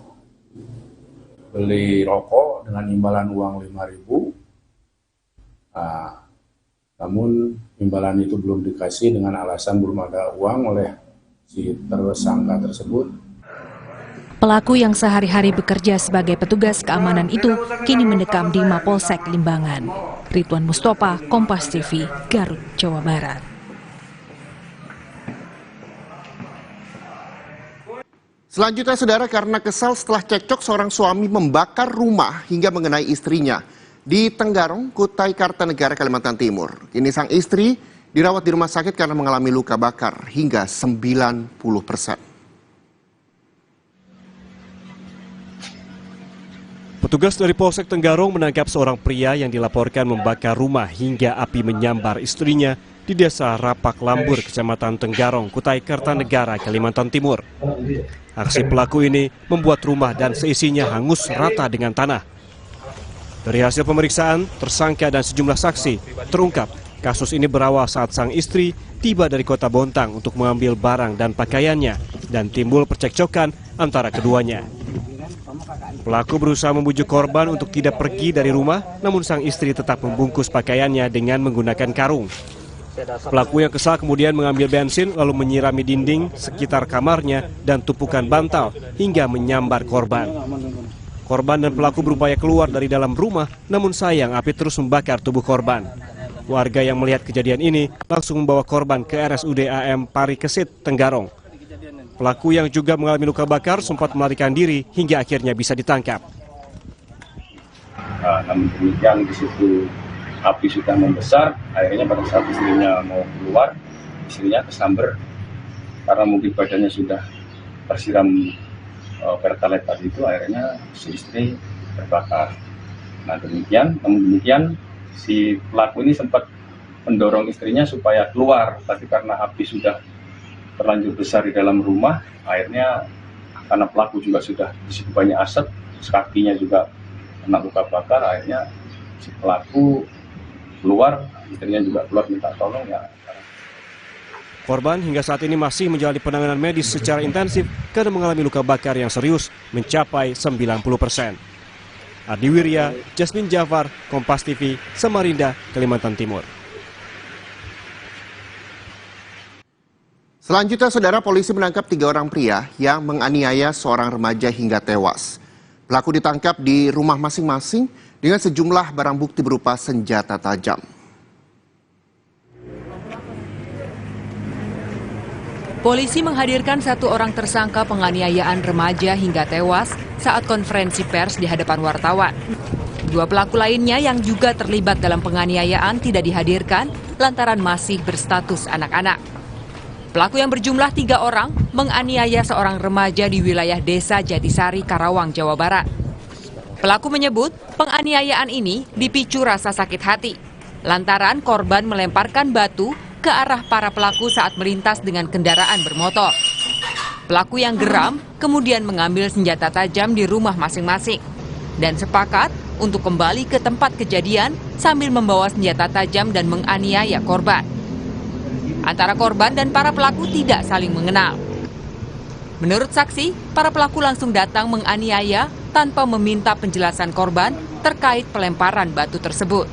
beli rokok dengan imbalan uang Rp5.000. Namun imbalan itu belum dikasih dengan alasan belum ada uang oleh si tersangka tersebut. Pelaku yang sehari-hari bekerja sebagai petugas keamanan itu kini mendekam di Mapolsek Limbangan. Ridwan Mustofa, Kompas TV, Garut, Jawa Barat. Selanjutnya, saudara, karena kesal setelah cekcok seorang suami membakar rumah hingga mengenai istrinya di Tenggarong, Kutai Kartanegara, Kalimantan Timur. Kini sang istri dirawat di rumah sakit karena mengalami luka bakar hingga 90%. Petugas dari Polsek Tenggarong menangkap seorang pria yang dilaporkan membakar rumah hingga api menyambar istrinya di Desa Rapak Lambur, Kecamatan Tenggarong, Kutai Kartanegara, Kalimantan Timur. Aksi pelaku ini membuat rumah dan seisinya hangus rata dengan tanah. Dari hasil pemeriksaan, tersangka dan sejumlah saksi terungkap kasus ini berawal saat sang istri tiba dari kota Bontang untuk mengambil barang dan pakaiannya dan timbul percekcokan antara keduanya. Pelaku berusaha membujuk korban untuk tidak pergi dari rumah, namun sang istri tetap membungkus pakaiannya dengan menggunakan karung. Pelaku yang kesal kemudian mengambil bensin lalu menyirami dinding sekitar kamarnya dan tumpukan bantal hingga menyambar korban. Korban dan pelaku berupaya keluar dari dalam rumah, namun sayang api terus membakar tubuh korban. Warga yang melihat kejadian ini langsung membawa korban ke RSUD AM Parikesit, Tenggarong. Pelaku yang juga mengalami luka bakar sempat melarikan diri hingga akhirnya bisa ditangkap. Namun demikian di situ api sudah membesar, akhirnya pada saat istrinya mau keluar, istrinya kesamber karena mungkin badannya sudah tersiram pertalite tadi itu, akhirnya si istri terbakar. Namun demikian si pelaku ini sempat mendorong istrinya supaya keluar, tapi karena api sudah terlanjur besar di dalam rumah, akhirnya karena pelaku juga sudah di situ banyak asap, kakinya juga kena luka bakar, akhirnya si pelaku keluar, istrinya juga keluar minta tolong ya. Korban hingga saat ini masih menjalani penanganan medis secara intensif karena mengalami luka bakar yang serius mencapai 90%. Adi Wirya, Jasmine Jafar, Kompas TV, Samarinda, Kalimantan Timur. Selanjutnya, saudara, polisi menangkap 3 orang pria yang menganiaya seorang remaja hingga tewas. Pelaku ditangkap di rumah masing-masing dengan sejumlah barang bukti berupa senjata tajam. Polisi menghadirkan 1 orang tersangka penganiayaan remaja hingga tewas saat konferensi pers di hadapan wartawan. 2 pelaku lainnya yang juga terlibat dalam penganiayaan tidak dihadirkan lantaran masih berstatus anak-anak. Pelaku yang berjumlah 3 orang menganiaya seorang remaja di wilayah Desa Jatisari, Karawang, Jawa Barat. Pelaku menyebut penganiayaan ini dipicu rasa sakit hati lantaran korban melemparkan batu ke arah para pelaku saat melintas dengan kendaraan bermotor. Pelaku yang geram kemudian mengambil senjata tajam di rumah masing-masing dan sepakat untuk kembali ke tempat kejadian sambil membawa senjata tajam dan menganiaya korban. Antara korban dan para pelaku tidak saling mengenal. Menurut saksi, para pelaku langsung datang menganiaya tanpa meminta penjelasan korban terkait pelemparan batu tersebut.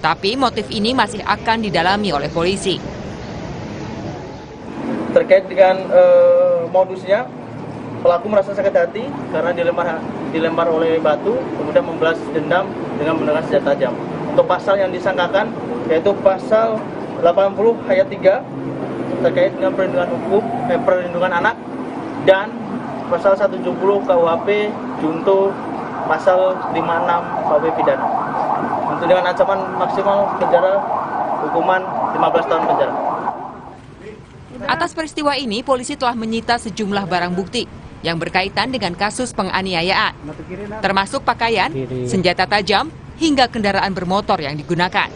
Tapi motif ini masih akan didalami oleh polisi. Terkait dengan modusnya, Pelaku merasa sakit hati karena dilempar oleh batu, kemudian membalas dendam dengan menggunakan senjata tajam. Untuk pasal yang disangkakan yaitu pasal 80 ayat 3 terkait dengan perlindungan anak, dan pasal 170 KUHP junto pasal 56 KUHP pidana. Untuk dengan ancaman maksimal penjara hukuman 15 tahun penjara. Atas peristiwa ini, polisi telah menyita sejumlah barang bukti yang berkaitan dengan kasus penganiayaan, termasuk pakaian, senjata tajam, hingga kendaraan bermotor yang digunakan.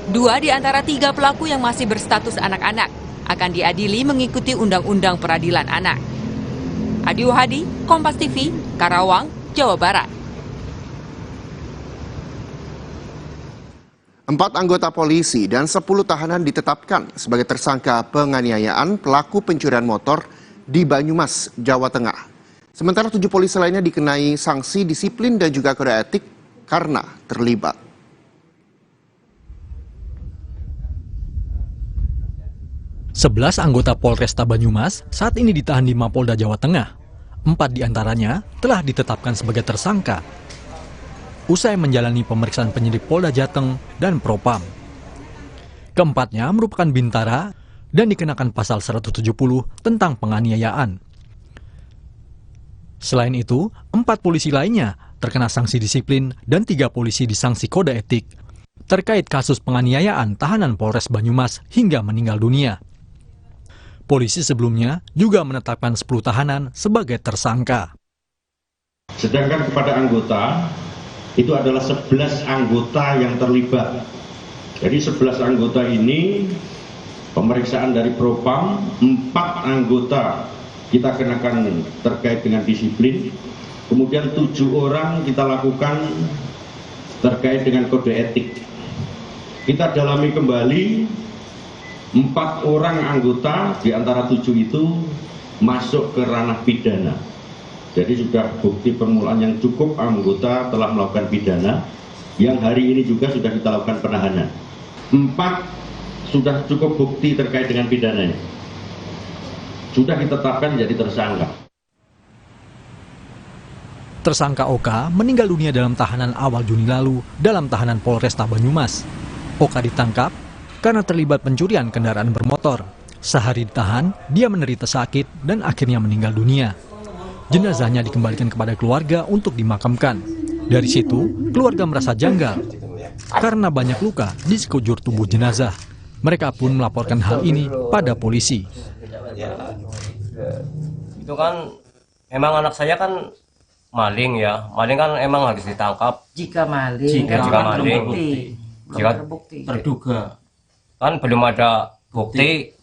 2 di antara 3 pelaku yang masih berstatus anak-anak akan diadili mengikuti Undang-Undang Peradilan Anak. Adi Wahadi, Kompas TV, Karawang, Jawa Barat. 4 anggota polisi dan 10 tahanan ditetapkan sebagai tersangka penganiayaan pelaku pencurian motor di Banyumas, Jawa Tengah. Sementara 7 polisi lainnya dikenai sanksi disiplin dan juga kode etik karena terlibat. Sebelas anggota Polresta Banyumas saat ini ditahan di Mapolda Jawa Tengah. 4 diantaranya telah ditetapkan sebagai tersangka usai menjalani pemeriksaan penyidik Polda Jateng dan Propam. Keempatnya merupakan bintara dan dikenakan pasal 170 tentang penganiayaan. Selain itu, 4 polisi lainnya terkena sanksi disiplin dan 3 polisi disanksi kode etik terkait kasus penganiayaan tahanan Polres Banyumas hingga meninggal dunia. Polisi sebelumnya juga menetapkan 10 tahanan sebagai tersangka. Sedangkan kepada anggota, itu adalah 11 anggota yang terlibat. Jadi 11 anggota ini, pemeriksaan dari Propam, 4 anggota kita kenakan terkait dengan disiplin, kemudian 7 orang kita lakukan terkait dengan kode etik. Kita dalami kembali, 4 orang anggota di antara 7 itu masuk ke ranah pidana. Jadi sudah bukti permulaan yang cukup anggota telah melakukan pidana, yang hari ini juga sudah kita lakukan penahanan. 4 sudah cukup bukti terkait dengan pidananya. Sudah ditetapkan jadi tersangka. Tersangka Oka meninggal dunia dalam tahanan awal Juni lalu dalam tahanan Polresta Banyumas. Oka ditangkap karena terlibat pencurian kendaraan bermotor. Sehari ditahan, dia menderita sakit dan akhirnya meninggal dunia. Jenazahnya dikembalikan kepada keluarga untuk dimakamkan. Dari situ, keluarga merasa janggal karena banyak luka di sekujur tubuh jenazah. Mereka pun melaporkan hal ini pada polisi. Itu kan memang anak saya kan maling ya. Maling kan emang harus ditangkap. Jika maling, jika maling, jika terduga. Kan belum ada bukti,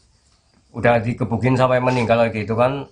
udah dikebukin sampai meninggal gitu kan.